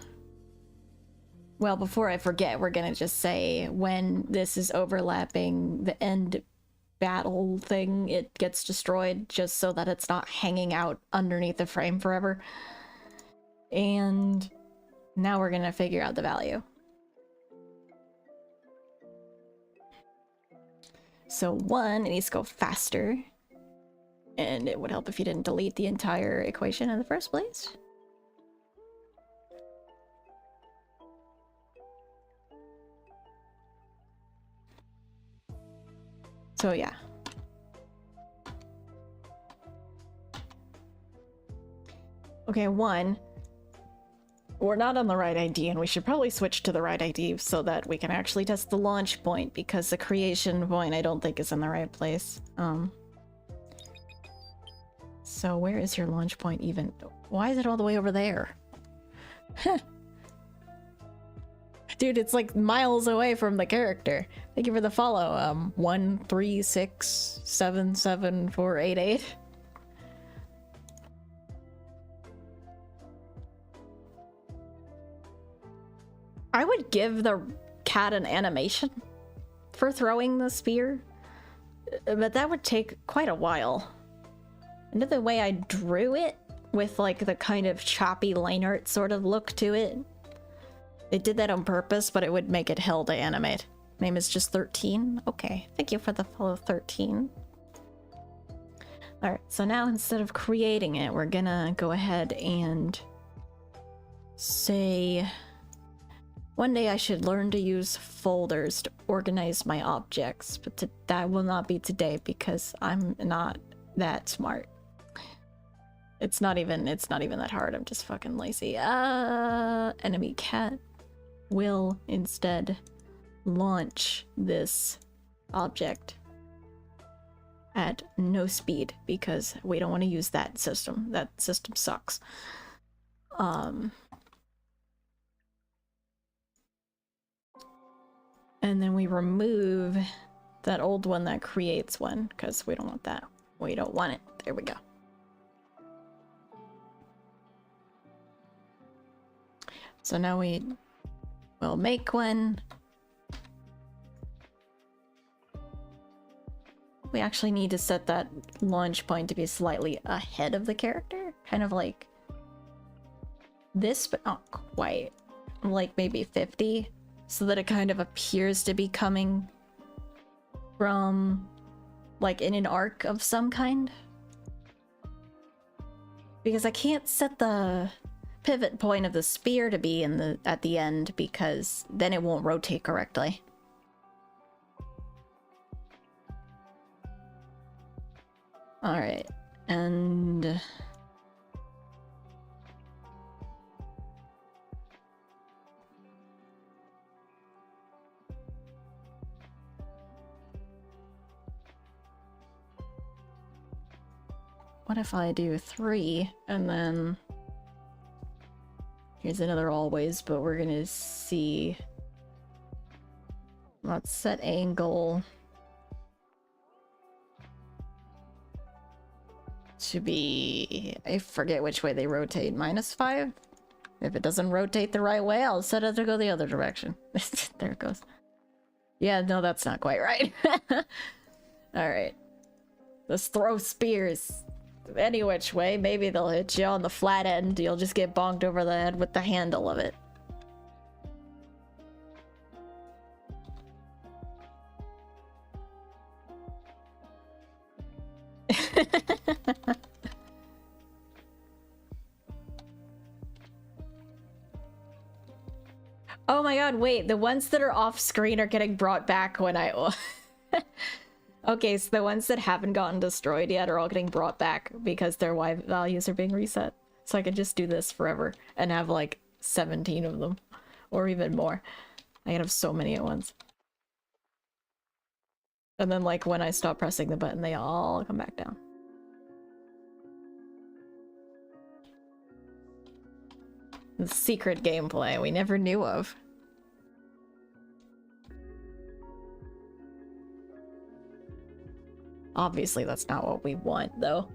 Well, before I forget, we're going to just say when this is overlapping the end battle thing, it gets destroyed, just so that it's not hanging out underneath the frame forever. And now we're going to figure out the value. So 1, it needs to go faster. And it would help if you didn't delete the entire equation in the first place. So yeah. Okay, 1. We're not on the right ID, and we should probably switch to the right ID so that we can actually test the launch point, because the creation point I don't think is in the right place. So where is your launch point even? Why is it all the way over there? Dude, it's like miles away from the character. Thank you for the follow. 136774488. I would give the cat an animation for throwing the spear, but that would take quite a while. And the way I drew it with like the kind of choppy line art sort of look to it. They did that on purpose, but it would make it hell to animate. Name is just 13. Okay, thank you for the follow, 13. Alright, so now instead of creating it, we're gonna go ahead and say one day I should learn to use folders to organize my objects, but that will not be today because I'm not that smart. It's not even that hard. I'm just fucking lazy. Enemy cat will instead launch this object at no speed because we don't want to use that system. That system sucks. And then we remove that old one that creates one because we don't want that. We don't want it. There we go. So now we will make one. We actually need to set that launch point to be slightly ahead of the character. Kind of like this, but not quite. Like maybe 50. So that it kind of appears to be coming from like in an arc of some kind. Because I can't set the pivot point of the spear to be in at the end because then it won't rotate correctly. Alright, and what if I do 3 and then here's another always, but we're gonna see. Let's set angle to be, I forget which way they rotate, -5? If it doesn't rotate the right way, I'll set it to go the other direction. There it goes. Yeah, no, that's not quite right. Alright. Let's throw spears. Any which way, maybe they'll hit you on the flat end. You'll just get bonked over the head with the handle of it. Oh my god, wait, the ones that are off screen are getting brought back when I... Okay, so the ones that haven't gotten destroyed yet are all getting brought back because their Y values are being reset. So I can just do this forever and have like 17 of them. Or even more. I can have so many at once. And then like when I stop pressing the button, they all come back down. The secret gameplay we never knew of. Obviously, that's not what we want, though.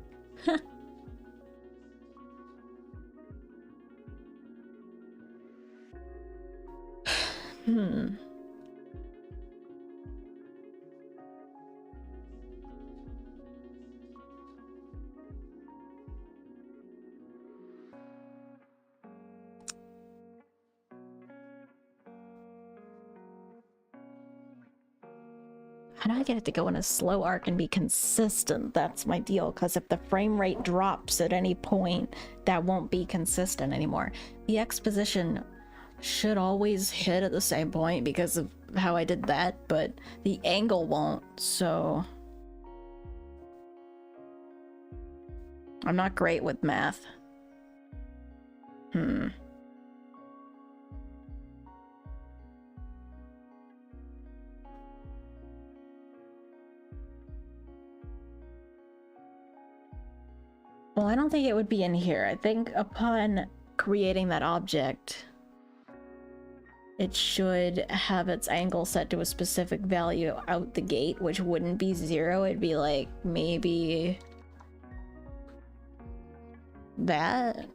Hmm. How do I get it to go in a slow arc and be consistent? That's my deal, because if the frame rate drops at any point, that won't be consistent anymore. The exposition should always hit at the same point because of how I did that, but the angle won't, so... I'm not great with math. Well, I don't think it would be in here. I think upon creating that object, it should have its angle set to a specific value out the gate, which wouldn't be 0. It'd be like maybe that.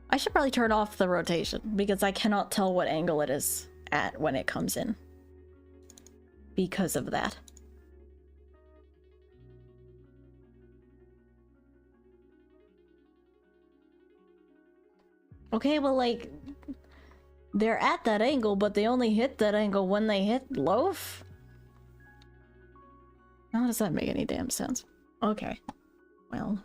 I should probably turn off the rotation because I cannot tell what angle it is at when it comes in. because of that. Okay, well, like, they're at that angle, but they only hit that angle when they hit Loaf? How does that make any damn sense? Okay, well.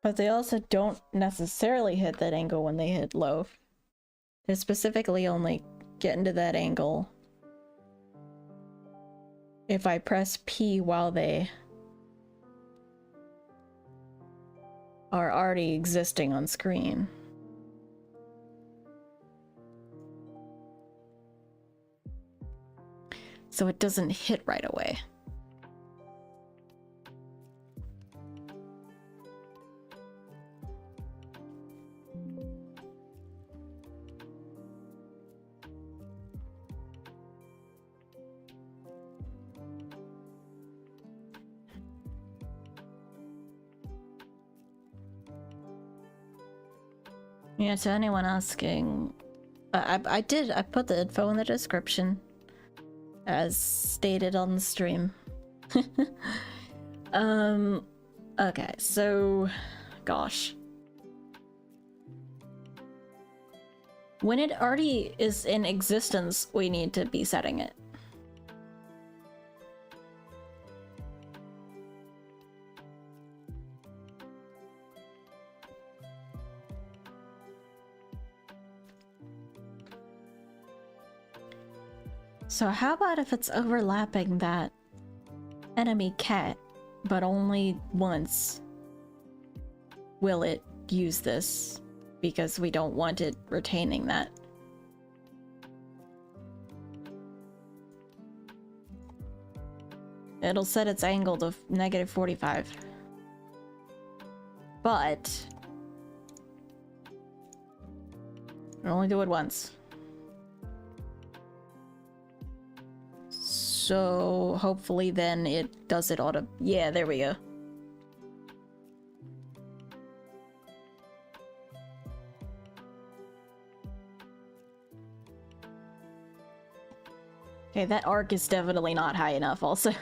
But they also don't necessarily hit that angle when they hit Loaf. They specifically only get into that angle if I press P while they are already existing on screen. So it doesn't hit right away. Yeah, to anyone asking, I put the info in the description, as stated on the stream. Okay, so, gosh. When it already is in existence, we need to be setting it. So how about if it's overlapping that enemy cat, but only once will it use this, because we don't want it retaining that. It'll set its angle to -45. But I'll only do it once. So hopefully then it does it auto. Yeah, there we go. Okay, that arc is definitely not high enough also.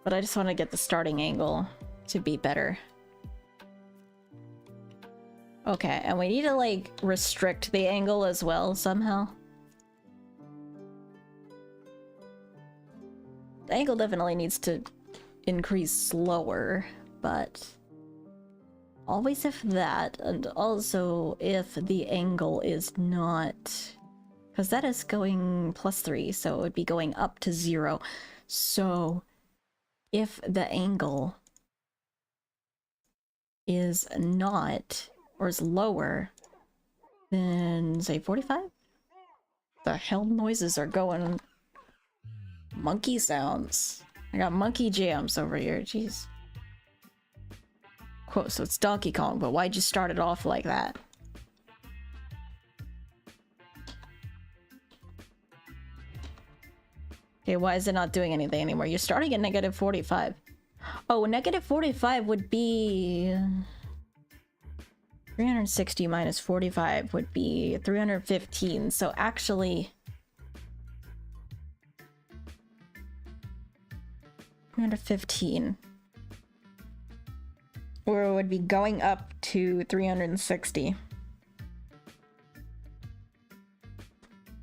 But I just want to get the starting angle to be better. Okay, and we need to like restrict the angle as well somehow. The angle definitely needs to increase slower, but always if that, and also if the angle is not, because that is going +3, so it would be going up to 0. So if the angle is not, or is lower than, say, 45? The hell noises are going? Monkey sounds. I got monkey jams over here, jeez. Quote, so it's Donkey Kong, but why'd you start it off like that? Okay, why is it not doing anything anymore? You're starting at -45. Oh, -45 would be... 360 minus 45 would be 315, so actually... 315. Or it would be going up to 360.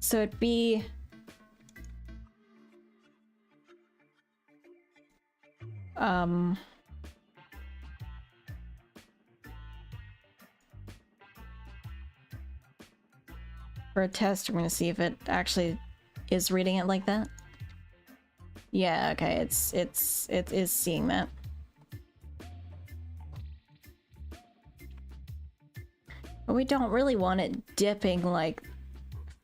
So it'd be... For a test, we're gonna see if it actually is reading it like that. Yeah, okay, it is seeing that. But we don't really want it dipping like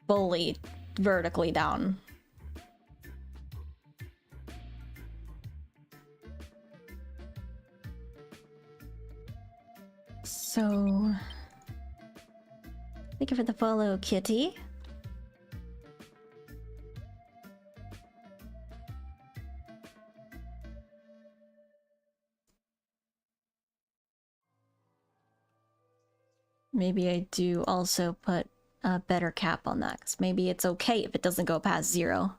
fully vertically down. So... Thank you for the follow, Kitty. Maybe I do also put a better cap on that, because maybe it's okay if it doesn't go past 0.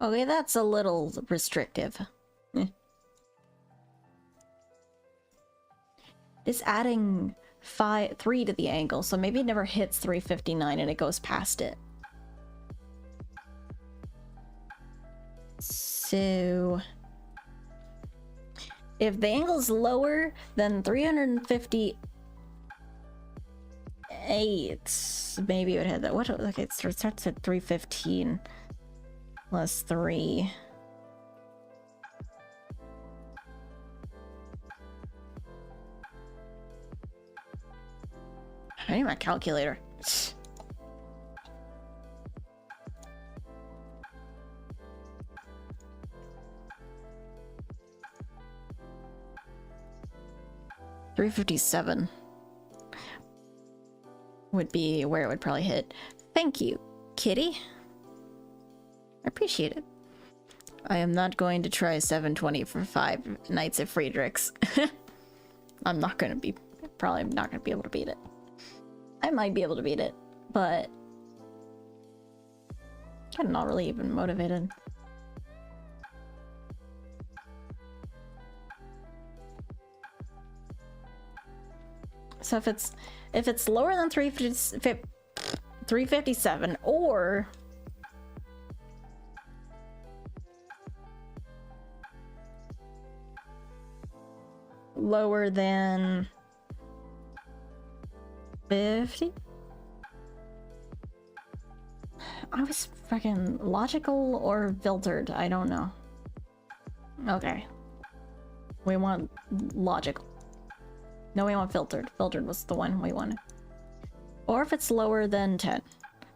Okay, that's a little restrictive. It's adding 3 to the angle, so maybe it never hits 359 and it goes past it. So... if the angle's lower than 358, maybe it would hit that. What? Okay, it starts at 315 plus 3. I need my calculator. $357 would be where it would probably hit. Thank you, Kitty. I appreciate it. I am not going to try 720 for 5 Nights at Friedrich's. I'm not gonna be... probably not gonna be able to beat it. I might be able to beat it, but... I'm not really even motivated. So if it's lower than 357 or lower than 50? I was fucking logical or filtered, I don't know. Okay. We want logical. No, we want filtered. Filtered was the one we wanted. Or if it's lower than 10.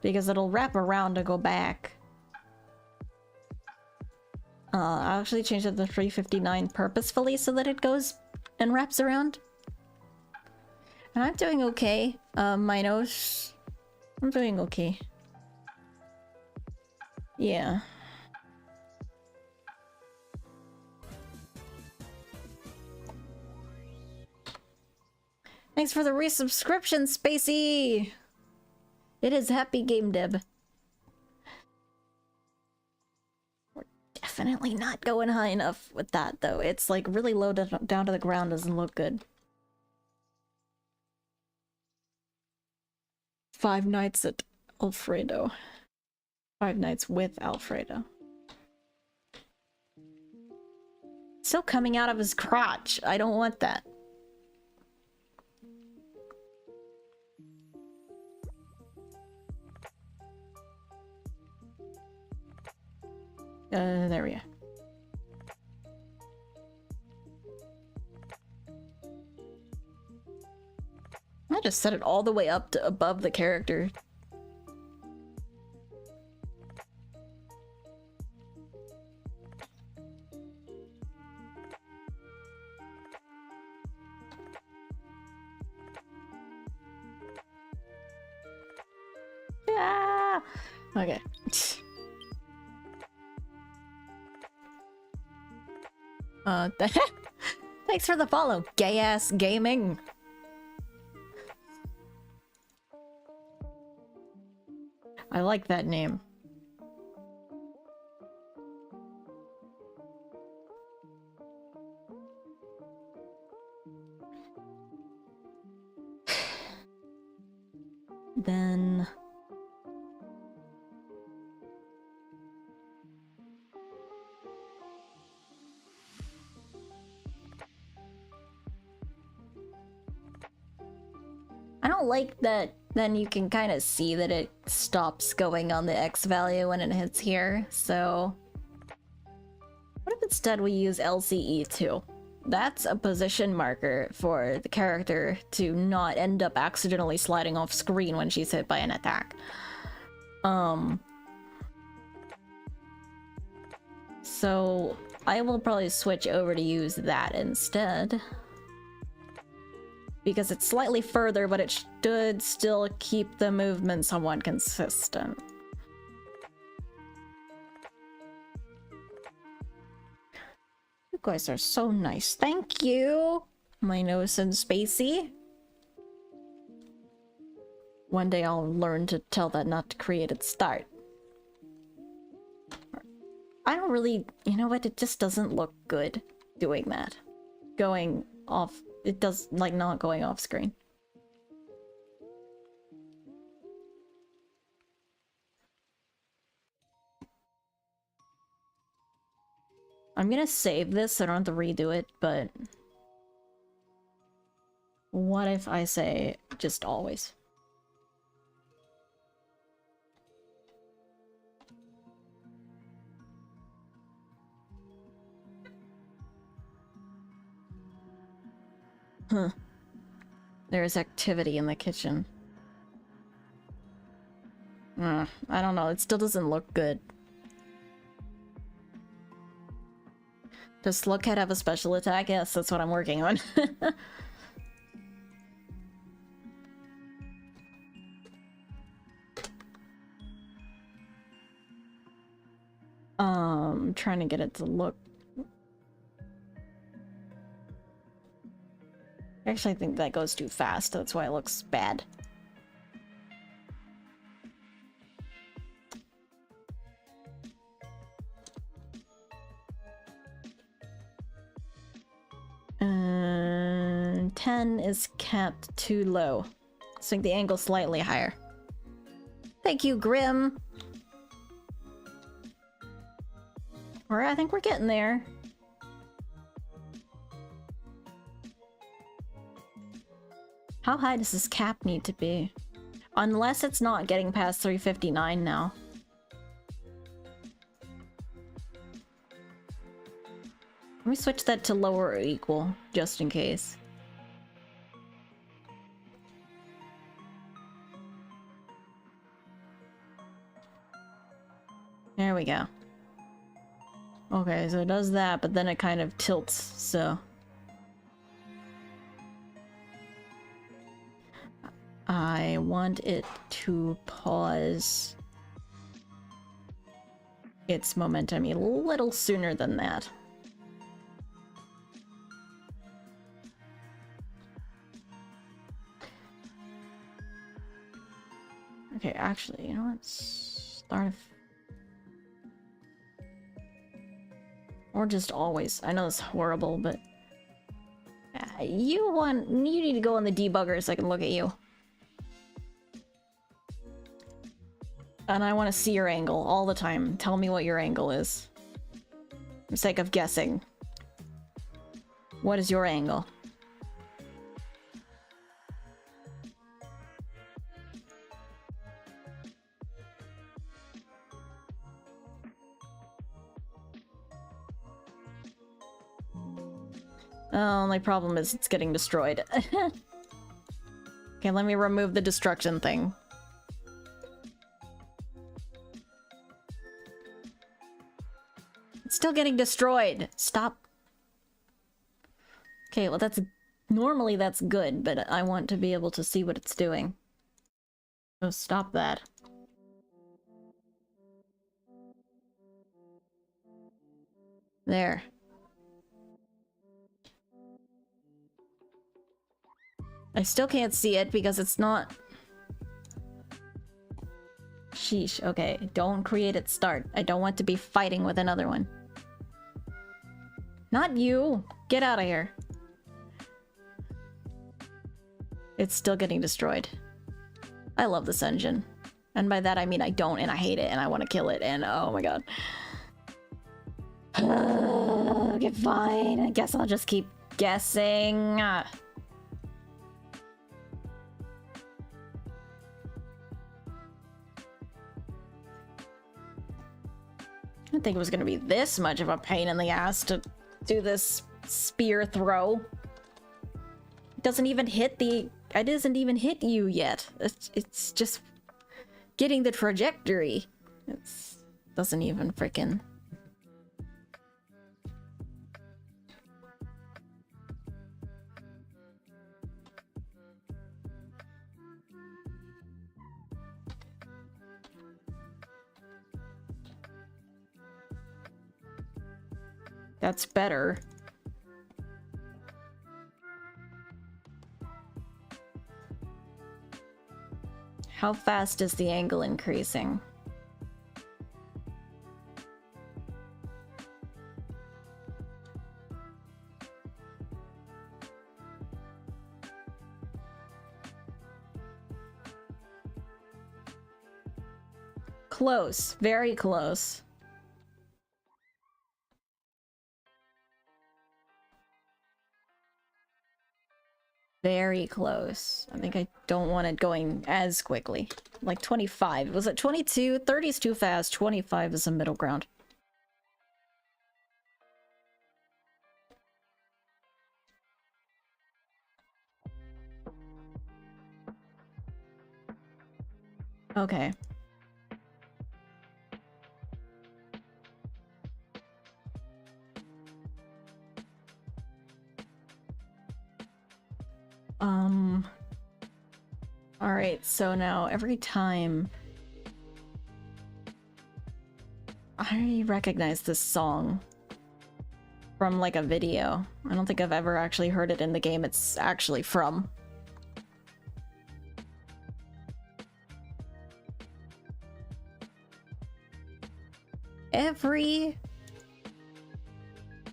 Because it'll wrap around to go back. I actually changed it to 359 purposefully so that it goes and wraps around. And I'm doing okay. My nose... I'm doing okay. Yeah. Thanks for the resubscription, Spacey! It is Happy Game Dev. We're definitely not going high enough with that, though. It's like really low down to the ground, doesn't look good. 5 Nights at Alfredo. 5 Nights with Alfredo. Still coming out of his crotch. I don't want that. There we go. I just set it all the way up to above the character. Ah! Okay. Thanks for the follow, gay ass gaming. I like that name. Then... I don't like that then you can kind of see that it stops going on the X value when it hits here, so... What if instead we use LCE2? That's a position marker for the character to not end up accidentally sliding off screen when she's hit by an attack. So I will probably switch over to use that instead. Because it's slightly further, but it should still keep the movement somewhat consistent. You guys are so nice. Thank you, my nose and Spacey. One day I'll learn to tell that not to create at start. I don't really... You know what? It just doesn't look good doing that. Going off... It does, like, not going off screen. I'm gonna save this so I don't have to redo it, but... What if I say just always? Huh. There is activity in the kitchen. I don't know, it still doesn't look good. Does Slughead have a special attack? Yes, that's what I'm working on. Trying to get it to look... Actually, I think that goes too fast, that's why it looks bad. And 10 is kept too low. Swing the angle slightly higher. Thank you, Grim! I think we're getting there. How high does this cap need to be? Unless it's not getting past 359 now. Let me switch that to lower or equal, just in case. There we go. Okay, so it does that, but then it kind of tilts, so... I want it to pause its momentum a little sooner than that. Okay, actually, you know what? Start... Or just always. I know it's horrible, but... You need to go on the debugger so I can look at you. And I want to see your angle all the time. Tell me what your angle is. For the sake of guessing. What is your angle? The only problem is it's getting destroyed. Okay, let me remove the destruction thing. It's still getting destroyed! Stop. Okay, well that's... Normally that's good, but I want to be able to see what it's doing. So stop that. There. I still can't see it because it's not... Sheesh, okay. Don't create it start. I don't want to be fighting with another one. Not you! Get out of here. It's still getting destroyed. I love this engine. And by that I mean I don't, and I hate it, and I want to kill it, and oh my god. Okay, fine. I guess I'll just keep guessing. I didn't think it was gonna be this much of a pain in the ass to do this spear throw. It doesn't even hit the... It doesn't even hit you yet. It's just getting the trajectory. It doesn't even frickin'... That's better. How fast is the angle increasing? Close. Very close. Very close. I think I don't want it going as quickly. Like 25. Was it 22? 30 is too fast. 25 is a middle ground. Okay. Alright, so now every time I recognize this song from like a video. I don't think I've ever actually heard it in the game it's actually from.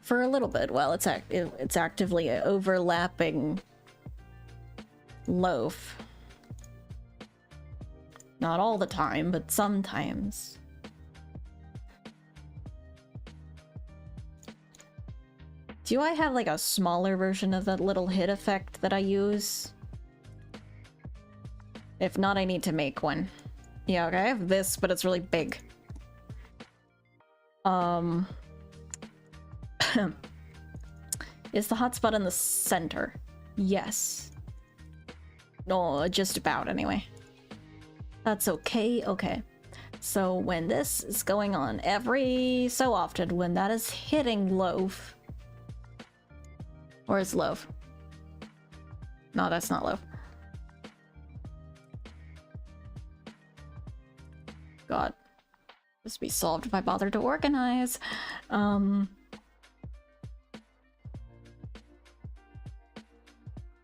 For a little bit, well, it's actively overlapping Loaf. Not all the time, but sometimes. Do I have like a smaller version of that little hit effect that I use? If not, I need to make one. Yeah, okay, I have this, but it's really big. Is the hotspot in the center? Yes. No, just about anyway. That's okay, okay. So when this is going on every so often, when that is hitting Loaf... Or is Loaf? No, that's not Loaf. God. This be solved if I bother to organize. You're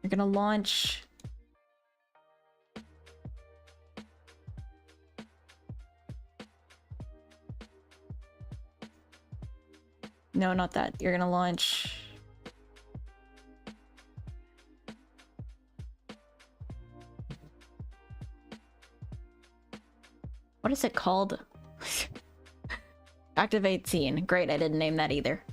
gonna launch... No, not that. You're gonna launch... What is it called? Activate scene. Great, I didn't name that either.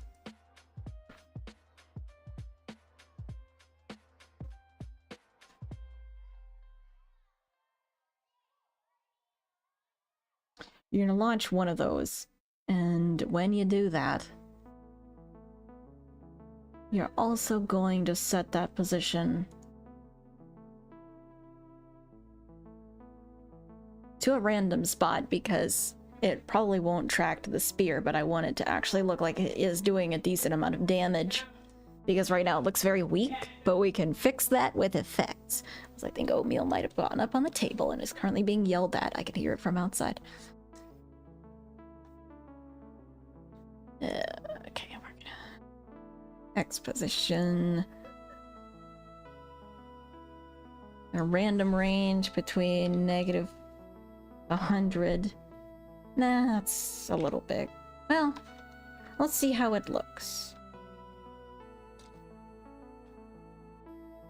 You're gonna launch one of those, and when you do that, you're also going to set that position to a random spot because it probably won't track to the spear, but I want it to actually look like it is doing a decent amount of damage. Because right now it looks very weak, but we can fix that with effects. Because I think Oatmeal might have gotten up on the table and is currently being yelled at. I can hear it from outside. Okay, we're gonna... X position. A random range between negative 100. Nah, that's a little big. Well, let's see how it looks.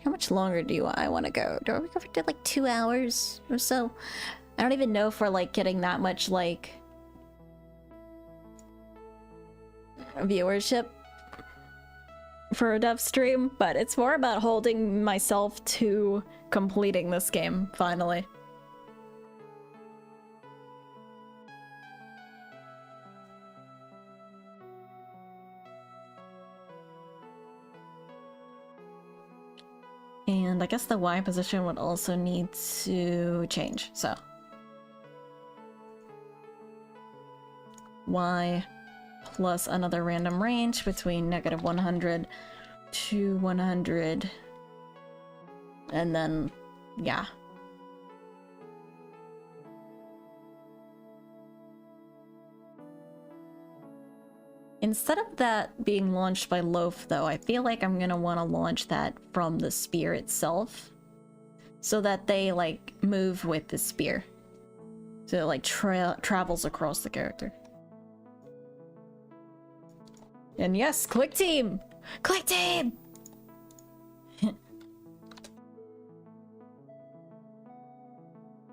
How much longer do I want to go? Do we go for like 2 hours or so? I don't even know if we're like getting that much like viewership for a dev stream, but it's more about holding myself to completing this game finally. And I guess the Y position would also need to change, so. Y plus another random range between negative 100 to 100. And then, yeah. Instead of that being launched by Loaf, though, I feel like I'm gonna want to launch that from the spear itself. So that they, like, move with the spear. So it, like, travels across the character. And yes, click team! Click team!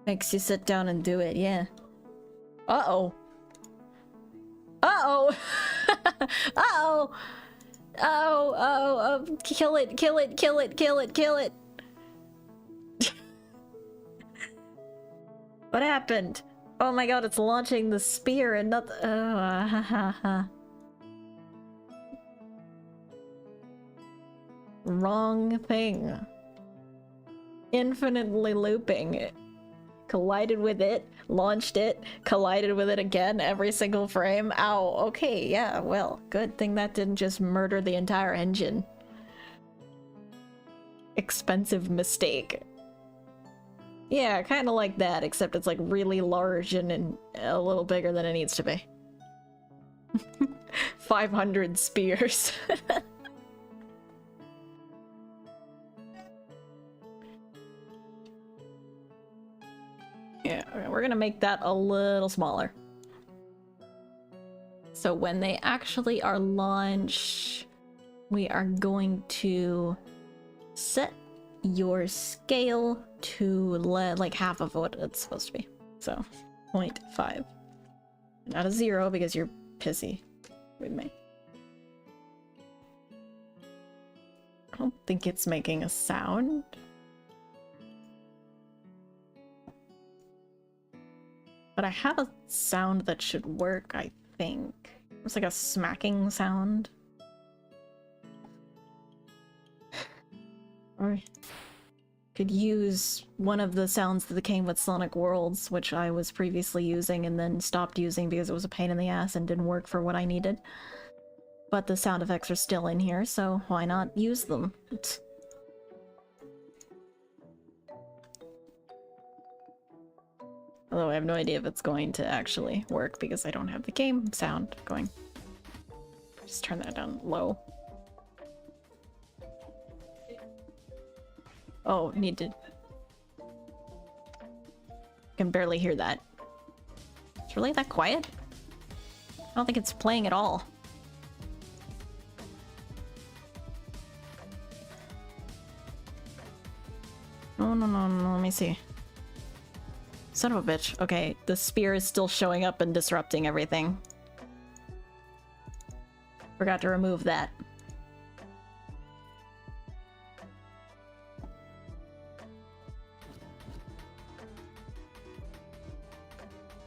Makes you sit down and do it, yeah. Uh-oh. Uh-oh! Uh-oh! Oh, kill it, kill it, kill it, kill it, kill it! What happened? Oh my god, it's launching the spear and not the— oh, ha ha ha. Wrong thing. Infinitely looping it. Collided with it, launched it, collided with it again every single frame. Ow, okay, yeah, well, good thing that didn't just murder the entire engine. Expensive mistake. Yeah, kind of like that, except it's like really large and a little bigger than it needs to be. 500 spears. Yeah, okay, we're gonna make that a little smaller. So when they actually are launched, we are going to set your scale to like half of what it's supposed to be. So 0.5. Not a 0 because you're pissy with me. I don't think it's making a sound. But I have a sound that should work, I think. It's like a smacking sound. Or could use one of the sounds that came with Sonic Worlds, which I was previously using and then stopped using because it was a pain in the ass and didn't work for what I needed. But the sound effects are still in here, so why not use them? Although I have no idea if it's going to actually work because I don't have the game sound going. Just turn that down low. Oh, need to... Can barely hear that. It's really that quiet? I don't think it's playing at all. No, no, no, no, let me see. Son of a bitch. Okay, the spear is still showing up and disrupting everything. Forgot to remove that.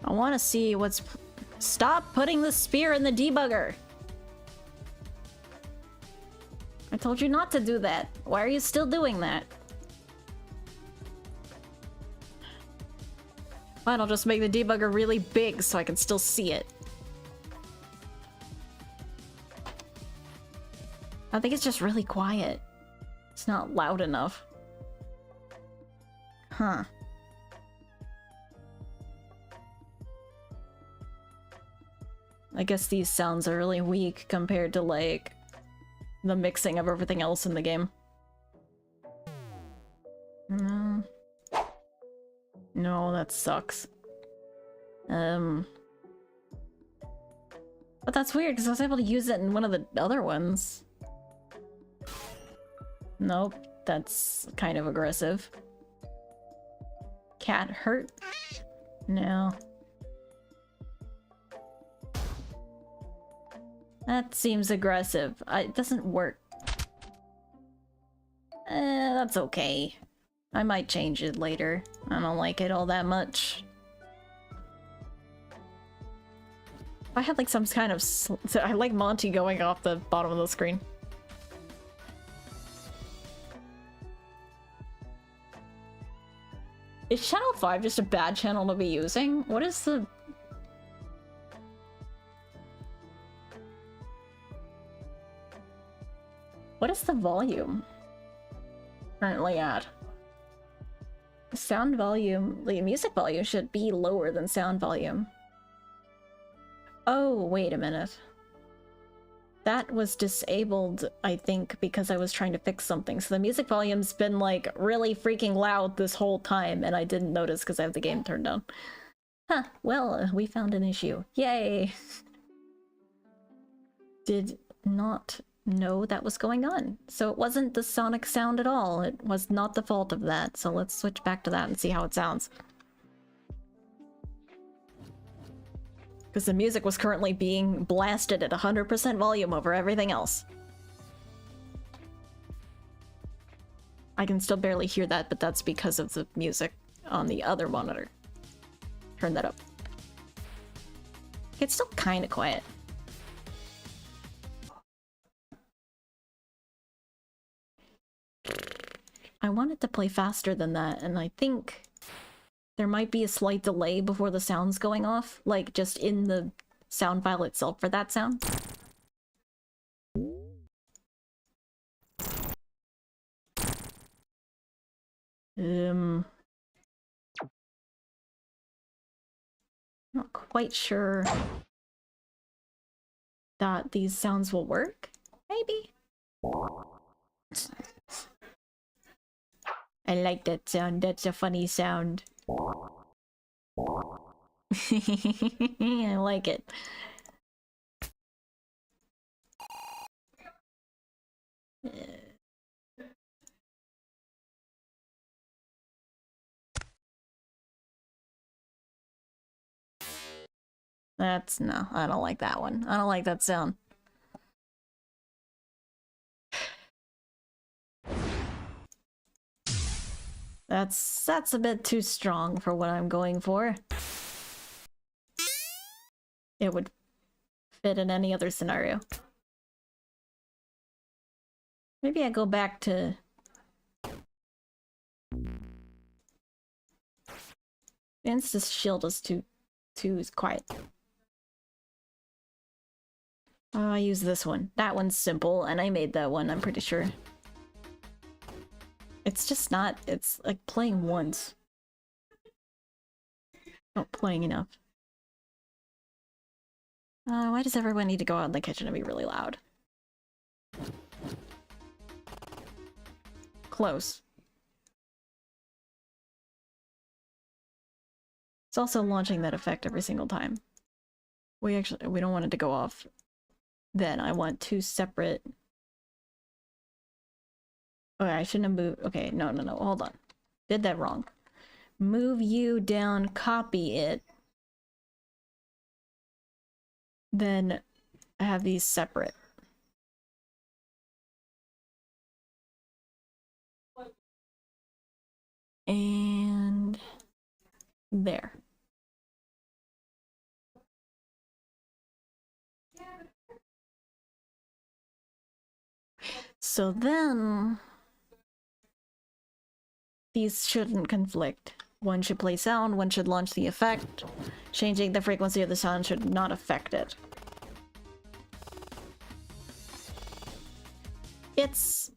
I want to see what's... Stop putting the spear in the debugger! I told you not to do that. Why are you still doing that? Fine, I'll just make the debugger really big so I can still see it. I think it's just really quiet. It's not loud enough. Huh. I guess these sounds are really weak compared to, like, the mixing of everything else in the game. No, that sucks. But that's weird because I was able to use it in one of the other ones. Nope, that's kind of aggressive. Cat hurt? No. That seems aggressive. It doesn't work. That's okay. I might change it later. I don't like it all that much. I had like some kind of... I like Monty going off the bottom of the screen. Is Channel 5 just a bad channel to be using? What is the... What is the volume currently at? The sound volume, the music volume should be lower than sound volume. Oh, wait a minute. That was disabled, I think, because I was trying to fix something. So the music volume's been, like, really freaking loud this whole time, and I didn't notice because I have the game turned down. Huh, well, we found an issue. Yay! Did not know that was going on. So it wasn't the sonic sound at all. It was not the fault of that. So let's switch back to that and see how it sounds. Because the music was currently being blasted at 100% volume over everything else. I can still barely hear that, but that's because of the music on the other monitor. Turn that up. It's still kind of quiet. I want it to play faster than that, and I think there might be a slight delay before the sound's going off, like just in the sound file itself for that sound. Not quite sure that these sounds will work, maybe? I like that sound, that's a funny sound. I like it. No, I don't like that one. I don't like that sound. That's a bit too strong for what I'm going for. It would fit in any other scenario. Maybe I go back to... Insta shield is too quiet. Oh, I use this one. That one's simple, and I made that one, I'm pretty sure. It's just not... It's like playing once. Not playing enough. Why does everyone need to go out in the kitchen and be really loud? Close. It's also launching that effect every single time. We don't want it to go off. Then I want two separate... Okay, I shouldn't have moved... Okay, no, hold on. Did that wrong. Move you down, copy it. Then I have these separate. And... there. So then... these shouldn't conflict. One should play sound, one should launch the effect. Changing the frequency of the sound should not affect it. It's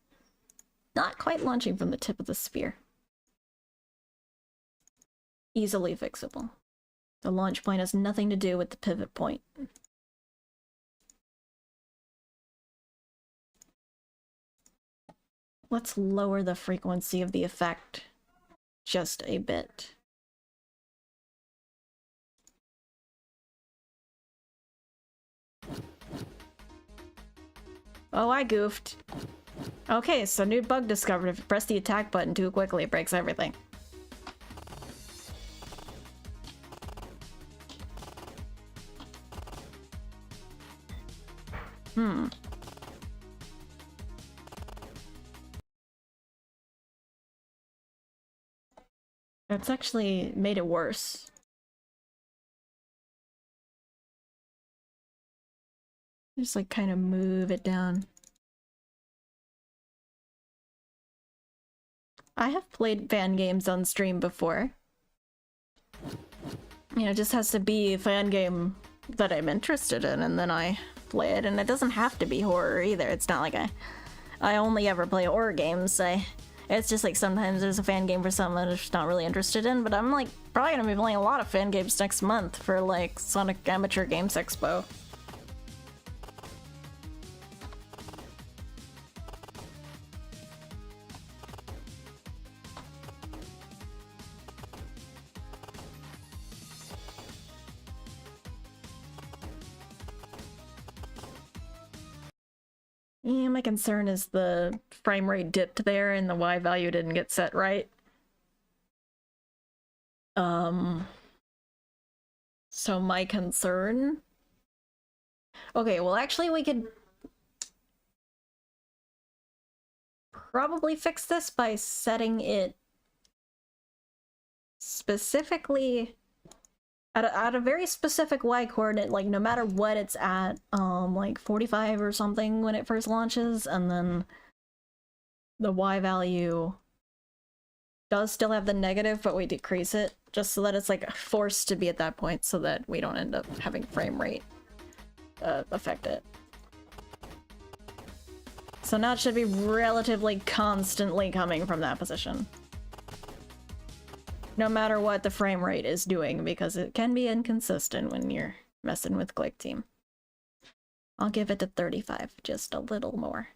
not quite launching from the tip of the spear. Easily fixable. The launch point has nothing to do with the pivot point. Let's lower the frequency of the effect just a bit. Oh, I goofed. Okay, so new bug discovered. If you press the attack button too quickly, it breaks everything. That's actually made it worse. Just like kind of move it down. I have played fan games on stream before. You know, it just has to be a fan game that I'm interested in, and then I play it, and it doesn't have to be horror either. It's not like I only ever play horror games. It's just like sometimes there's a fan game for someone I'm just not really interested in, but I'm like probably gonna be playing a lot of fan games next month for like Sonic Amateur Games Expo. Yeah, my concern is the frame rate dipped there and the Y value didn't get set right. So my concern... Okay, well actually we could probably fix this by setting it specifically at a very specific Y coordinate, like no matter what it's at, like 45 or something when it first launches, and then the Y value does still have the negative, but we decrease it, just so that it's like forced to be at that point so that we don't end up having frame rate affect it. So now it should be relatively constantly coming from that position. No matter what the frame rate is doing, because it can be inconsistent when you're messing with Click Team. I'll give it to 35, just a little more.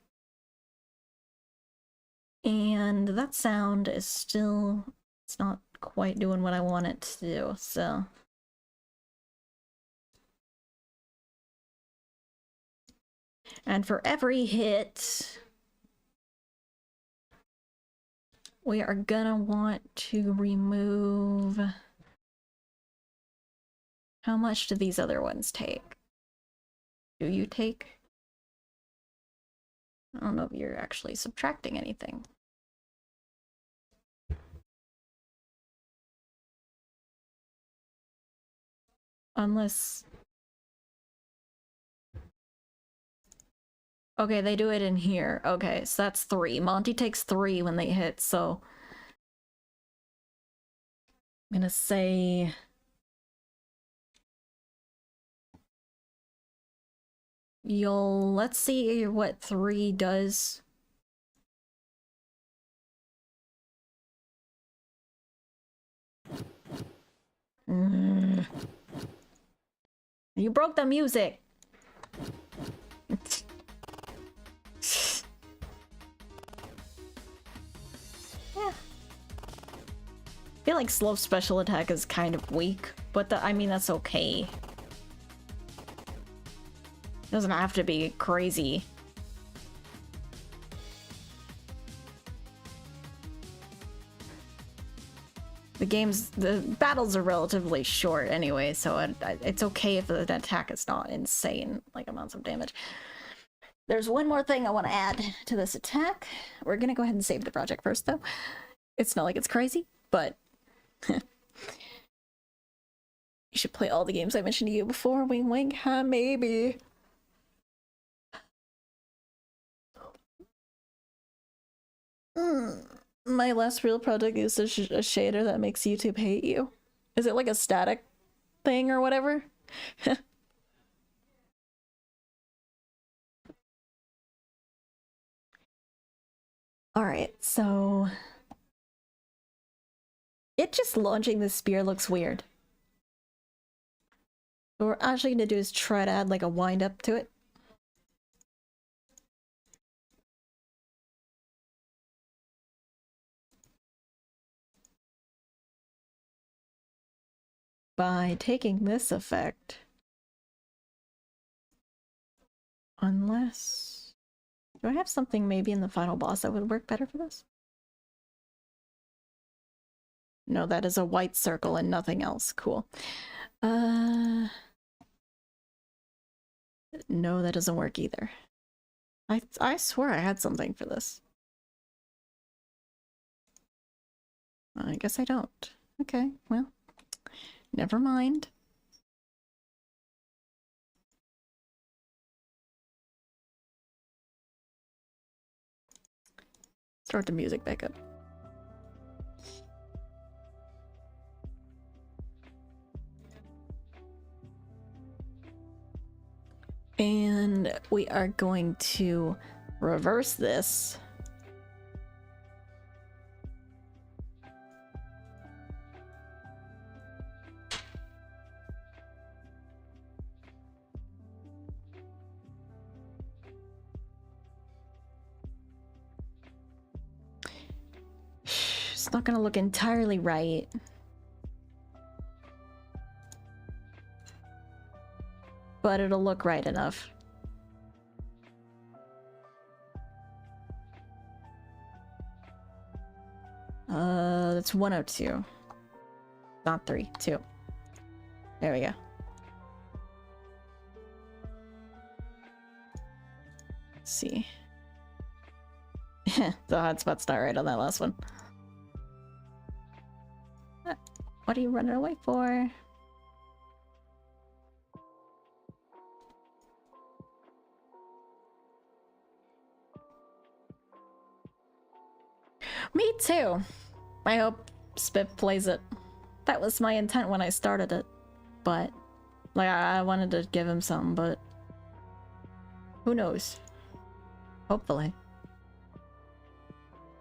And that sound is still... it's not quite doing what I want it to do, so... And for every hit... we are gonna want to remove... how much do these other ones take? Do you take? I don't know if you're actually subtracting anything. Unless... okay, they do it in here. Okay, so that's 3. Monty takes 3 when they hit, so... I'm gonna say... let's see what 3 does. You broke the music! Yeah. I feel like slow special attack is kind of weak, but I mean, that's okay. It doesn't have to be crazy. The battles are relatively short anyway, so it's okay if the attack is not insane, like amounts of damage. There's one more thing I want to add to this attack. We're gonna go ahead and save the project first, though. It's not like it's crazy, but... you should play all the games I mentioned to you before. Wing wing, huh? Maybe. My last real project used a shader that makes YouTube hate you. Is it like a static thing or whatever? Alright, so... it just launching the spear looks weird. What we're actually gonna do is try to add like a wind up to it. By taking this effect. Unless... do I have something maybe in the final boss that would work better for this? No, that is a white circle and nothing else. Cool. No, that doesn't work either. I swear I had something for this. I guess I don't. Okay, well, never mind. Start the music back up. And we are going to reverse this. It's not gonna look entirely right. But it'll look right enough. that's 102. Not 3, 2. There we go. Let's see. The hotspot's not right on that last one. What are you running away for? Me too. I hope Spip plays it. That was my intent when I started it. But, like, I wanted to give him something, but who knows? Hopefully.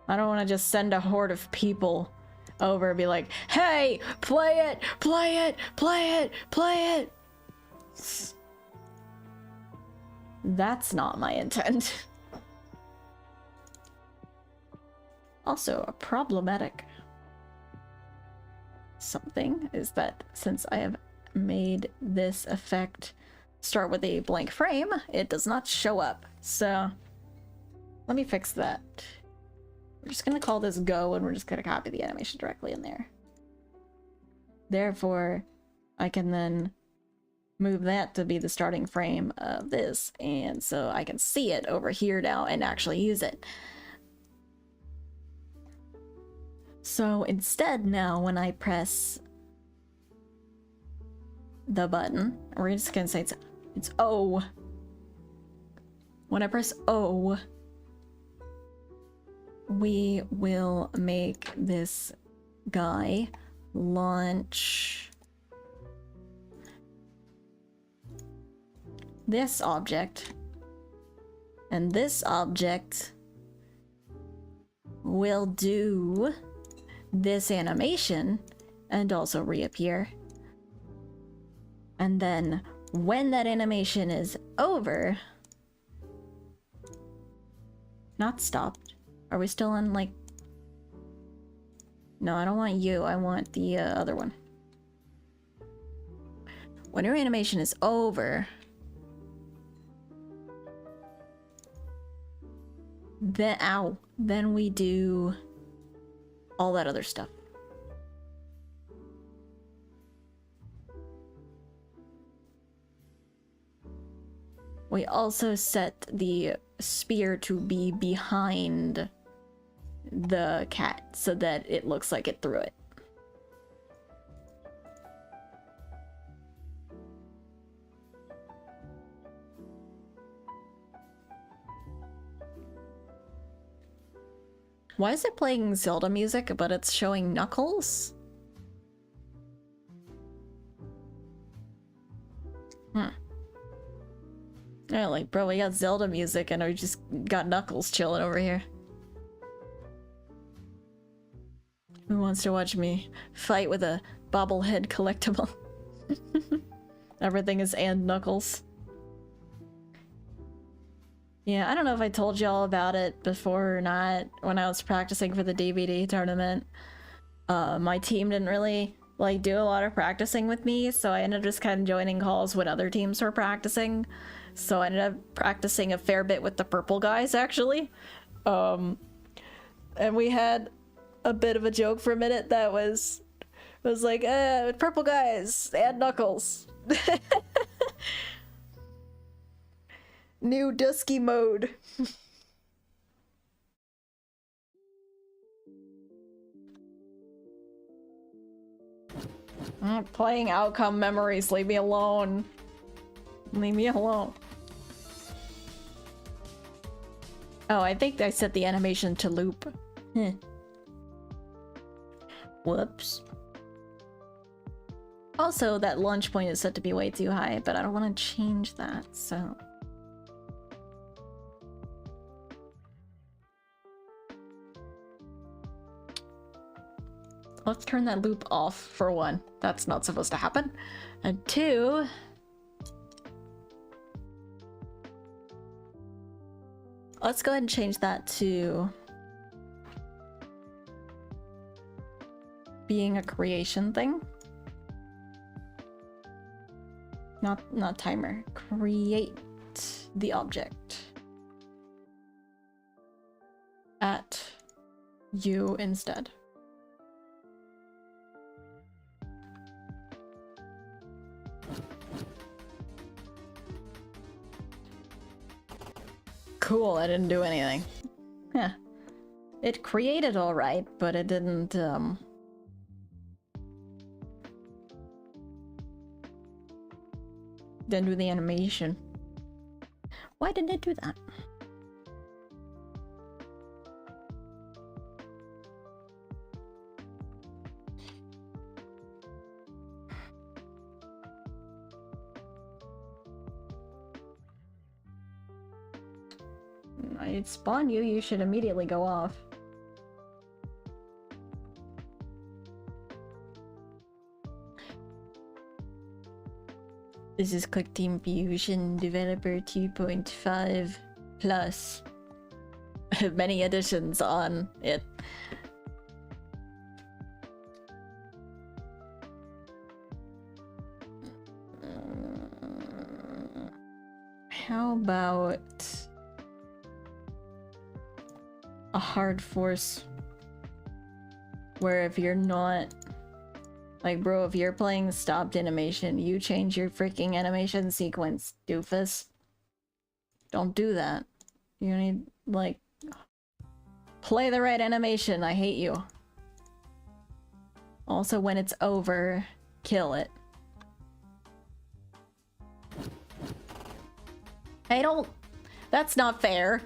I don't want to just send a horde of people over and be like, hey, play it, play it, play it, play it. That's not my intent. Also, a problematic something is that since I have made this effect start with a blank frame, it does not show up. So let me fix that. We're just gonna call this go and we're just gonna copy the animation directly in there. Therefore, I can then move that to be the starting frame of this, and so I can see it over here now and actually use it. So instead now when I press the button, we're just gonna say it's O. When I press O, we will make this guy launch this object, and this object will do this animation and also reappear. And then when that animation is over, not stopped. Are we still on, like... No, I don't want you. I want the other one. When your animation is over, then we do all that other stuff. We also set the spear to be behind the cat so that it looks like it threw it. Why is it playing Zelda music, but it's showing Knuckles? Yeah, like, bro, we got Zelda music and we just got Knuckles chilling over here. Who wants to watch me fight with a bobblehead collectible? Everything is and Knuckles. Yeah, I don't know if I told y'all about it before or not. When I was practicing for the DVD tournament, my team didn't really like do a lot of practicing with me, so I ended up just kind of joining calls when other teams were practicing. So I ended up practicing a fair bit with the purple guys, actually. And we had a bit of a joke for a minute that was like, purple guys and Knuckles. New Dusky mode. I'm playing outcome memories. Leave me alone. Leave me alone. Oh, I think I set the animation to loop. Whoops. Also, that launch point is set to be way too high, but I don't want to change that, so... Let's turn that loop off, for one. That's not supposed to happen. And two... Let's go ahead and change that to... being a creation thing. Not timer. Create the object. At you instead. Cool, I didn't do anything. Yeah. It created alright, but it didn't, didn't do the animation. Why didn't it do that? I'd spawn you, you should immediately go off. This is Click Team Fusion Developer 2.5 plus many additions on it. How about a hard force where if you're not like, bro, if you're playing stopped animation, you change your freaking animation sequence, doofus. Don't do that. You need, like, play the right animation. I hate you. Also, when it's over, kill it. I don't... That's not fair.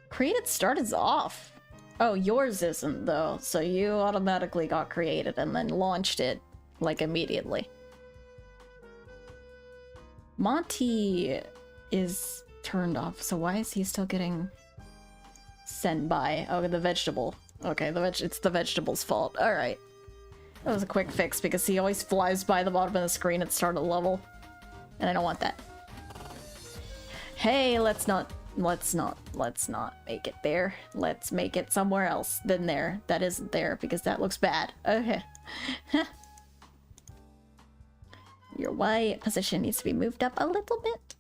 Created start is off. Oh, yours isn't though, so you automatically got created and then launched it like immediately. Monty is turned off, so why is he still getting sent by? Oh, the vegetable. Okay, it's the vegetable's fault. Alright. That was a quick fix because he always flies by the bottom of the screen at the start of the level. And I don't want that. Hey, let's not make it there. Let's make it somewhere else than there. That isn't there because that looks bad. Okay. Your Y position needs to be moved up a little bit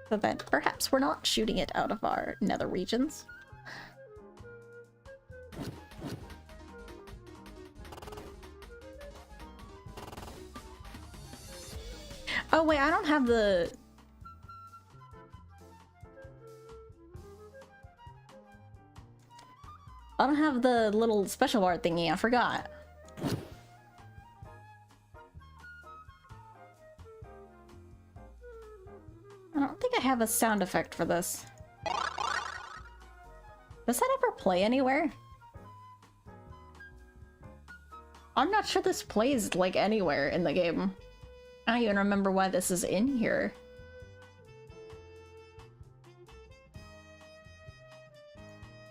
so that perhaps we're not shooting it out of our nether regions. Oh wait, I don't have the... I don't have the little special art thingy, I forgot. I don't think I have a sound effect for this. Does that ever play anywhere? I'm not sure this plays, like, anywhere in the game. I don't even remember why this is in here.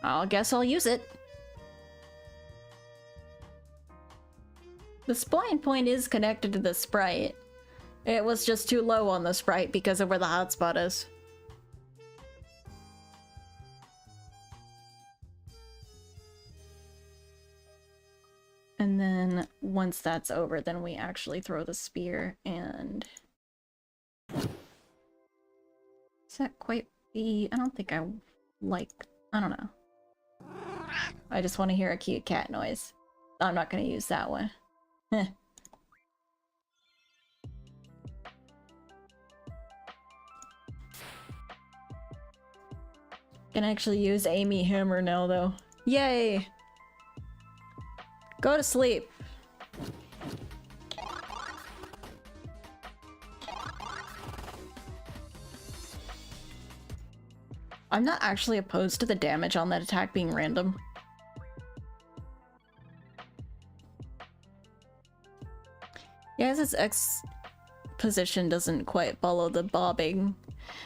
I guess I'll use it. The spawn point is connected to the sprite. It was just too low on the sprite because of where the hotspot is. And then once that's over, then we actually throw the spear and... Does that quite be... I don't think I like... I don't know. I just want to hear a cute cat noise. I'm not going to use that one. Heh. Can actually use Amy Hammer now, though. Yay! Go to sleep. I'm not actually opposed to the damage on that attack being random. Yeah, his X position doesn't quite follow the bobbing.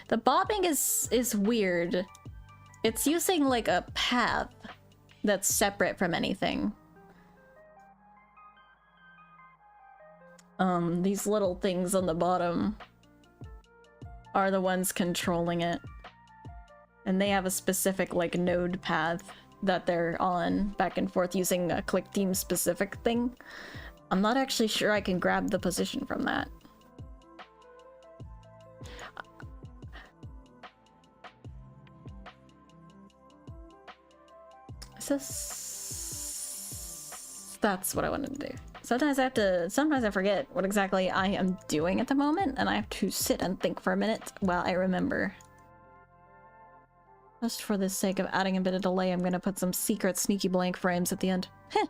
The bobbing is weird. It's using like a path that's separate from anything. These little things on the bottom are the ones controlling it. And they have a specific, like, node path that they're on back and forth using a click team specific thing. I'm not actually sure I can grab the position from that. Is this... That's what I wanted to do. Sometimes I forget what exactly I am doing at the moment, and I have to sit and think for a minute while I remember. Just for the sake of adding a bit of delay, I'm gonna put some secret sneaky blank frames at the end. Heh.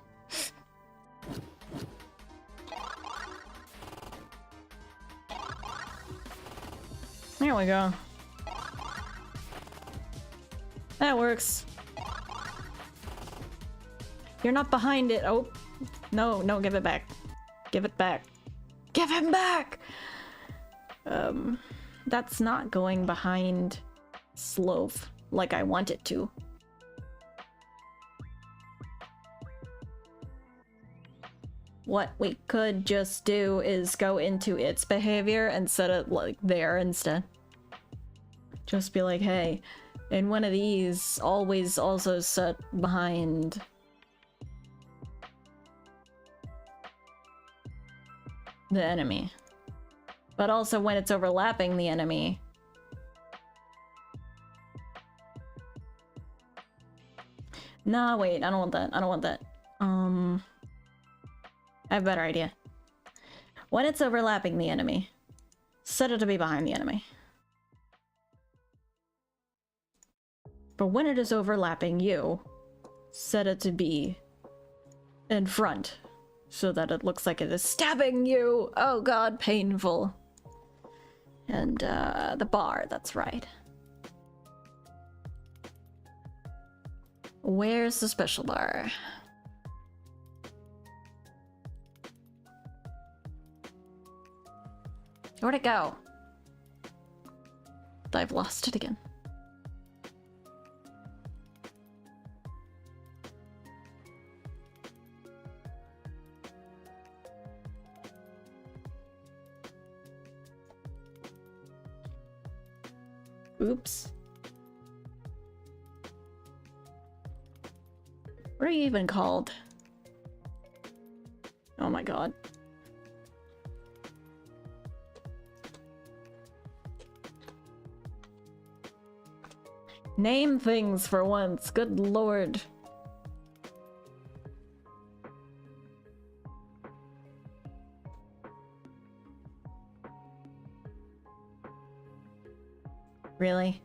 There we go. That works. You're not behind it. Oh. No, no, give it back. Give it back. Give him back! That's not going behind Loaf like I want it to. What we could just do is go into its behavior and set it like there instead. Just be like, hey, in one of these, always also set behind the enemy. But also when it's overlapping the enemy. Nah, wait, I don't want that. I don't want that. I have a better idea. When it's overlapping the enemy, set it to be behind the enemy. But when it is overlapping you, set it to be in front, so that it looks like it is stabbing you. Oh god, painful. And the bar, that's right. Where's the special bar? Where'd it go? I've lost it again. Oops. What are you even called? Oh my god. Name things for once, good lord. Really?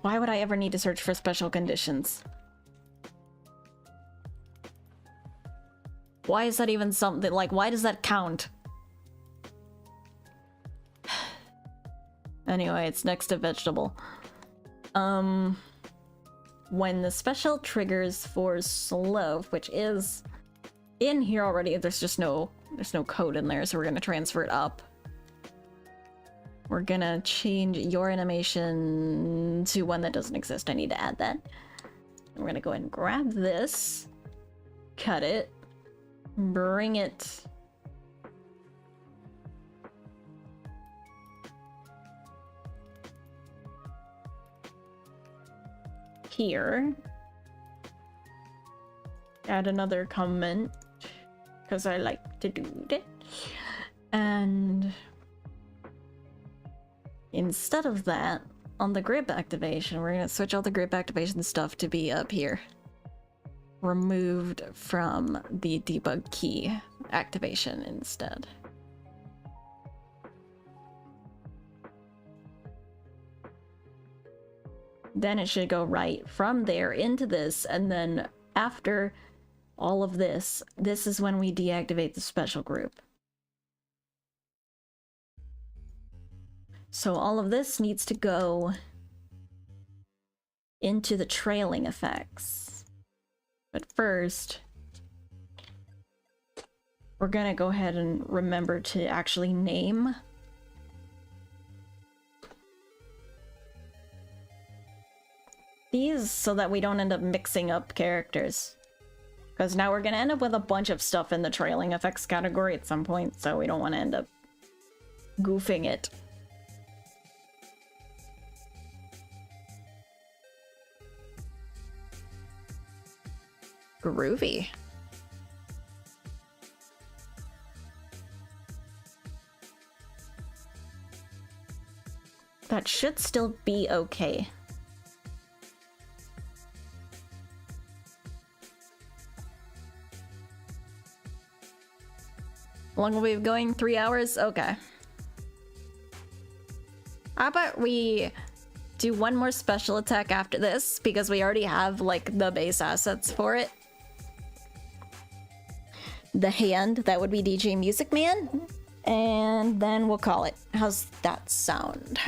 Why would I ever need to search for special conditions? Why is that even something? Like, why does that count? Anyway, it's next to vegetable. When the special triggers for Loaf, which is in here already, there's no code in there, so we're gonna transfer it up. We're gonna change your animation to one that doesn't exist. I need to add that. And we're gonna go ahead and grab this, cut it, bring it here. Add another comment, because I like to do that. And instead of that, on the grip activation, we're gonna switch all the grip activation stuff to be up here. Removed from the debug key activation instead. Then it should go right from there into this, and then after all of this, this is when we deactivate the special group. So all of this needs to go into the trailing effects. But first, we're gonna go ahead and remember to actually name these so that we don't end up mixing up characters. Because now we're gonna end up with a bunch of stuff in the trailing effects category at some point, so we don't want to end up goofing it. Groovy. That should still be okay. How long will we be going? 3 hours? Okay. How about we do one more special attack after this, because we already have, like, the base assets for it. The hand, that would be DJ Music Man. And then we'll call it. How's that sound?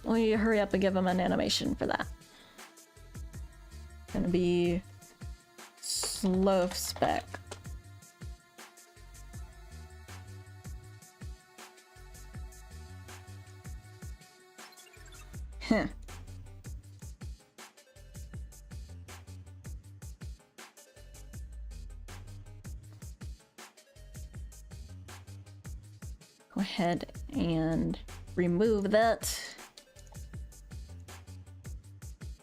We hurry up and give him an animation for that. Gonna be slow spec. Huh. Go ahead and remove that.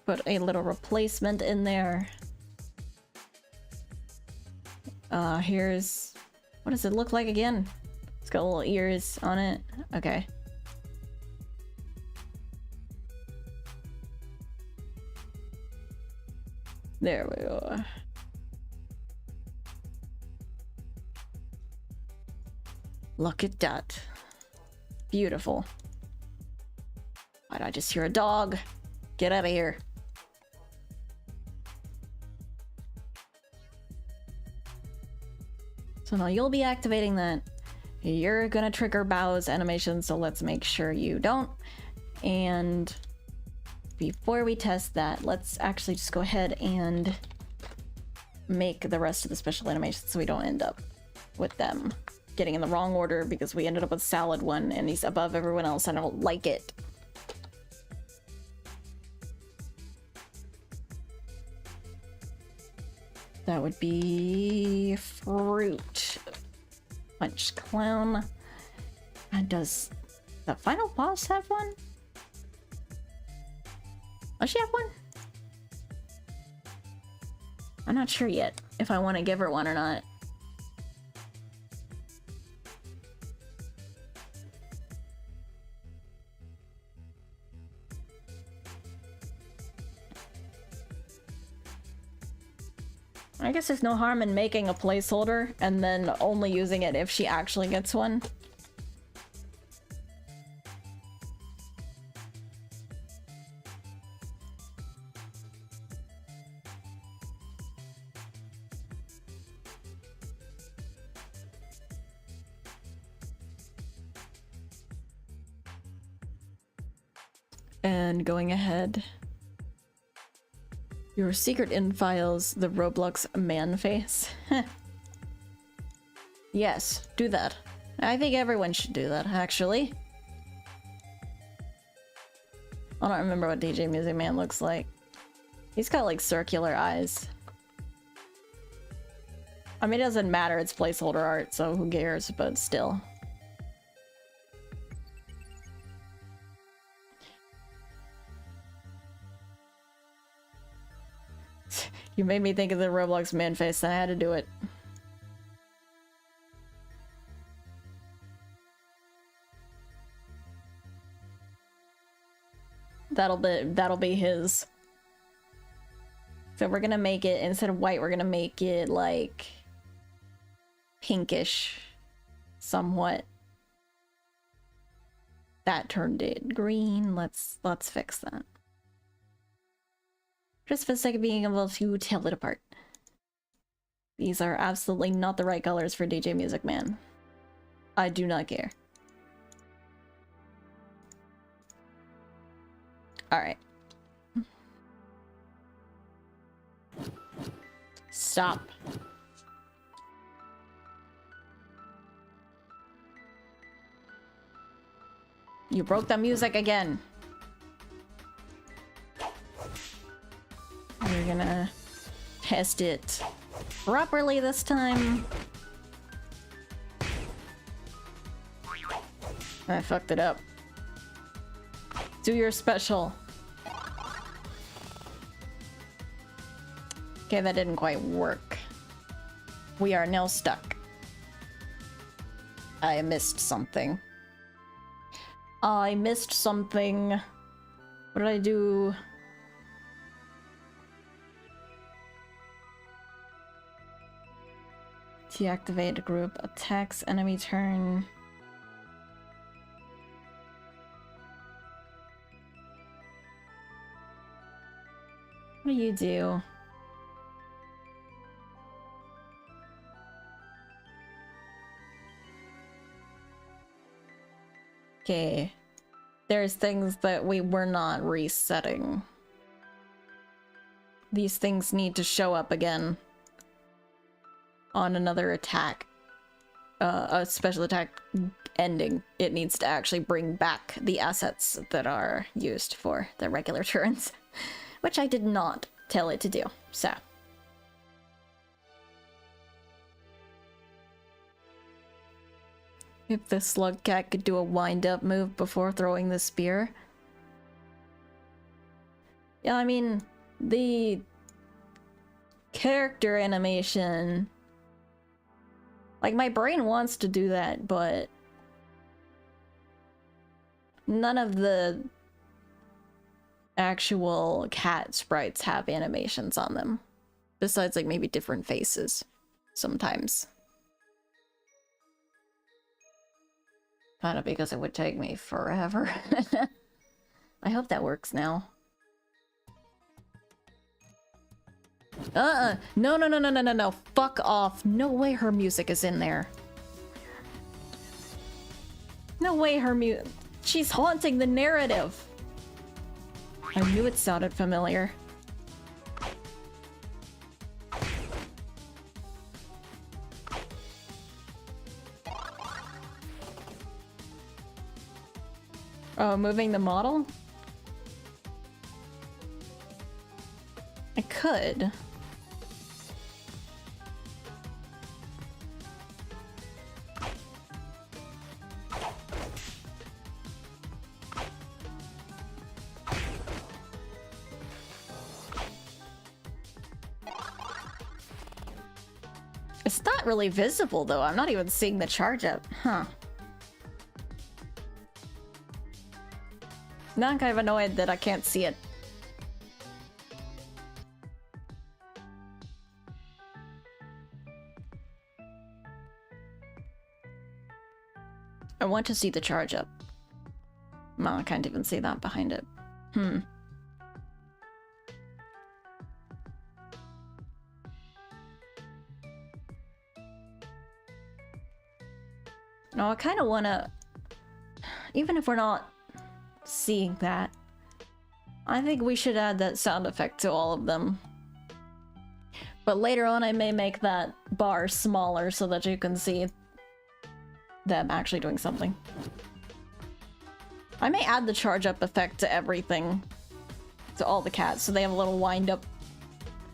Put a little replacement in there. Here's... what does it look like again? It's got little ears on it. Okay. There we go. Look at that. Beautiful. Why'd I just hear a dog? Get out of here. So now you'll be activating that. You're gonna trigger Bao's animation, so let's make sure you don't. And before we test that, let's actually just go ahead and make the rest of the special animations so we don't end up with them getting in the wrong order, because we ended up with Salad one and he's above everyone else. I don't like it. That would be Fruit Punch Clown. And does the final boss have one? Does she have one? I'm not sure yet if I want to give her one or not. I guess there's no harm in making a placeholder and then only using it if she actually gets one. And going ahead, your secret in files, the Roblox man face. Yes, do that. I think everyone should do that, actually. I don't remember what DJ Music Man looks like. He's got like circular eyes. I mean, it doesn't matter, it's placeholder art, so who cares, but still. You made me think of the Roblox man face, and I had to do it. That'll be his. So we're gonna make it, instead of white, we're gonna make it like pinkish somewhat. That turned it green. Let's fix that. Just for the sake of being able to tell it apart. These are absolutely not the right colors for DJ Music Man. I do not care. Alright. Stop. You broke the music again. We're gonna test it properly this time. I fucked it up. Do your special. Okay, that didn't quite work. We are now stuck. I missed something. I missed something. What did I do? Deactivate group attacks enemy turn. What do you do? Okay. There's things that we were not resetting. These things need to show up again on another attack. A special attack ending. It needs to actually bring back the assets that are used for the regular turns. Which I did not tell it to do, so. If the slug cat could do a wind-up move before throwing the spear. Yeah, I mean, the character animation... Like, my brain wants to do that, but... none of the actual cat sprites have animations on them. Besides, like, maybe different faces. Sometimes. Kind of because it would take me forever. I hope that works now. No, no, no, no, no, no, no. Fuck off. No way her music is in there. No way her she's haunting the narrative. I knew it sounded familiar. Oh, moving the model? I could. It's not really visible though. I'm not even seeing the charge up. Huh. Now I'm kind of annoyed that I can't see it. I want to see the charge up. Well, I can't even see that behind it. No, I kind of want to... Even if we're not seeing that, I think we should add that sound effect to all of them. But later on I may make that bar smaller so that you can see them actually doing something. I may add the charge up effect to everything. To all the cats, so they have a little wind up.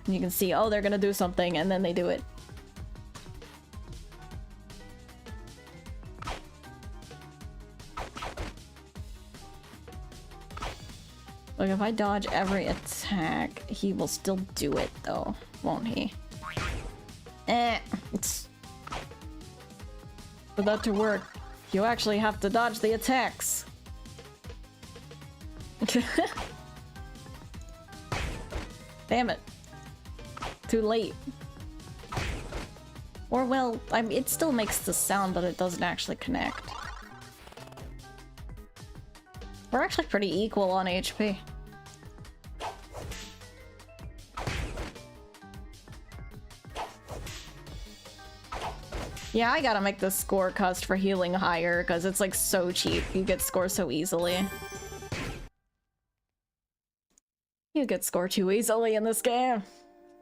And you can see, oh, they're gonna do something, and then they do it. Like, if I dodge every attack, he will still do it, though, won't he? It's... For that to work, you actually have to dodge the attacks. Damn it. Too late. Or, well, I mean, it still makes the sound, but it doesn't actually connect. We're actually pretty equal on HP. Yeah, I gotta make the score cost for healing higher, because it's like so cheap. You get score so easily. You get score too easily in this game.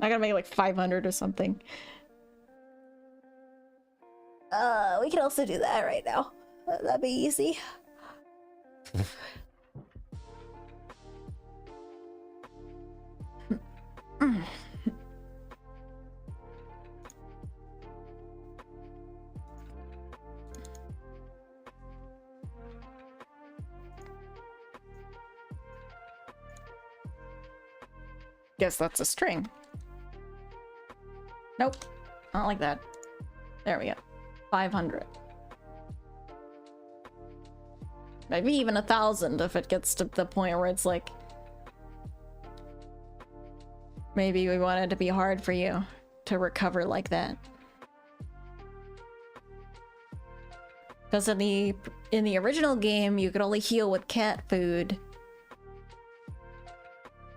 I gotta make like 500 or something. We can also do that right now. That'd be easy. Guess that's a string. Nope. Not like that. There we go. 500. Maybe even 1,000 if it gets to the point where it's like... Maybe we want it to be hard for you to recover like that. Because in the original game, you could only heal with cat food.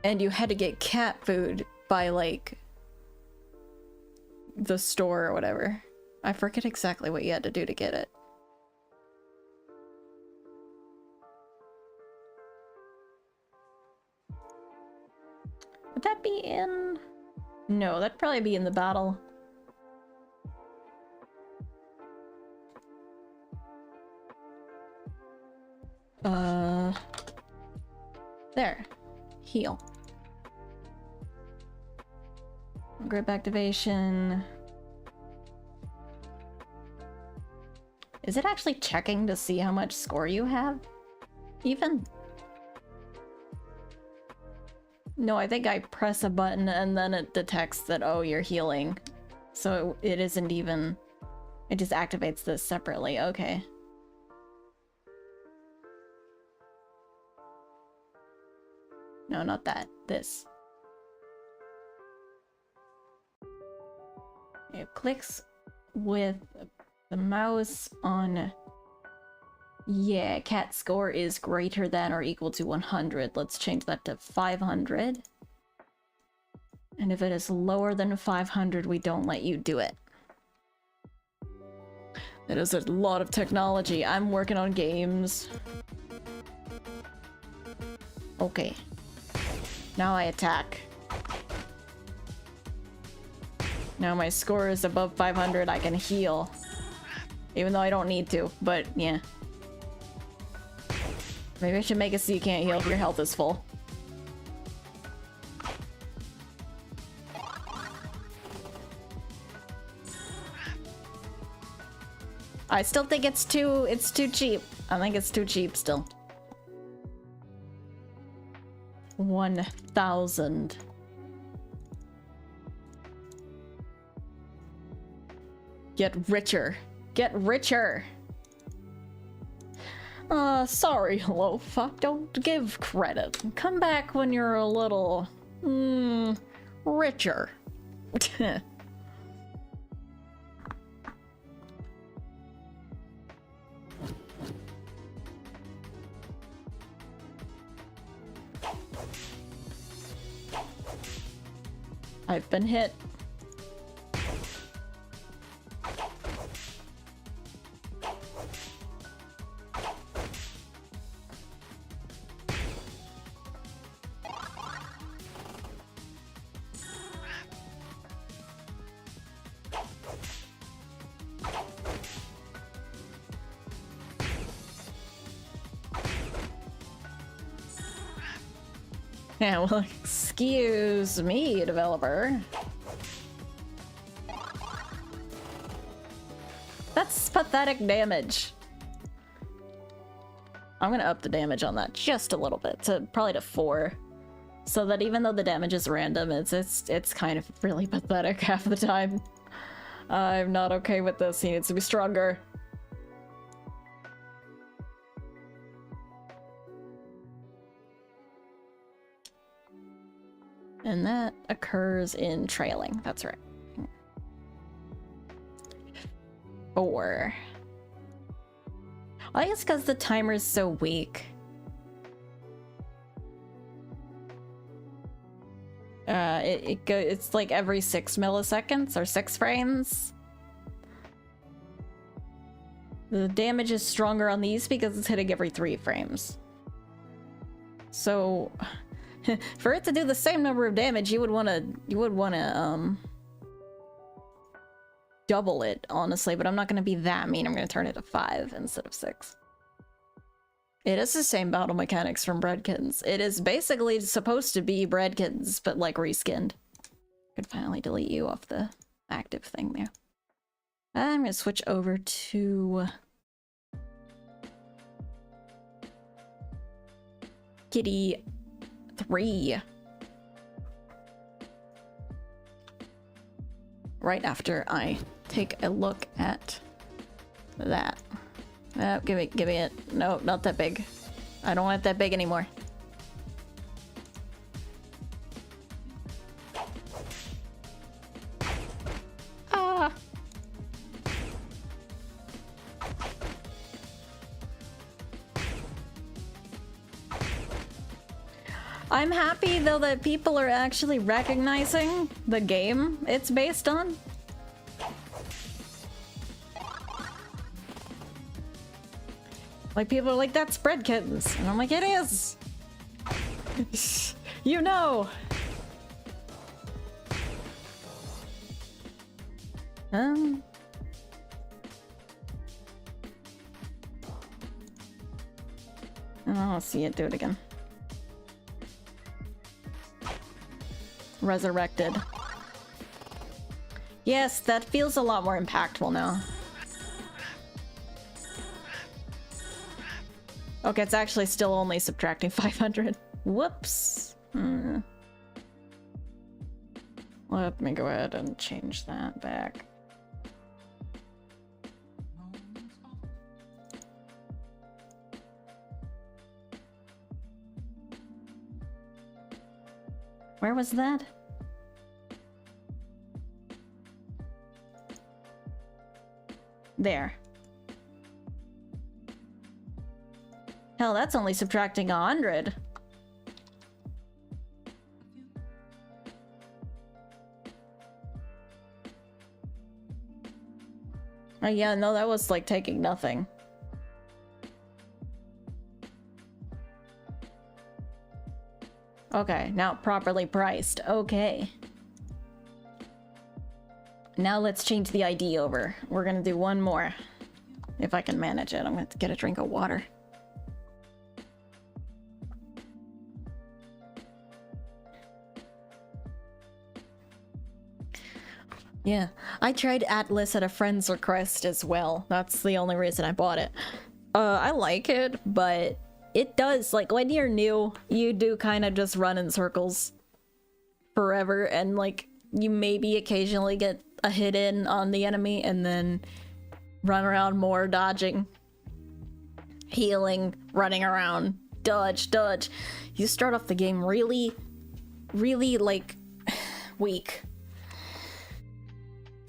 And you had to get cat food by, like, the store or whatever. I forget exactly what you had to do to get it. Would that be in... No, that'd probably be in the battle. There. Heal. Grip activation. Is it actually checking to see how much score you have? Even? No, I think I press a button and then it detects that, oh, you're healing. So it isn't even... It just activates this separately. Okay. No, not that. This. It clicks with the mouse on... Yeah, cat score is greater than or equal to 100. Let's change that to 500. And if it is lower than 500, we don't let you do it. That is a lot of technology. I'm working on games. Okay. Now I attack. Now my score is above 500, I can heal. Even though I don't need to, but yeah. Maybe I should make it so you can't heal if your health is full. I still think it's too cheap. I think it's too cheap still. 1,000. Get richer. Get richer. Sorry, Loaf. I don't give credit. Come back when you're a little... richer. I've been hit. Yeah, well, excuse me, developer. That's pathetic damage. I'm gonna up the damage on that just a little bit, to probably to 4. So that even though the damage is random, it's kind of really pathetic half the time. I'm not okay with this. He needs to be stronger. And that occurs in trailing. That's right. 4. I think it's because the timer is so weak. It's like every 6 milliseconds or 6 frames. The damage is stronger on these because it's hitting every 3 frames. So for it to do the same number of damage, you would want to double it, honestly, but I'm not going to be that mean. I'm going to turn it to 5 instead of 6. It is the same battle mechanics from Breadkins. It is basically supposed to be Breadkins, but like reskinned. Could finally delete you off the active thing there. I'm going to switch over to Kitty 3. Right after I take a look at that. Give me it. No, not that big. I don't want it that big anymore. Ah! I'm happy though that people are actually recognizing the game it's based on. Like, people are like, that's Bread Kittens. And I'm like, it is! You know! Oh, I'll see it do it again. Resurrected. Yes, that feels a lot more impactful now. Okay, it's actually still only subtracting 500. Whoops. Let me go ahead and change that back. Where was that? There. Hell, that's only subtracting 100. Oh yeah, no, that was like taking nothing. Okay, now properly priced. Okay. Now let's change the ID over. We're gonna do one more. If I can manage it, I'm gonna have to get a drink of water. Yeah, I tried Atlas at a friend's request as well. That's the only reason I bought it. I like it, but it does, like, when you're new, you do kind of just run in circles forever, and, like, you maybe occasionally get a hit in on the enemy, and then run around more, dodging, healing, running around, dodge, dodge. You start off the game really, like, weak.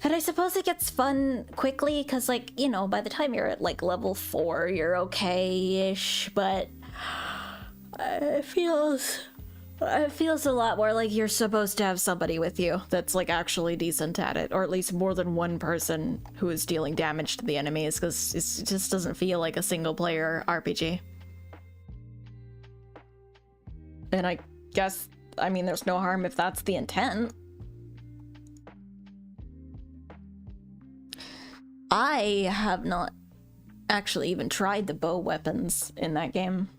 And I suppose it gets fun quickly, because, like, you know, by the time you're at, like, level 4, you're okay-ish, but it feels a lot more like you're supposed to have somebody with you that's, like, actually decent at it, or at least more than one person who is dealing damage to the enemies, because it just doesn't feel like a single-player RPG. And I guess, I mean, there's no harm if that's the intent. I have not actually even tried the bow weapons in that game.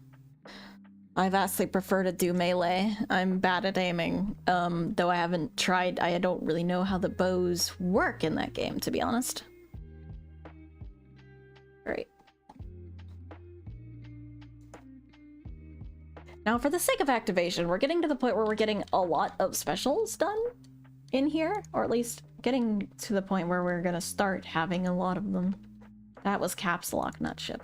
I vastly prefer to do melee. I'm bad at aiming, though I haven't tried. I don't really know how the bows work in that game, to be honest. Alright. Now, for the sake of activation, we're getting to the point where we're getting a lot of specials done in here, or at least getting to the point where we're gonna start having a lot of them. That was caps lock, not ship.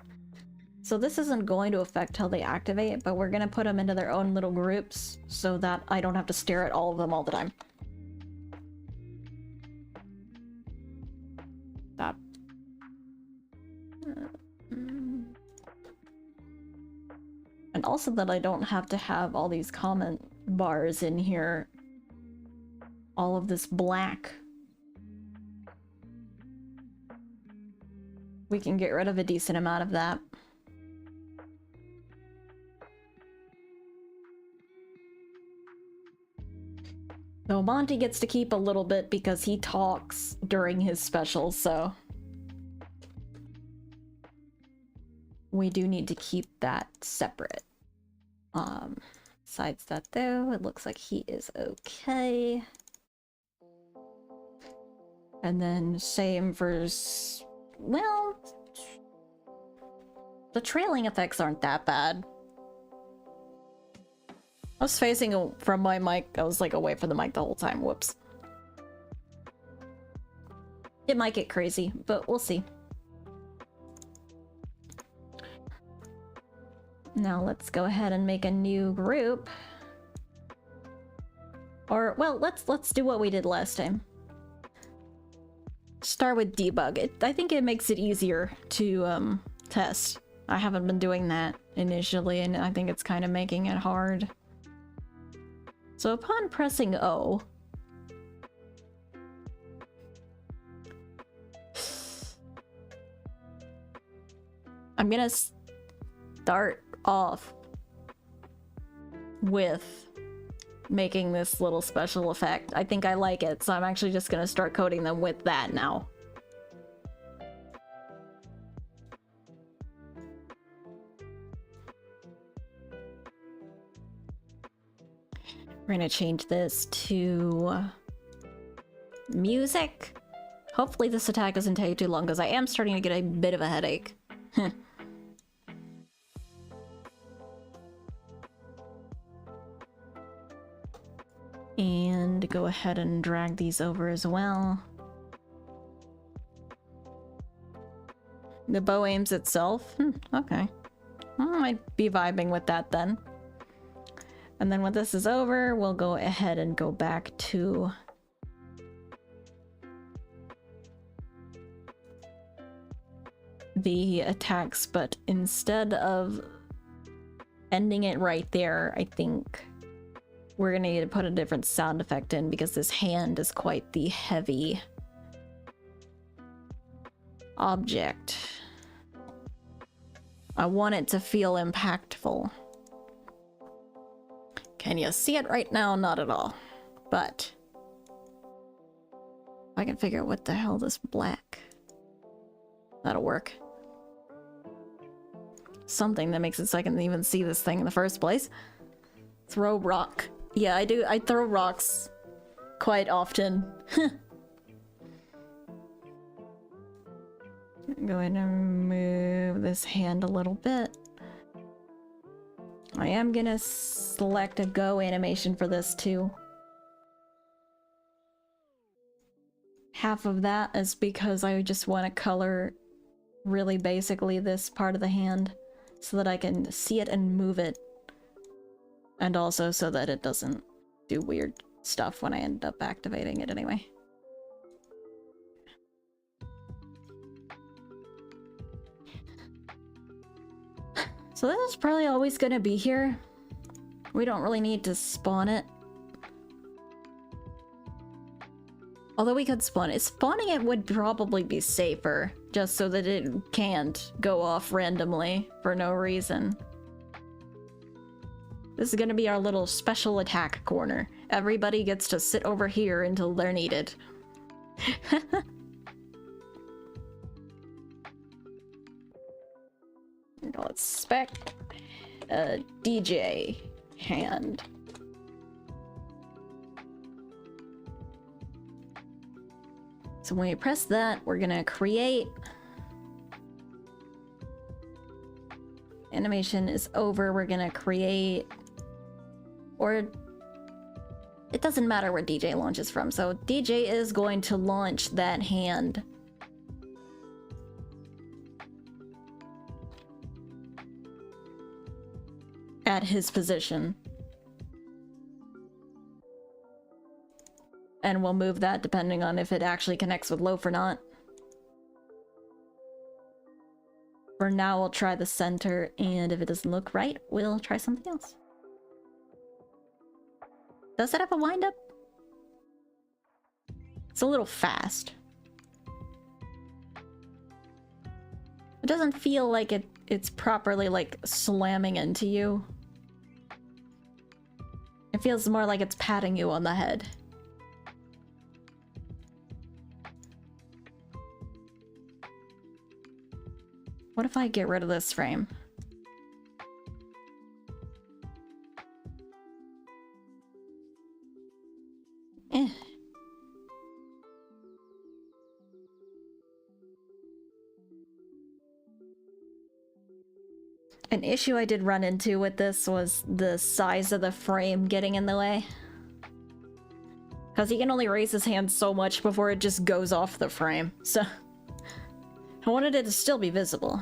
So this isn't going to affect how they activate, but we're gonna put them into their own little groups so that I don't have to stare at all of them all the time. That. And also that I don't have to have all these comment bars in here. All of this black. We can get rid of a decent amount of that. Though Monty gets to keep a little bit because he talks during his specials, so we do need to keep that separate. Besides that though, it looks like he is okay. And then same for, well, the trailing effects aren't that bad. I was facing from my mic. I was like away from the mic the whole time. Whoops. It might get crazy, but we'll see. Now let's go ahead and make a new group. Or, well, let's do what we did last time. Start with debug. I think it makes it easier to test. I haven't been doing that initially, and I think it's kind of making it hard. So upon pressing O, I'm gonna start off with making this little special effect. I think I like it, so I'm actually just gonna start coding them with that now. We're gonna change this to music. Hopefully this attack doesn't take too long, because I am starting to get a bit of a headache. And go ahead and drag these over as well. The bow aims itself? Okay. I might be vibing with that then. And then when this is over, we'll go ahead and go back to the attacks, but instead of ending it right there, I think we're gonna need to put a different sound effect in, because this hand is quite the heavy object. I want it to feel impactful. Can you see it right now? Not at all. But I can figure out what the hell this black. That'll work. Something that makes it so I can even see this thing in the first place. Throw rock. Yeah, I do. I throw rocks quite often. Go ahead and move this hand a little bit. I am gonna select a go animation for this too. Half of that is because I just want to color really basically this part of the hand so that I can see it and move it. And also so that it doesn't do weird stuff when I end up activating it anyway. So this is probably always gonna be here. We don't really need to spawn it. Although we could spawn it. Spawning it would probably be safer, just so that it can't go off randomly for no reason. This is gonna be our little special attack corner. Everybody gets to sit over here until they're needed. Let's spec a DJ hand. So when you press that, we're gonna create. Animation is over, we're gonna create. Or it doesn't matter where DJ launches from, so DJ is going to launch that hand. At his position. And we'll move that depending on if it actually connects with Loaf or not. For now, we'll try the center, and if it doesn't look right, we'll try something else. Does it have a wind-up? It's a little fast. It doesn't feel like it's properly, like, slamming into you. It feels more like it's patting you on the head. What if I get rid of this frame? An issue I did run into with this was the size of the frame getting in the way. Because he can only raise his hand so much before it just goes off the frame, so I wanted it to still be visible.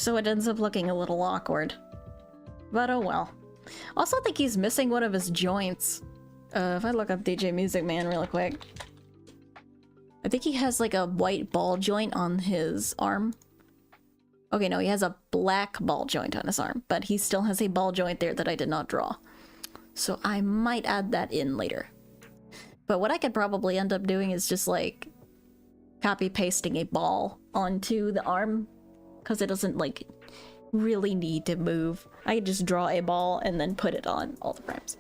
so it ends up looking a little awkward. But oh well. Also, I think he's missing one of his joints. If I look up DJ Music Man really quick. I think he has like a white ball joint on his arm. Okay, no, he has a black ball joint on his arm, but he still has a ball joint there that I did not draw. So I might add that in later. But what I could probably end up doing is just like copy pasting a ball onto the arm, because it doesn't like really need to move. I could just draw a ball and then put it on all the frames.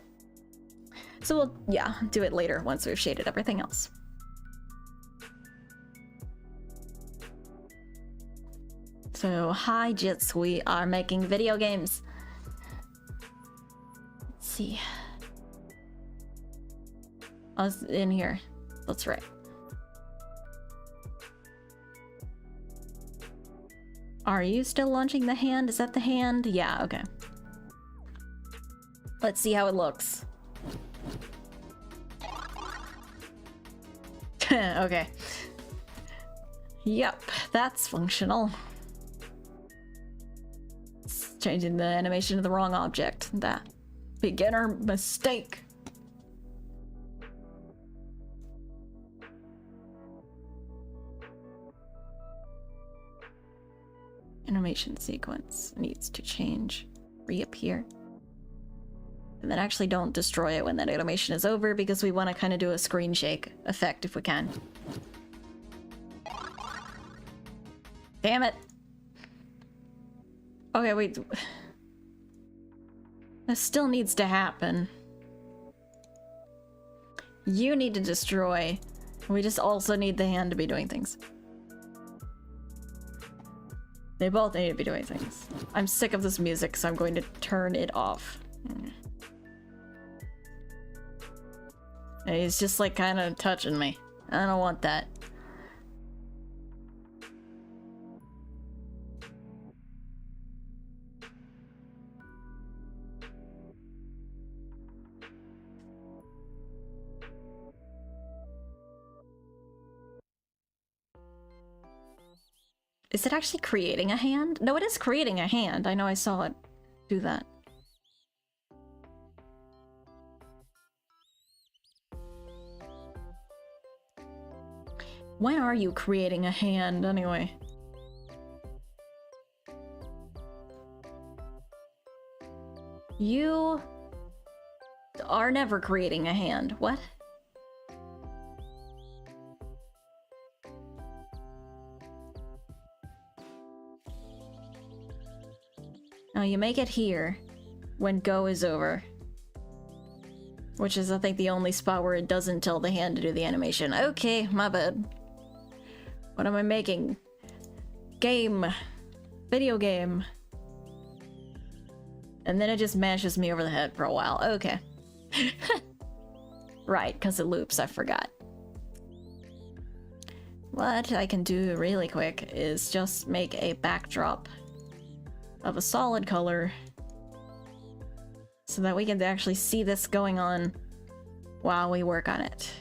So we'll, yeah, do it later once we've shaded everything else. So, hi Jits, we are making video games. Let's see. I was in here. That's right. Are you still launching the hand? Is that the hand? Yeah, okay. Let's see how it looks. Okay. Yep, that's functional. It's changing the animation to the wrong object. That beginner mistake. Animation sequence needs to change. Reappear. And then actually don't destroy it when that animation is over, because we want to kind of do a screen shake effect if we can. Damn it! Okay, wait. This still needs to happen. You need to destroy. We just also need the hand to be doing things. They both need to be doing things. I'm sick of this music, so I'm going to turn it off. He's just like kind of touching me. I don't want that. Is it actually creating a hand? No, it is creating a hand. I know I saw it do that. When are you creating a hand, anyway? You are never creating a hand. What? Now you make it here when go is over. Which is, I think, the only spot where it doesn't tell the hand to do the animation. Okay, my bad. What am I making? Game. Video game. And then it just mashes me over the head for a while. Okay. Right, because it loops, I forgot. What I can do really quick is just make a backdrop of a solid color so that we can actually see this going on while we work on it.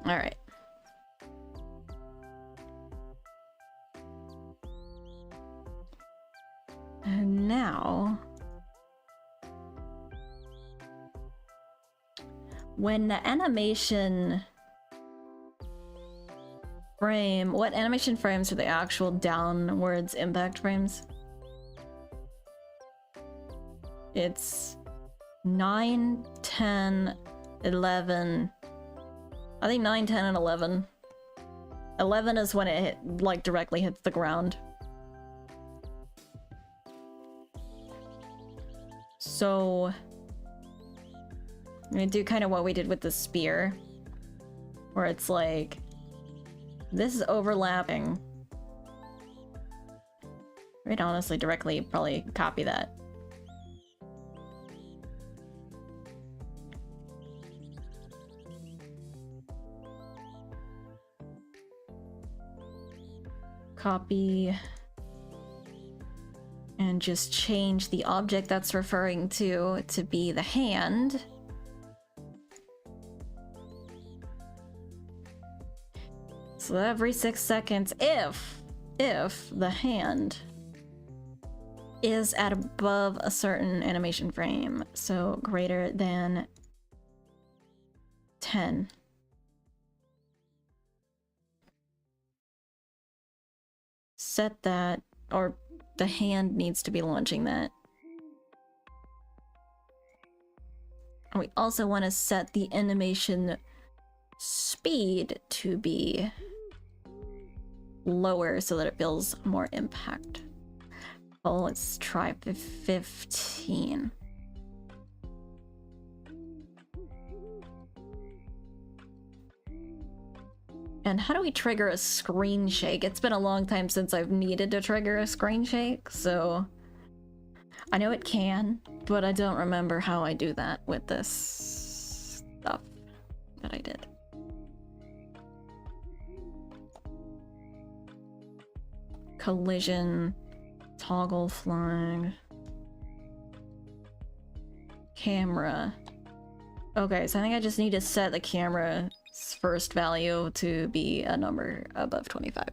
All right. And now, when the animation frame, what animation frames are the actual downwards impact frames? It's 9, 10, 11. I think 9, 10, and 11. 11 is when it like directly hits the ground. So I'm gonna do kind of what we did with the spear, where it's like this is overlapping. I'd honestly directly probably copy that. Copy and just change the object that's referring to be the hand. So every 6 seconds, if the hand is at above a certain animation frame, so greater than 10. Set that, or the hand needs to be launching that. And we also want to set the animation speed to be lower so that it feels more impact. Well, let's try 15. And how do we trigger a screen shake? It's been a long time since I've needed to trigger a screen shake, so I know it can, but I don't remember how I do that with this stuff that I did. Collision, toggle flag, camera. Okay, so I think I just need to set the camera's first value to be a number above 25.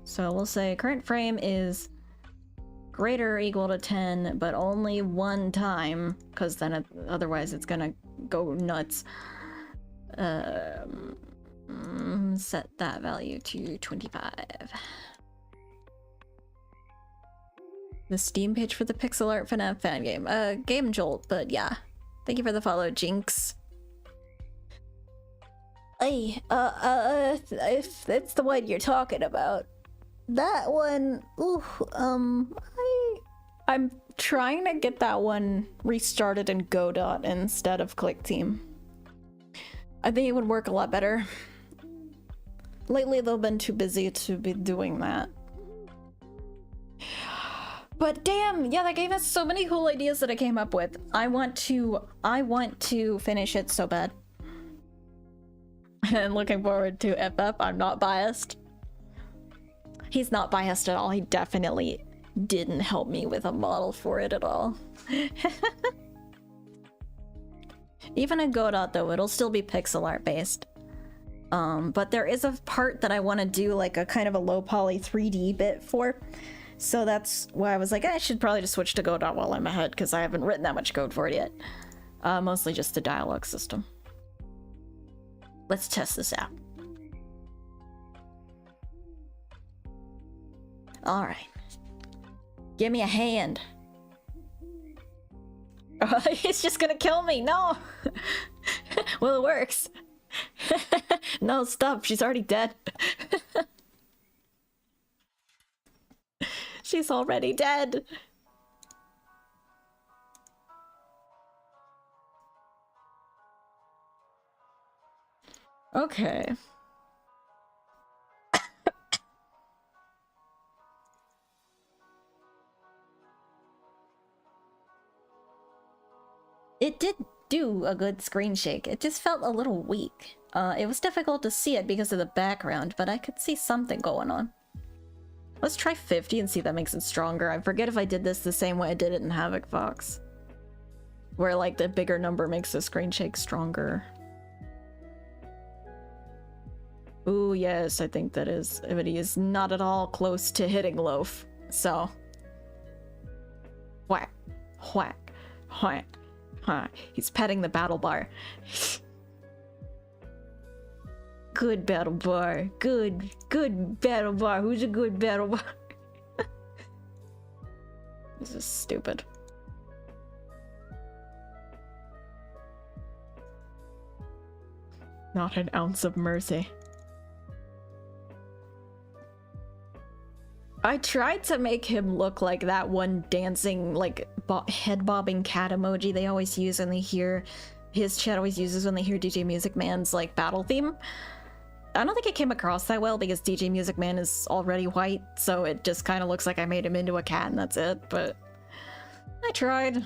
So we'll say current frame is greater or equal to 10, but only one time, because then otherwise it's gonna go nuts. Set that value to 25. The Steam page for the pixel art FNAF fan game. Game Jolt, but yeah. Thank you for the follow, Jinx. Hey, if that's the one you're talking about. That one, ooh, I'm trying to get that one restarted in Godot instead of ClickTeam. I think it would work a lot better. Lately, they've been too busy to be doing that. But damn, yeah, that gave us so many cool ideas that I came up with. I want to finish it so bad. And looking forward to FF. I'm not biased. He's not biased at all. He definitely didn't help me with a model for it at all. Even in Godot, though, it'll still be pixel art based. But there is a part that I want to do like a kind of a low poly 3D bit for. So that's why I was like, I should probably just switch to Godot while I'm ahead, because I haven't written that much code for it yet. Mostly just the dialogue system. Let's test this out. Alright. Give me a hand. Oh, it's just gonna kill me, no! Well, it works. No, stop, she's already dead. She's already dead. Okay. It did do a good screen shake. It just felt a little weak. It was difficult to see it because of the background, but I could see something going on. Let's try 50 and see if that makes it stronger. I forget if I did this the same way I did it in Havoc Fox, where like the bigger number makes the screen shake stronger. Ooh, yes, I think that is. But he is not at all close to hitting Loaf. So, whack, whack, whack, whack. He's petting the battle bar. Good battle bar. Good battle bar. Who's a good battle bar? This is stupid. Not an ounce of mercy. I tried to make him look like that one dancing, like, head bobbing cat emoji they always use when they hear, his chat always uses when they hear DJ Music Man's, like, battle theme. I don't think it came across that well because DJ Music Man is already white, so it just kind of looks like I made him into a cat and that's it, but I tried.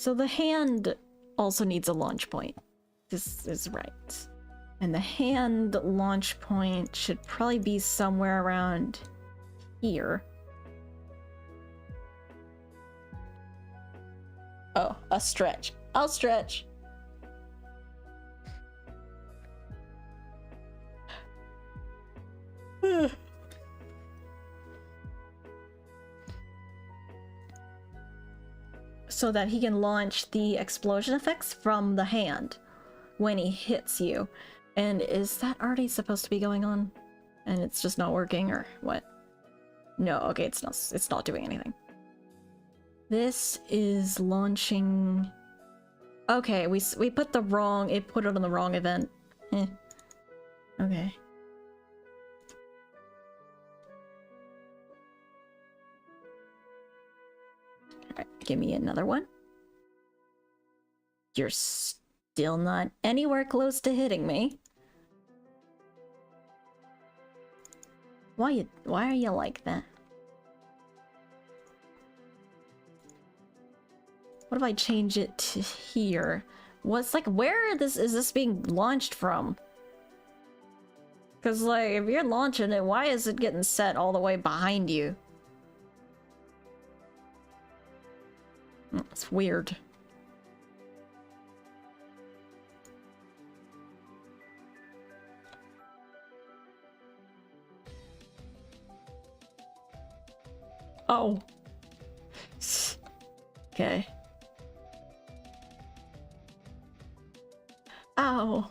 So the hand also needs a launch point. This is right. And the hand launch point should probably be somewhere around here. Oh, a stretch. I'll stretch. So that he can launch the explosion effects from the hand when he hits you. And is that already supposed to be going on? And it's just not working, or what? No, okay, it's not doing anything. This is launching... Okay, we put the wrong... It put it on the wrong event. Eh. Okay. Alright, give me another one. You're still not anywhere close to hitting me. Why are you like that? What if I change it to here? What's like, where is this being launched from? Because like, if you're launching it, why is it getting set all the way behind you? It's weird. Oh. Okay. Ow.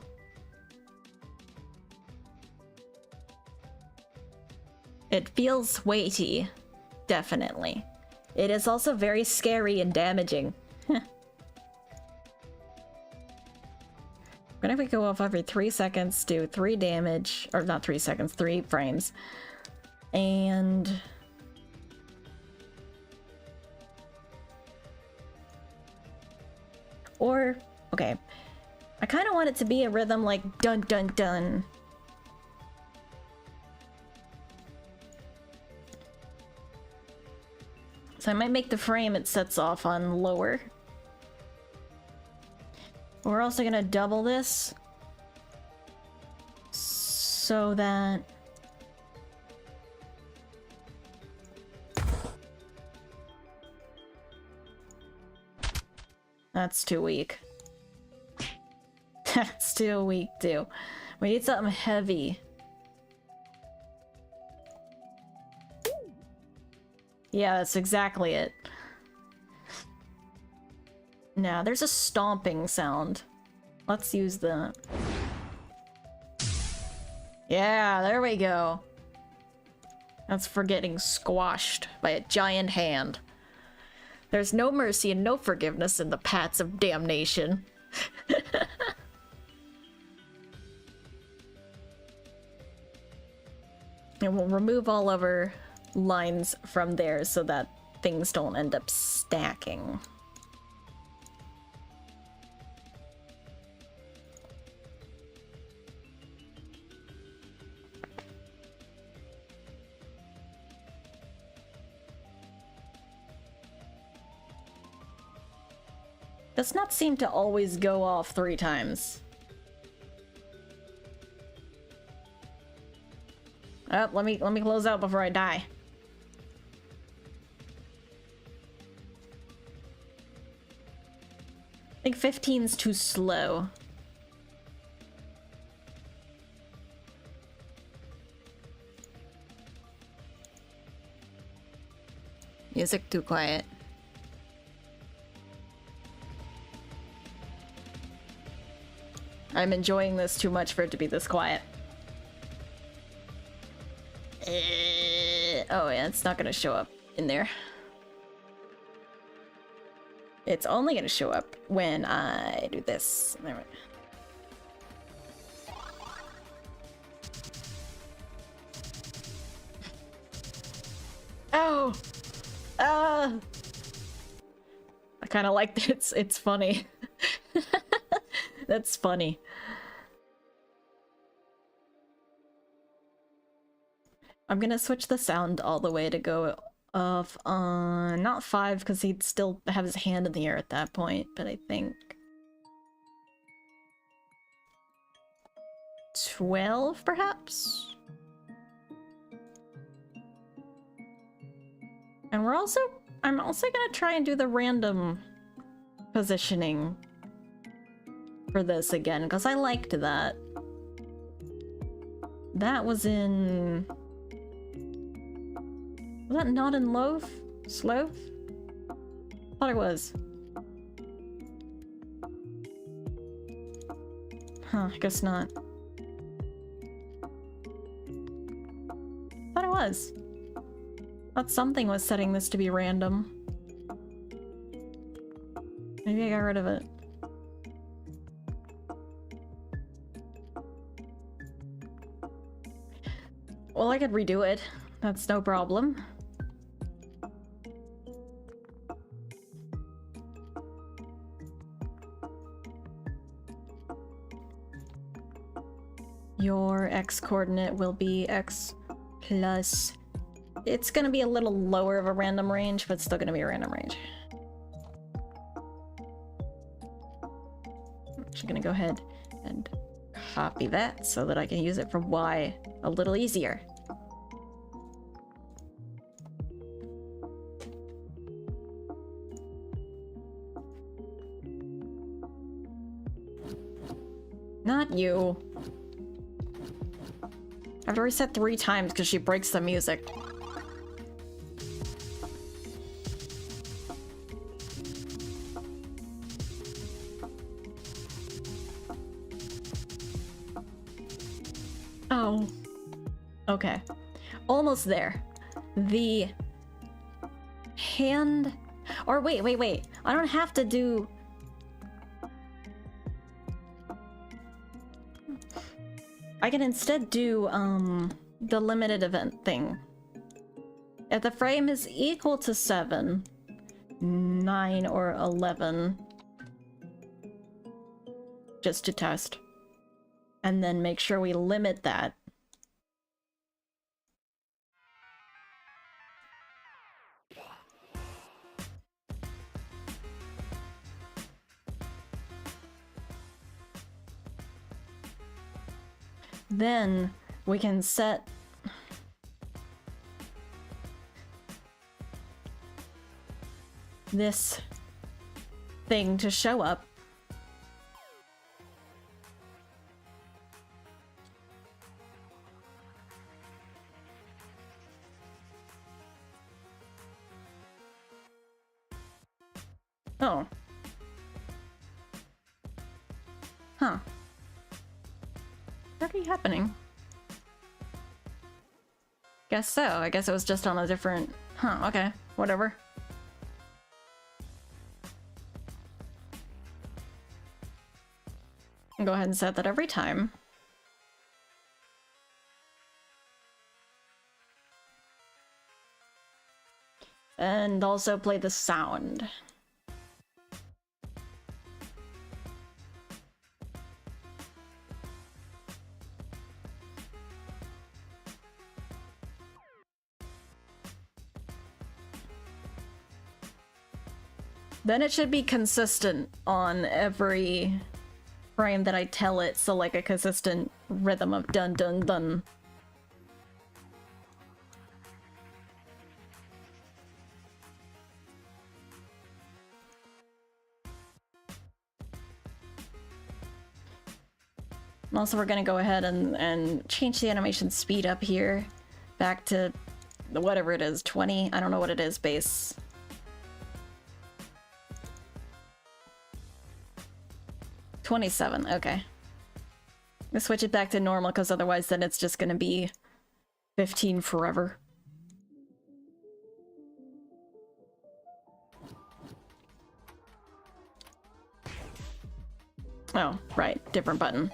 It feels weighty. Definitely. It is also very scary and damaging. What if we go off every 3 seconds, do 3 damage, or not 3 seconds, 3 frames. And... Or, okay. I kind of want it to be a rhythm like dun dun dun. So I might make the frame it sets off on lower. We're also gonna double this so that that's too weak. That's too weak too. We need something heavy. Yeah, that's exactly it. Now, there's a stomping sound. Let's use that. Yeah, there we go. That's for getting squashed by a giant hand. There's no mercy and no forgiveness in the paths of damnation. And we'll remove all of our lines from there so that things don't end up stacking. Does not seem to always go off 3 times. Oh, let me close out before I die. I think 15's too slow. Music too quiet. I'm enjoying this too much for it to be this quiet. Oh yeah, it's not gonna show up in there. It's only gonna show up when I do this. There we go. Oh! I kind of like that. It's funny. That's funny. I'm gonna switch the sound all the way to go of, not 5, because he'd still have his hand in the air at that point, but I think 12, perhaps? And I'm also gonna try and do the random positioning for this again, because I liked that. That was in... Was that not in Loaf? Sloaf? Thought it was. Huh, I guess not. Thought it was. Thought something was setting this to be random. Maybe I got rid of it. Well, I could redo it. That's no problem. Your x coordinate will be x plus... It's gonna be a little lower of a random range, but still gonna be a random range. I'm actually gonna go ahead and copy that so that I can use it for y a little easier. Not you. I have to reset 3 times because she breaks the music. Oh. Okay. Almost there. The hand... Or wait. I don't have to do... I can instead do, the limited event thing. If the frame is equal to 7, 9, or 11, just to test. And then make sure we limit that. Then we can set this thing to show up. Oh. Huh. What's already happening? Guess so. I guess it was just on a different... Huh, okay. Whatever. Go ahead and set that every time. And also play the sound. Then it should be consistent on every frame that I tell it, so like a consistent rhythm of dun dun dun. Also, we're gonna go ahead and change the animation speed up here back to whatever it is, 20. I don't know what it is, base. $27, okay. Let's switch it back to normal, because otherwise then it's just gonna be 15 forever. Oh, right, different button.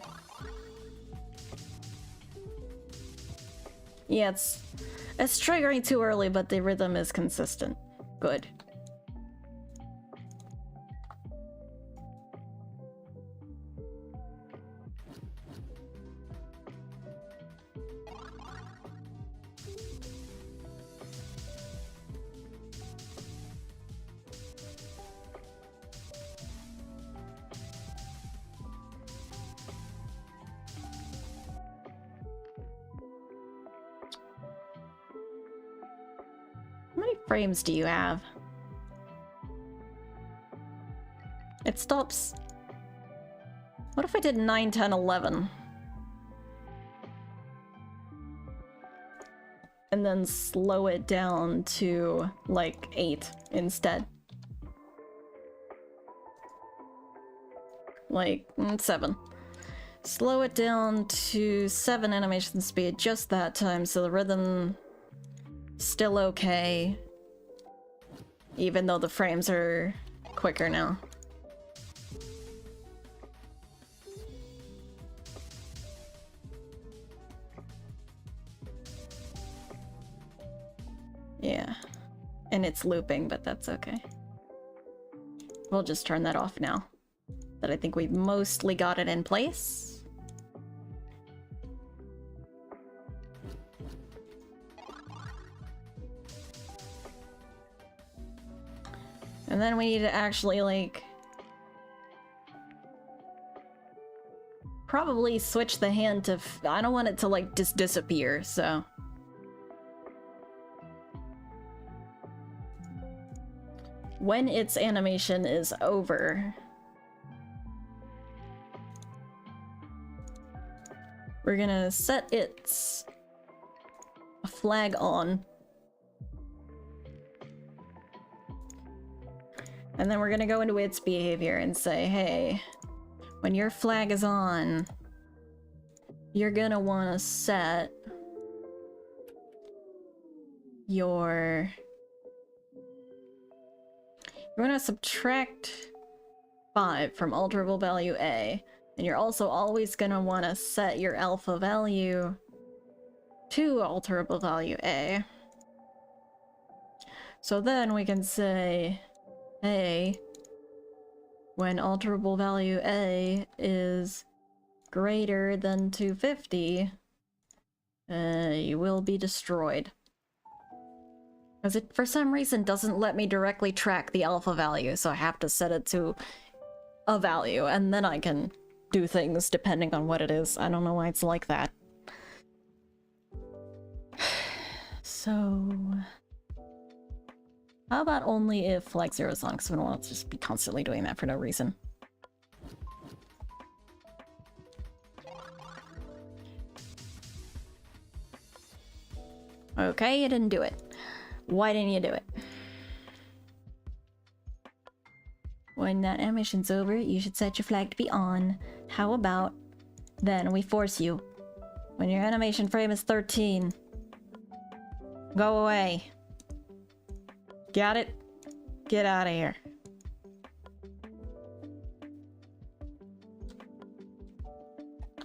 Yeah, it's triggering too early, but the rhythm is consistent. Good. frames do you have? It stops. What if I did 9, 10, 11? And then slow it down to, like, 8 instead. Like, 7. Slow it down to 7 animation speed just that time, so the rhythm still okay, even though the frames are quicker now. Yeah, and it's looping, but that's okay. We'll just turn that off now that I think we've mostly got it in place. And then we need to actually, like, probably switch the hand to... I don't want it to, like, just disappear, so... When its animation is over, we're gonna set its flag on. And then we're gonna go into its behavior and say, hey, when your flag is on, you're gonna wanna set your... You're gonna subtract 5 from alterable value A, and you're also always gonna wanna set your alpha value to alterable value A. So then we can say, hey, when alterable value A is greater than 250, you will be destroyed. Because it, for some reason, doesn't let me directly track the alpha value, so I have to set it to a value, and then I can do things depending on what it is. I don't know why it's like that. So... how about only if flag 0 is on, because we don't want to just be constantly doing that for no reason. Okay, you didn't do it. Why didn't you do it? When that animation's over, you should set your flag to be on. How about then we force you. When your animation frame is 13, go away. Got it? Get out of here.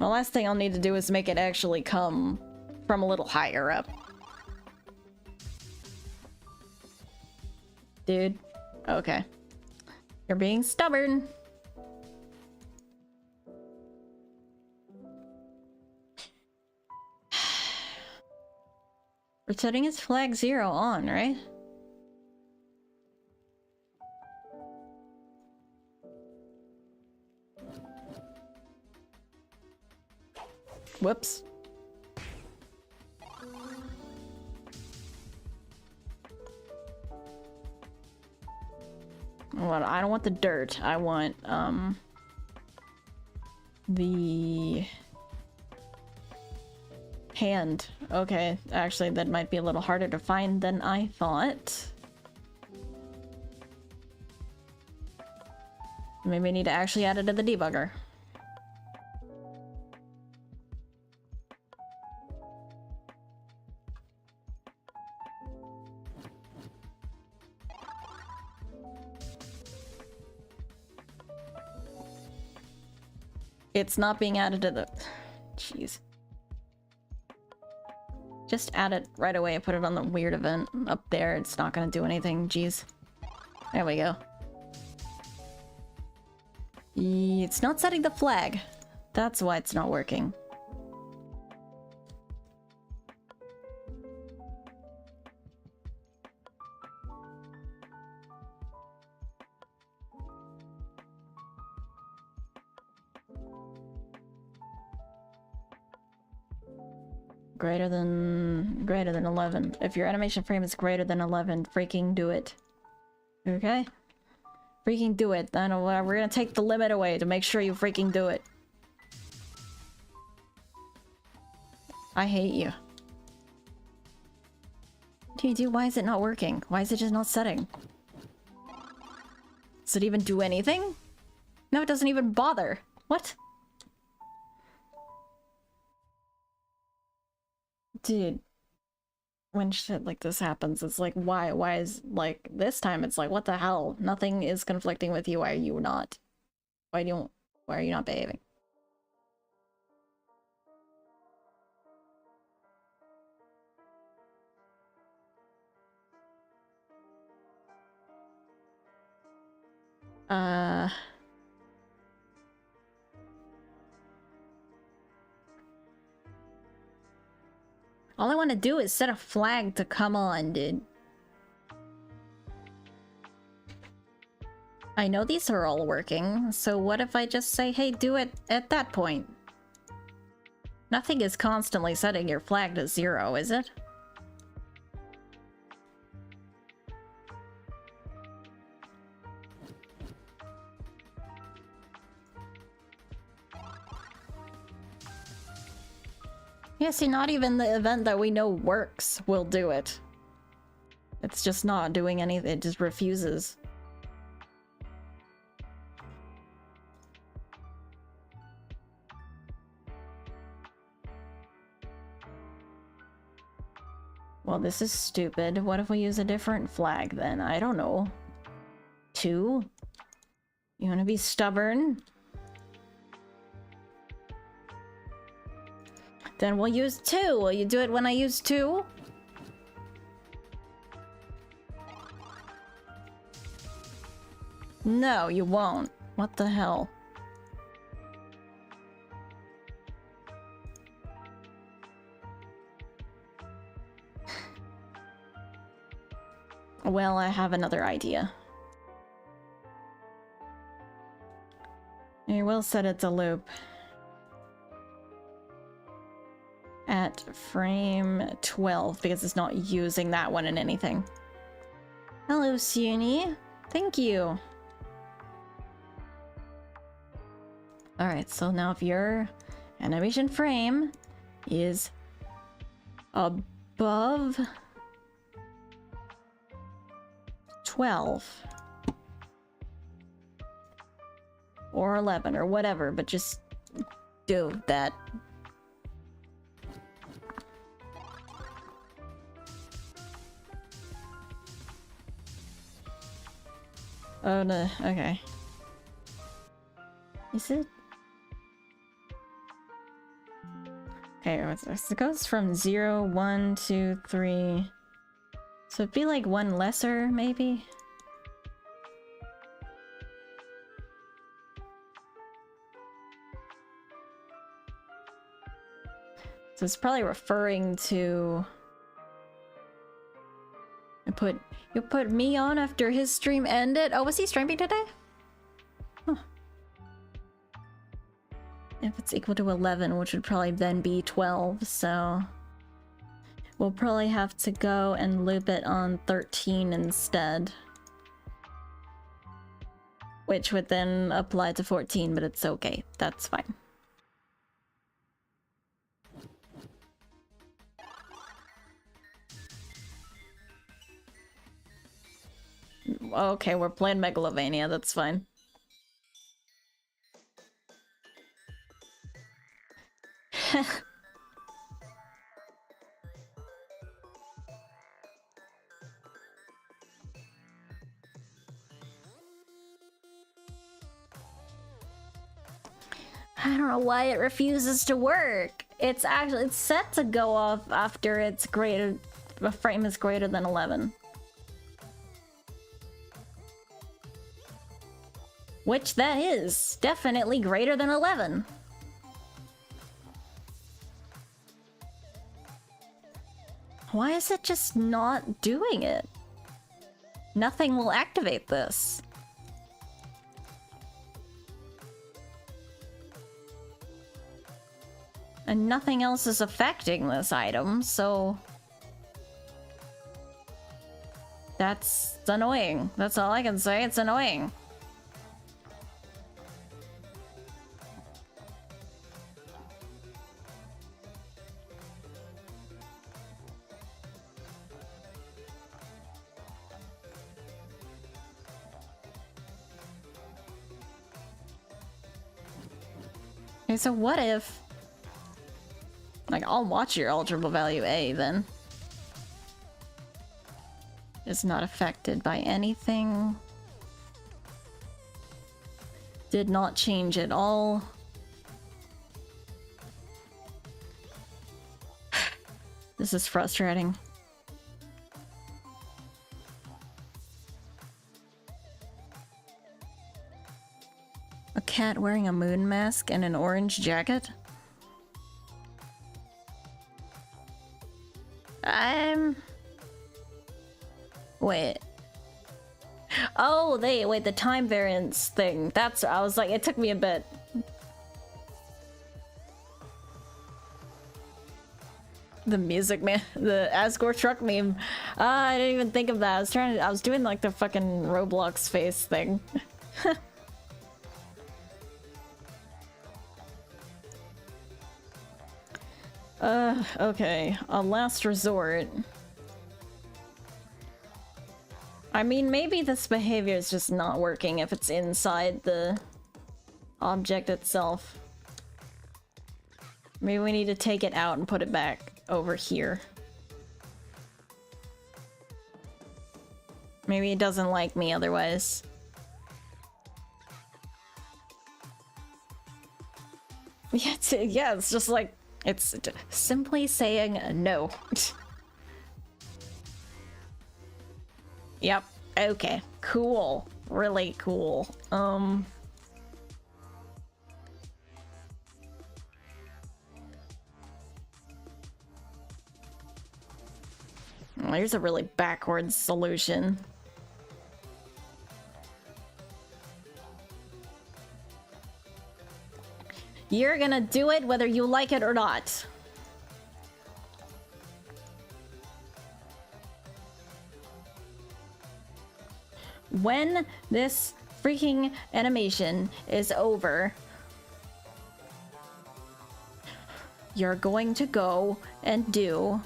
The last thing I'll need to do is make it actually come from a little higher up. Dude. Okay. You're being stubborn. We're setting his flag 0 on, right? Whoops. Well, I don't want the dirt. I want, the hand. Okay, actually, that might be a little harder to find than I thought. Maybe I need to actually add it to the debugger. It's not being added to the... Jeez. Just add it right away and put it on the weird event up there. It's not gonna do anything. Jeez. There we go. It's not setting the flag. That's why it's not working. Greater than 11. If your animation frame is greater than 11, freaking do it. Okay? Freaking do it. I know we're gonna take the limit away to make sure you freaking do it. I hate you. What do you do? Why is it not working? Why is it just not setting? Does it even do anything? No, it doesn't even bother. What? Dude. When shit like this happens, it's like, why? Why is, like, this time it's like, what the hell? Nothing is conflicting with you. Why are you not? Why are you not behaving? All I want to do is set a flag to come on, dude. I know these are all working, so what if I just say, hey, do it at that point? Nothing is constantly setting your flag to 0, is it? Yeah, see, not even the event that we know works will do it. It's just not doing anything, it just refuses. Well, this is stupid. What if we use a different flag then? I don't know. 2? You wanna be stubborn? Then we'll use 2. Will you do it when I use 2? No, you won't. What the hell? Well, I have another idea. I will set it to loop. At frame 12, because it's not using that one in anything. Hello, Suni. Thank you. Alright, so now if your animation frame is above 12 or 11 or whatever, but just do that. Oh no, okay. Is it? Okay, it goes from 0, 1, 2, 3. So it'd be like 1 lesser, maybe? So it's probably referring to... You put me on after his stream ended? Oh, was he streaming today? Huh. If it's equal to 11, which would probably then be 12, so... We'll probably have to go and loop it on 13 instead. Which would then apply to 14, but it's okay. That's fine. Okay, we're playing Megalovania, that's fine. I don't know why it refuses to work. It's set to go off after it's greater, the frame is greater than 11. Which that is definitely greater than 11. Why is it just not doing it? Nothing will activate this. And nothing else is affecting this item, so... That's annoying. That's all I can say. It's annoying. Okay, so what if... Like, I'll watch your alterable value A, then. Is not affected by anything. Did not change at all. This is frustrating. A cat wearing a moon mask and an orange jacket? Wait. Oh, wait, the time variance thing. That's, I was like, it took me a bit. The music man, the Asgore truck meme. I didn't even think of that. I was doing like the fucking Roblox face thing. Okay. A last resort. I mean, maybe this behavior is just not working if it's inside the object itself. Maybe we need to take it out and put it back over here. Maybe it doesn't like me otherwise. Yeah, it's just like, it's simply saying no. Yep. Okay. Cool. Really cool. Here's a really backwards solution. You're gonna do it whether you like it or not. When this freaking animation is over, you're going to go and do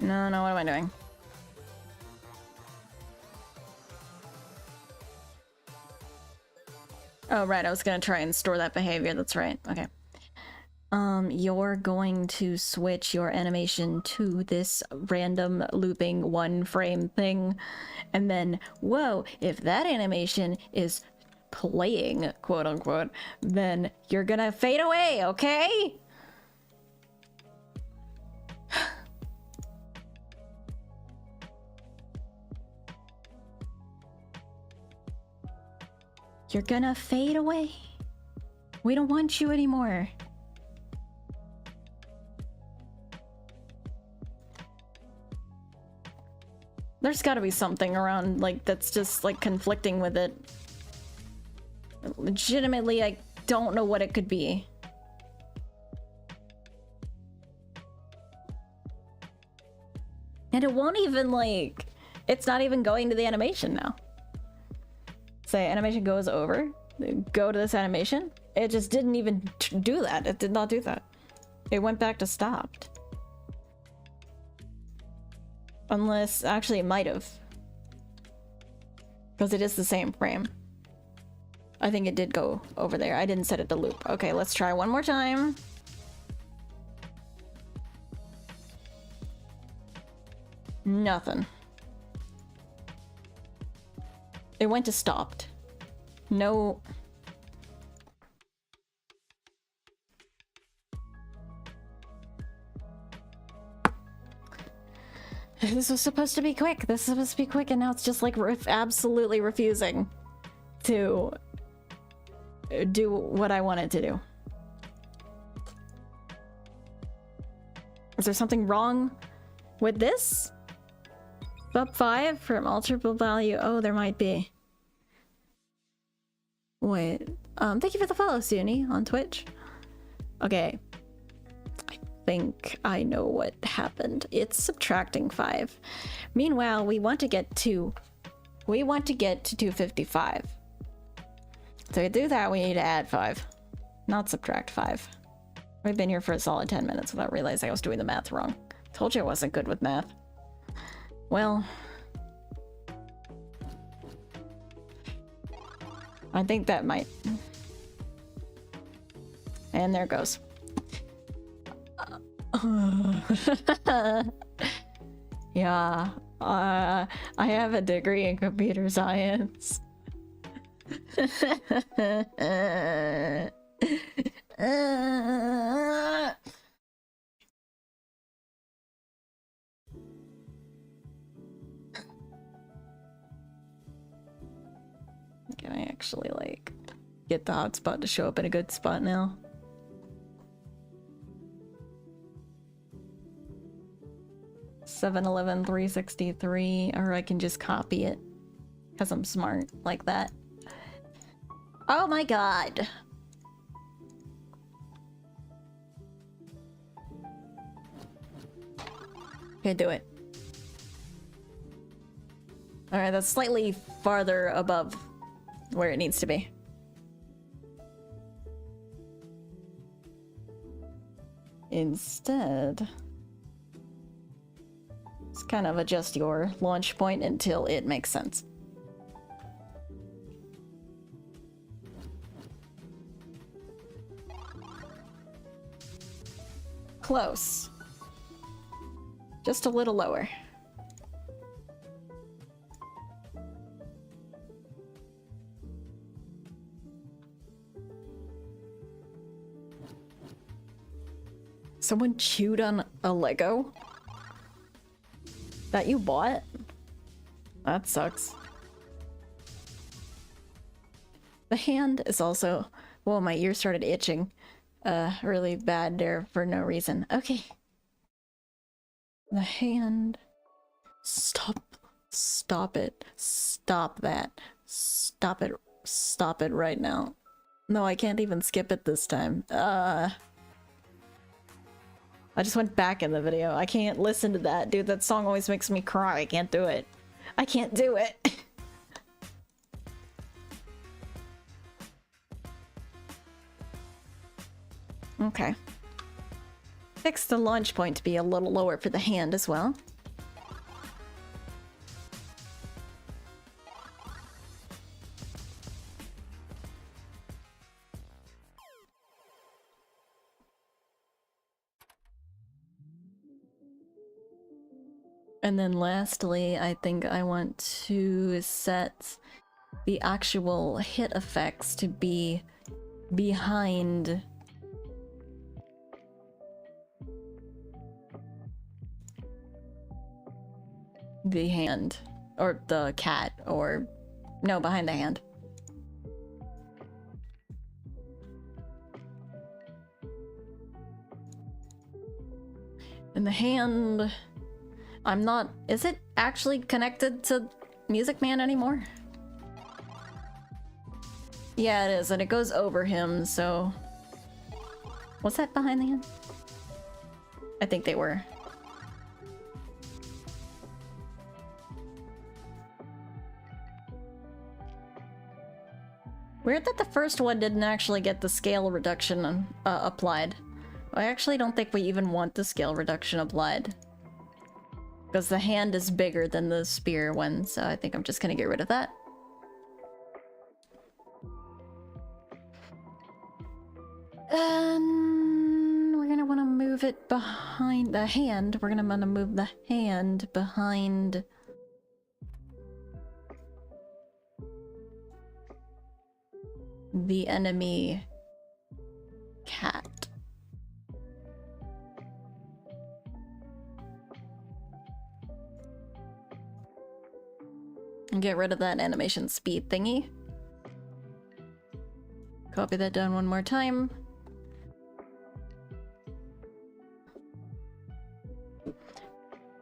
No, what am I doing? Oh, right, I was gonna try and store that behavior, that's right. Okay. You're going to switch your animation to this random looping one frame thing, and then, whoa, if that animation is playing, quote unquote, then you're gonna fade away, okay? You're gonna fade away. We don't want you anymore. There's gotta be something around, like, that's just, like, conflicting with it. Legitimately, I don't know what it could be. And it won't even, like... It's not even going to the animation now. Say animation goes over, go to this animation. It just didn't even do that. It did not do that. It went back to stopped. Unless, actually it might have. Because it is the same frame. I think it did go over there. I didn't set it to loop. Okay, let's try one more time. Nothing. It went to stopped. No. This was supposed to be quick. This was supposed to be quick, and now it's just like absolutely refusing to do what I want it to do. Is there something wrong with this? Up 5 from alterable value. Oh, there might be. Wait. Thank you for the follow, Suni, on Twitch. Okay. I think I know what happened. It's subtracting 5. Meanwhile, we want to get to 255. So to do that, we need to add 5, not subtract 5. We've been here for a solid 10 minutes without realizing I was doing the math wrong. Told you I wasn't good with math. Well, I think that might. And there goes. Yeah, I have a degree in computer science. Can I actually, like, get the hotspot to show up in a good spot now? $711 $363, or I can just copy it because I'm smart like that. Oh my god. Can't do it. Alright, that's slightly farther above where it needs to be. Instead, just kind of adjust your launch point until it makes sense. Close. Just a little lower. Someone chewed on a Lego that you bought? That sucks. The hand is also... Whoa, my ear started itching. Really bad there for no reason. Okay. The hand... Stop. Stop it. Stop that. Stop it. Stop it right now. No, I can't even skip it this time. I just went back in the video. I can't listen to that. Dude, that song always makes me cry. I can't do it. I can't do it. Okay. Fix the launch point to be a little lower for the hand as well. And then lastly, I think I want to set the actual hit effects to be behind the hand, or the cat, or no, behind the hand. And the hand, I'm not, is it actually connected to Music Man anymore? Yeah, it is, and it goes over him, so... Was that behind the hand? I think they were. Weird that the first one didn't actually get the scale reduction applied. I actually don't think we even want the scale reduction applied. Because the hand is bigger than the spear one, so I think I'm just gonna get rid of that. And we're gonna want to move it behind the hand. We're gonna want to move the hand behind... the enemy cat. And get rid of that animation speed thingy. Copy that down one more time.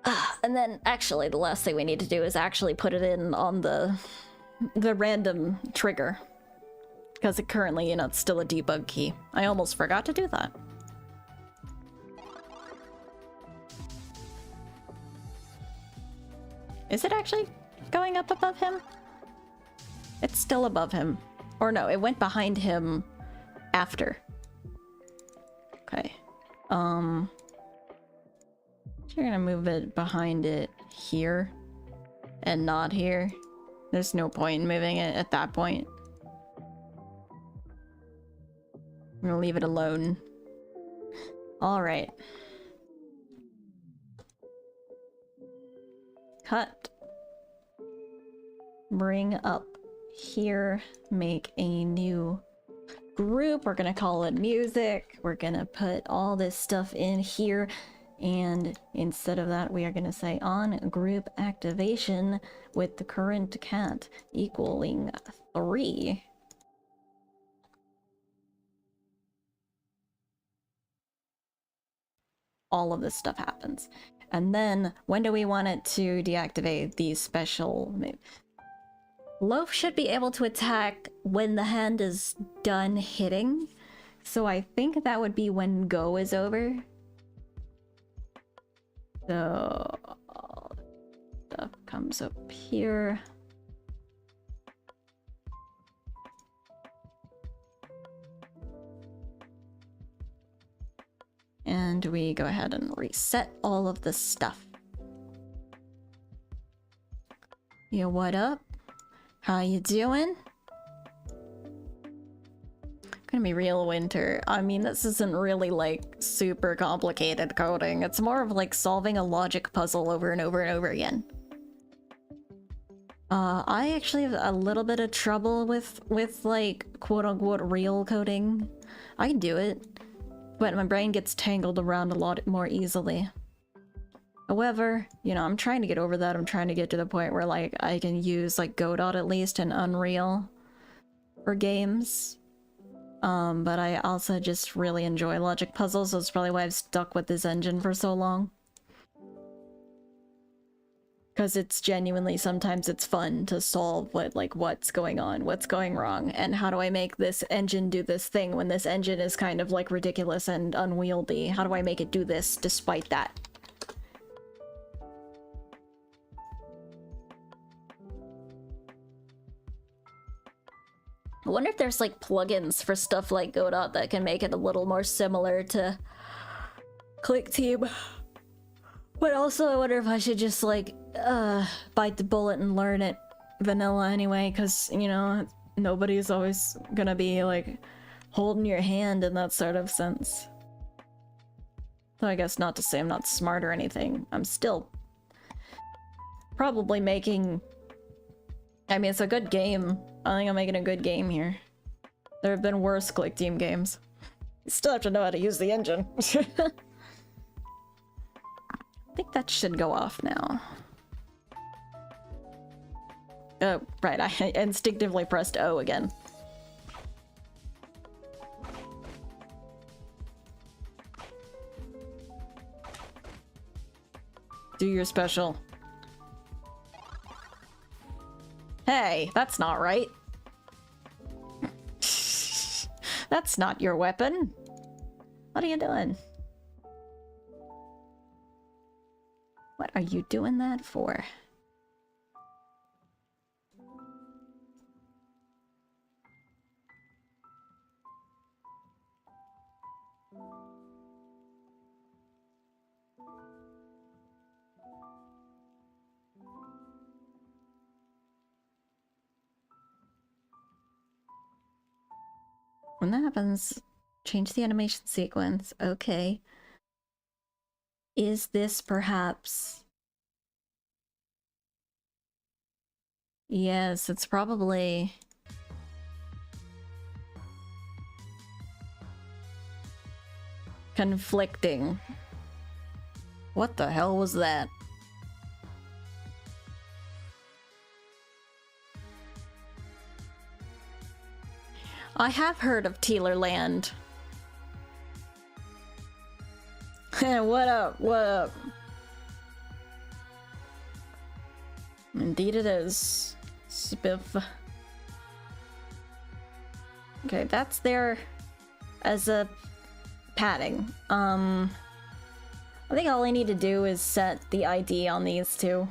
Ah. And then actually the last thing we need to do is actually put it in on the random trigger. Because it currently, you know, it's still a debug key. I almost forgot to do that. Is it actually going up above him? It's still above him. Or no, it went behind him after. Okay. You're gonna move it behind it here and not here. There's no point in moving it at that point. I'm gonna leave it alone. Alright. Cut. Bring up here. Make a new group. We're gonna call it music. We're gonna put all this stuff in here. And instead of that, we are gonna say on group activation with the current cat equaling 3. All of this stuff happens. And then, when do we want it to deactivate these special moves? Loaf should be able to attack when the hand is done hitting. So I think that would be when go is over. So, all stuff comes up here. And we go ahead and reset all of this stuff. Yo, what up? How you doing? Gonna be real winter. I mean, this isn't really like super complicated coding. It's more of like solving a logic puzzle over and over and over again. I actually have a little bit of trouble with like quote-unquote real coding. I can do it, but my brain gets tangled around a lot more easily. However, you know, I'm trying to get over that. I'm trying to get to the point where like I can use like Godot at least and Unreal for games. But I also just really enjoy logic puzzles, so it's probably why I've stuck with this engine for so long. Because it's genuinely, sometimes it's fun to solve what's going on, what's going wrong, and how do I make this engine do this thing when this engine is kind of like ridiculous and unwieldy? How do I make it do this despite that? I wonder if there's like plugins for stuff like Godot that can make it a little more similar to ClickTeam. But also I wonder if I should just like bite the bullet and learn it vanilla anyway, because, you know, nobody's always gonna be like holding your hand in that sort of sense. So I guess not to say I'm not smart or anything. I'm still probably making... I mean, it's a good game. I think I'm making a good game here. There have been worse ClickTeam games. You still have to know how to use the engine. I think that should go off now. Oh, right, I instinctively pressed O again. Do your special. Hey, that's not right. That's not your weapon. What are you doing? What are you doing that for? When that happens, change the animation sequence. Okay. Is this perhaps... Yes, it's probably... conflicting. What the hell was that? I have heard of Teelerland. What up? What up? Indeed it is. Spiff. Okay, that's there as a padding. I think all I need to do is set the ID on these two.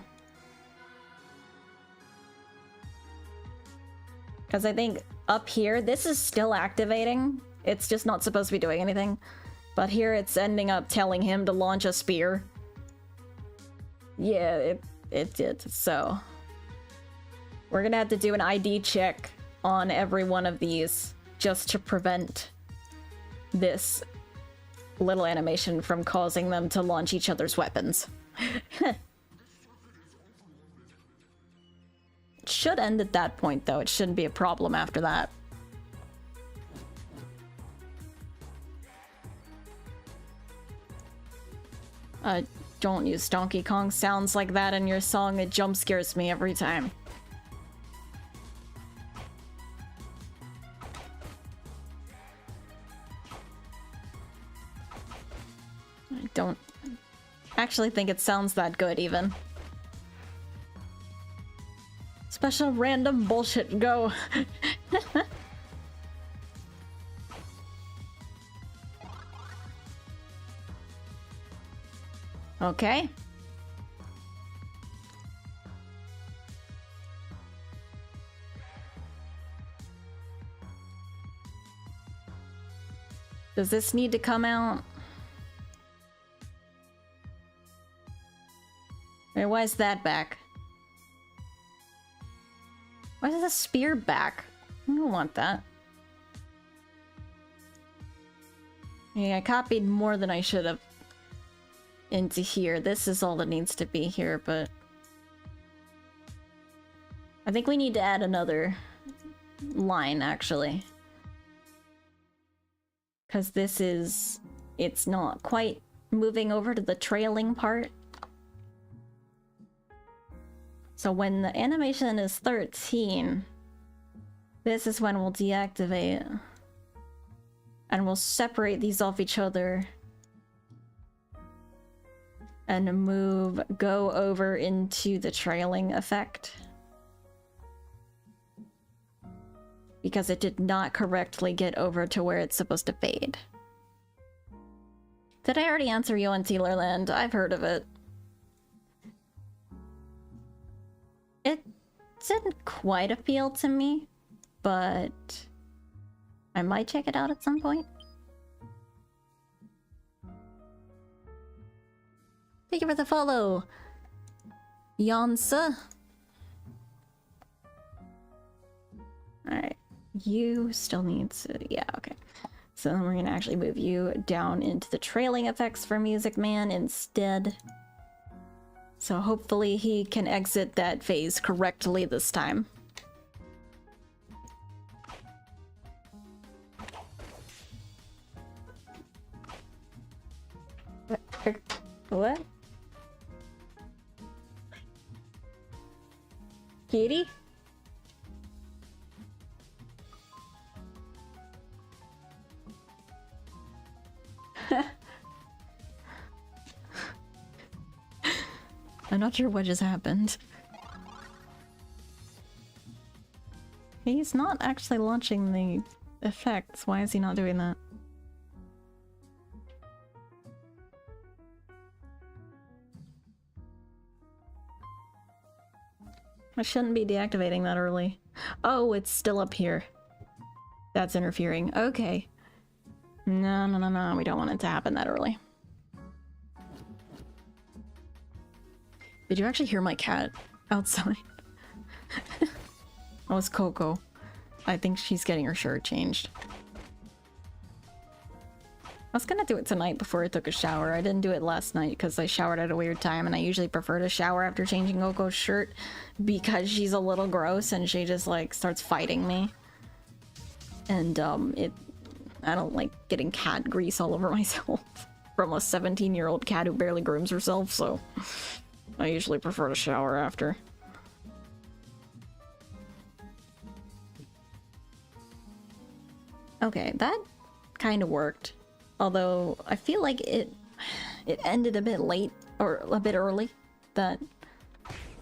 Because I think up here, this is still activating. It's just not supposed to be doing anything. But here it's ending up telling him to launch a spear. Yeah, it did, so... We're gonna have to do an ID check on every one of these just to prevent this little animation from causing them to launch each other's weapons. It should end at that point, though. It shouldn't be a problem after that. Don't use Donkey Kong sounds like that in your song. It jump scares me every time. I don't actually think it sounds that good, even. Special random bullshit, go. Okay. Does this need to come out? Or why is that back? Why is the spear back? I don't want that. Yeah, I copied more than I should have into here. This is all that needs to be here, but I think we need to add another line, actually. Because this is... it's not quite moving over to the trailing part. So when the animation is 13, this is when we'll deactivate. And we'll separate these off each other. And go over into the trailing effect. Because it did not correctly get over to where it's supposed to fade. Did I already answer you on Tealerland? I've heard of it. It didn't quite appeal to me, but I might check it out at some point. Thank you for the follow, Yansa. Alright, you still need to... yeah, okay. So then we're gonna actually move you down into the trailing effects for Music Man instead. So hopefully he can exit that phase correctly this time. What? Kitty? I'm not sure what just happened. He's not actually launching the effects. Why is he not doing that? I shouldn't be deactivating that early. Oh, it's still up here. That's interfering. Okay. No, no, no, no. We don't want it to happen that early. Did you actually hear my cat outside? Oh, it's Coco. I think she's getting her shirt changed. I was gonna do it tonight before I took a shower. I didn't do it last night because I showered at a weird time, and I usually prefer to shower after changing Coco's shirt because she's a little gross and she just like starts fighting me. And I don't like getting cat grease all over myself from a 17-year-old cat who barely grooms herself, so I usually prefer to shower after. Okay, that kind of worked. Although, I feel like it ended a bit late, or a bit early. That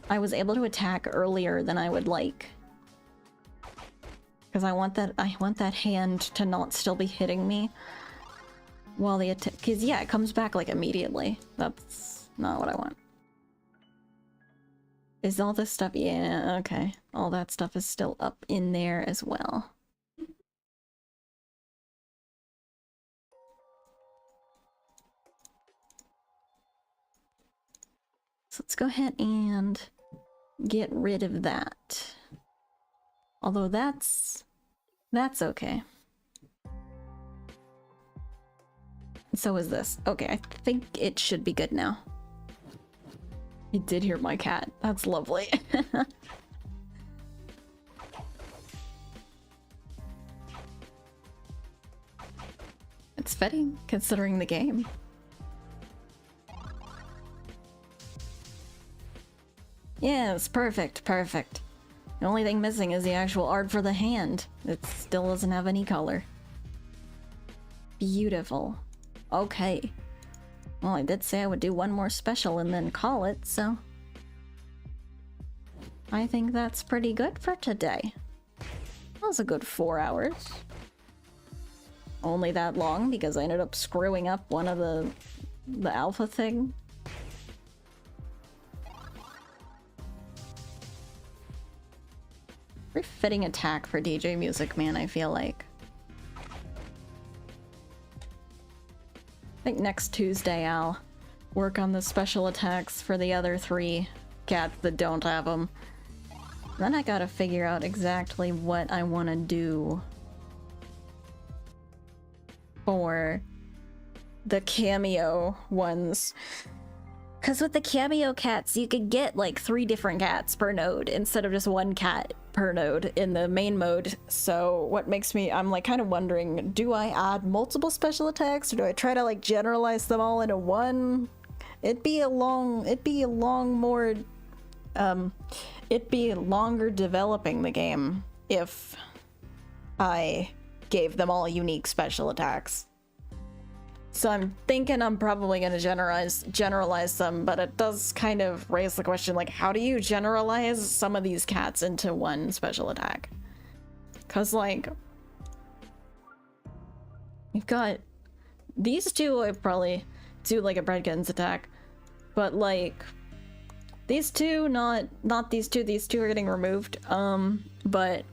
I was able to attack earlier than I would like. Because I want that hand to not still be hitting me while the attack, because yeah, it comes back like immediately. That's not what I want. Is all this stuff? Yeah, okay. All that stuff is still up in there as well. So let's go ahead and get rid of that. Although that's okay. So is this. Okay, I think it should be good now. You did hear my cat. That's lovely. It's fitting, considering the game. Yes, perfect, perfect. The only thing missing is the actual art for the hand. It still doesn't have any color. Beautiful. Okay. Well, I did say I would do one more special and then call it, so... I think that's pretty good for today. That was a good 4 hours. Only that long because I ended up screwing up one of the alpha thing. Very fitting attack for DJ Music Man, I feel like. I think next Tuesday I'll work on the special attacks for the other 3 cats that don't have them. Then I gotta figure out exactly what I want to do for the cameo ones. Because with the cameo cats, you could get like 3 different cats per node instead of just 1 cat per node in the main mode. So what makes me, I'm like kind of wondering, do I add multiple special attacks or do I try to like generalize them all into one? It'd be longer developing the game if I gave them all unique special attacks. So I'm thinking I'm probably going to generalize them, but it does kind of raise the question, like, how do you generalize some of these cats into one special attack? Because, like, you've got these 2, I probably do, like, a Breadkins attack, but, like, these 2, not these 2, these 2 are getting removed, but...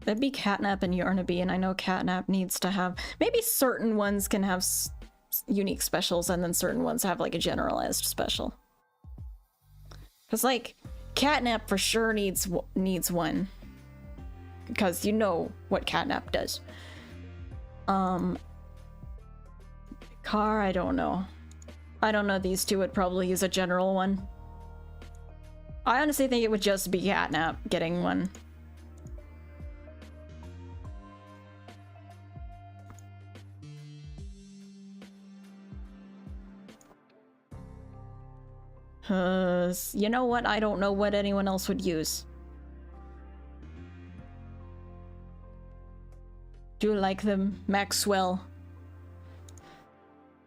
That'd be Catnap and Yarnaby, and I know Catnap needs to have... Maybe certain ones can have unique specials, and then certain ones have, like, a generalized special. Because, like, Catnap for sure needs one. Because you know what Catnap does. Car, I don't know. I don't know, these 2 would probably use a general one. I honestly think it would just be Catnap getting one. You know what? I don't know what anyone else would use. Do you like them, Maxwell?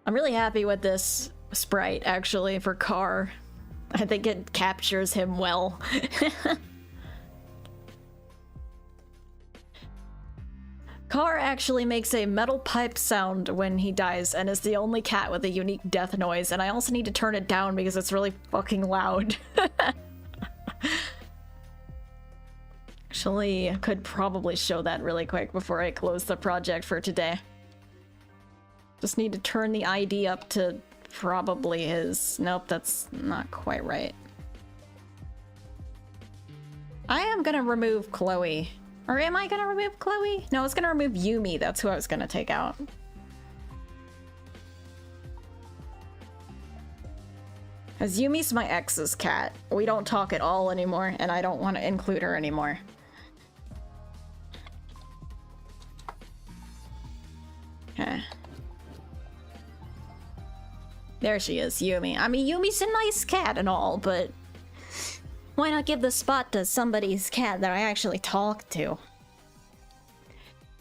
I'm really happy with this sprite, actually, for Carr. I think it captures him well. Carr actually makes a metal pipe sound when he dies and is the only cat with a unique death noise, and I also need to turn it down because it's really fucking loud. Actually, I could probably show that really quick before I close the project for today. Just need to turn the ID up to probably his... Nope, that's not quite right. I am gonna remove Chloe. Or am I gonna remove Chloe? No, I was gonna remove Yumi. That's who I was gonna take out. Because Yumi's my ex's cat. We don't talk at all anymore, and I don't want to include her anymore. Okay. There she is, Yumi. I mean, Yumi's a nice cat and all, but... why not give the spot to somebody's cat that I actually talk to?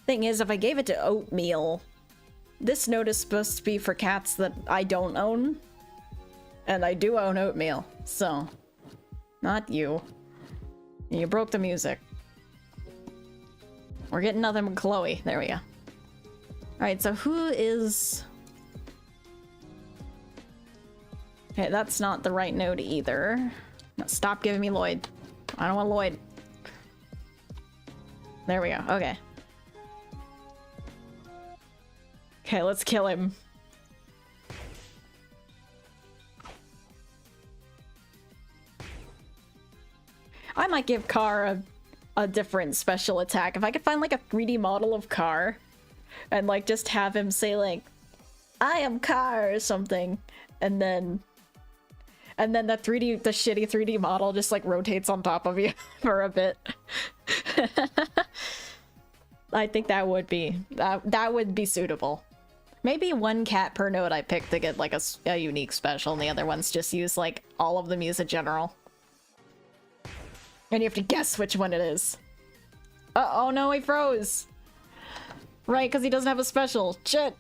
Thing is, if I gave it to Oatmeal, this note is supposed to be for cats that I don't own. And I do own oatmeal, so... Not you. You broke the music. We're getting nothing but Chloe. There we go. Alright, so who is... Okay, that's not the right node either. No, stop giving me Lloyd. I don't want Lloyd. There we go. Okay. Okay, let's kill him. I might give Car a different special attack. If I could find like a 3D model of Car and like just have him say like, I am Car or something, and then the shitty 3D model just like rotates on top of you for a bit. I think that would be suitable. Maybe one cat per node I pick to get like a unique special, and the other ones just use like all of them use a general. And you have to guess which one it is. Oh no, he froze! Right, because he doesn't have a special. Shit!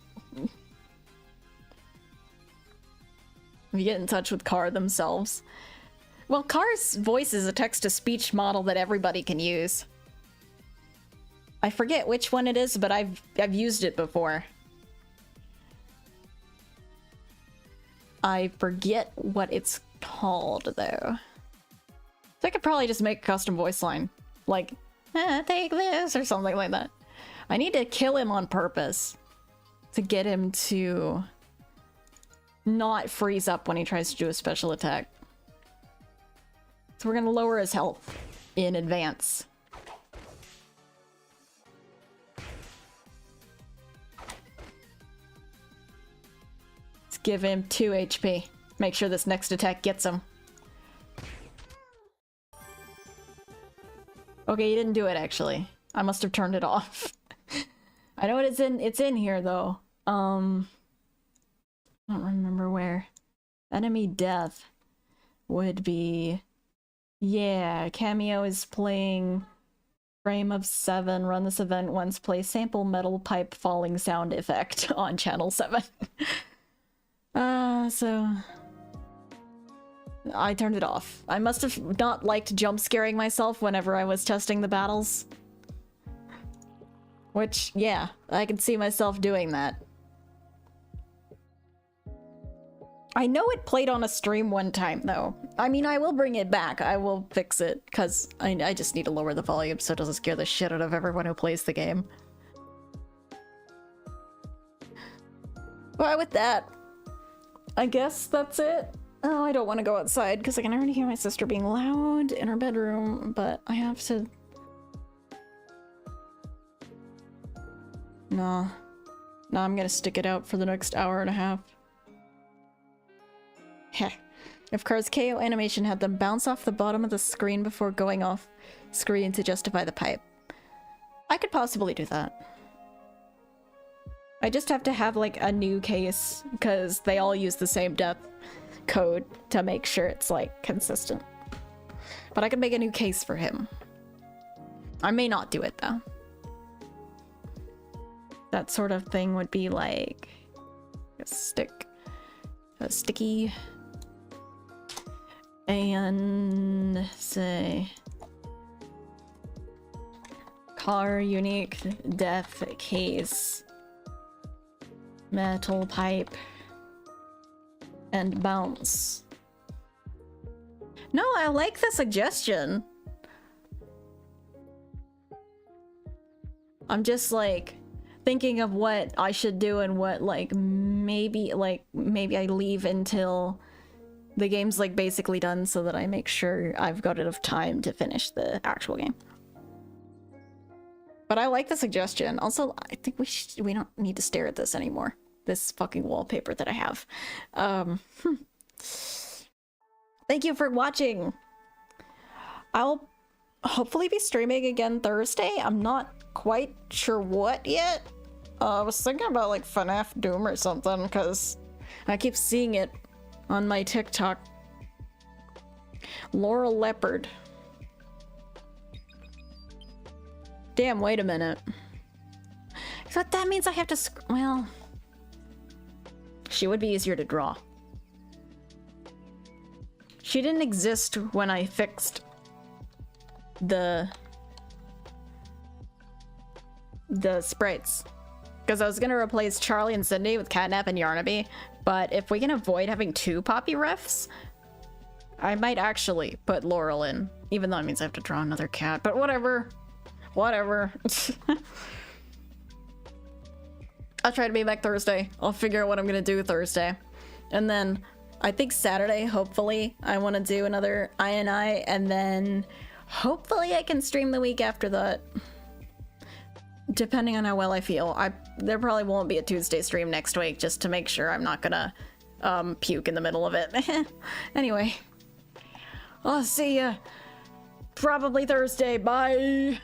You get in touch with Car themselves. Well, Car's voice is a text-to-speech model that everybody can use. I forget which one it is, but I've used it before. I forget what it's called, though. So I could probably just make a custom voice line. Like, take this, or something like that. I need to kill him on purpose to get him to not freeze up when he tries to do a special attack. So we're gonna lower his health in advance. Let's give him 2 HP. Make sure this next attack gets him. Okay, you didn't do it, actually. I must have turned it off. I know it's in here, though. I don't remember where. Enemy death would be... Yeah, Cameo is playing Frame of 7. Run this event once. Play sample metal pipe falling sound effect on channel 7. So... I turned it off. I must have not liked jump scaring myself whenever I was testing the battles. Which, yeah, I can see myself doing that. I know it played on a stream one time, though. I mean, I will bring it back. I will fix it, because I just need to lower the volume so it doesn't scare the shit out of everyone who plays the game. Well, with that, I guess that's it. Oh, I don't want to go outside because I can already hear my sister being loud in her bedroom, but I have to... No, I'm gonna stick it out for the next hour and a half. Heh. If Car's KO animation had them bounce off the bottom of the screen before going off screen to justify the pipe. I could possibly do that. I just have to have like a new case because they all use the same depth code to make sure it's like consistent. But I could make a new case for him. I may not do it though. That sort of thing would be like a sticky, and say Car unique depth case, metal pipe, and bounce. No, I like the suggestion. I'm just like thinking of what I should do and what like maybe I leave until the game's like basically done so that I make sure I've got enough time to finish the actual game. But I like the suggestion. Also, I think we don't need to stare at this anymore. This fucking wallpaper that I have. Thank you for watching. I'll hopefully be streaming again Thursday. I'm not quite sure what yet. I was thinking about like FNAF Doom or something because I keep seeing it on my TikTok. Laurel Leopard. Damn, wait a minute. So that means I have to well... She would be easier to draw. She didn't exist when I fixed the sprites. Because I was going to replace Charlie and Cindy with Catnap and Yarnaby, but if we can avoid having 2 Poppy refs, I might actually put Laurel in, even though it means I have to draw another cat, but whatever. Whatever. I'll try to be back Thursday. I'll figure out what I'm going to do Thursday. And then I think Saturday, hopefully, I want to do another INI, and then hopefully I can stream the week after that. Depending on how well I feel. There probably won't be a Tuesday stream next week, just to make sure I'm not gonna puke in the middle of it. Anyway, I'll see ya probably Thursday. Bye!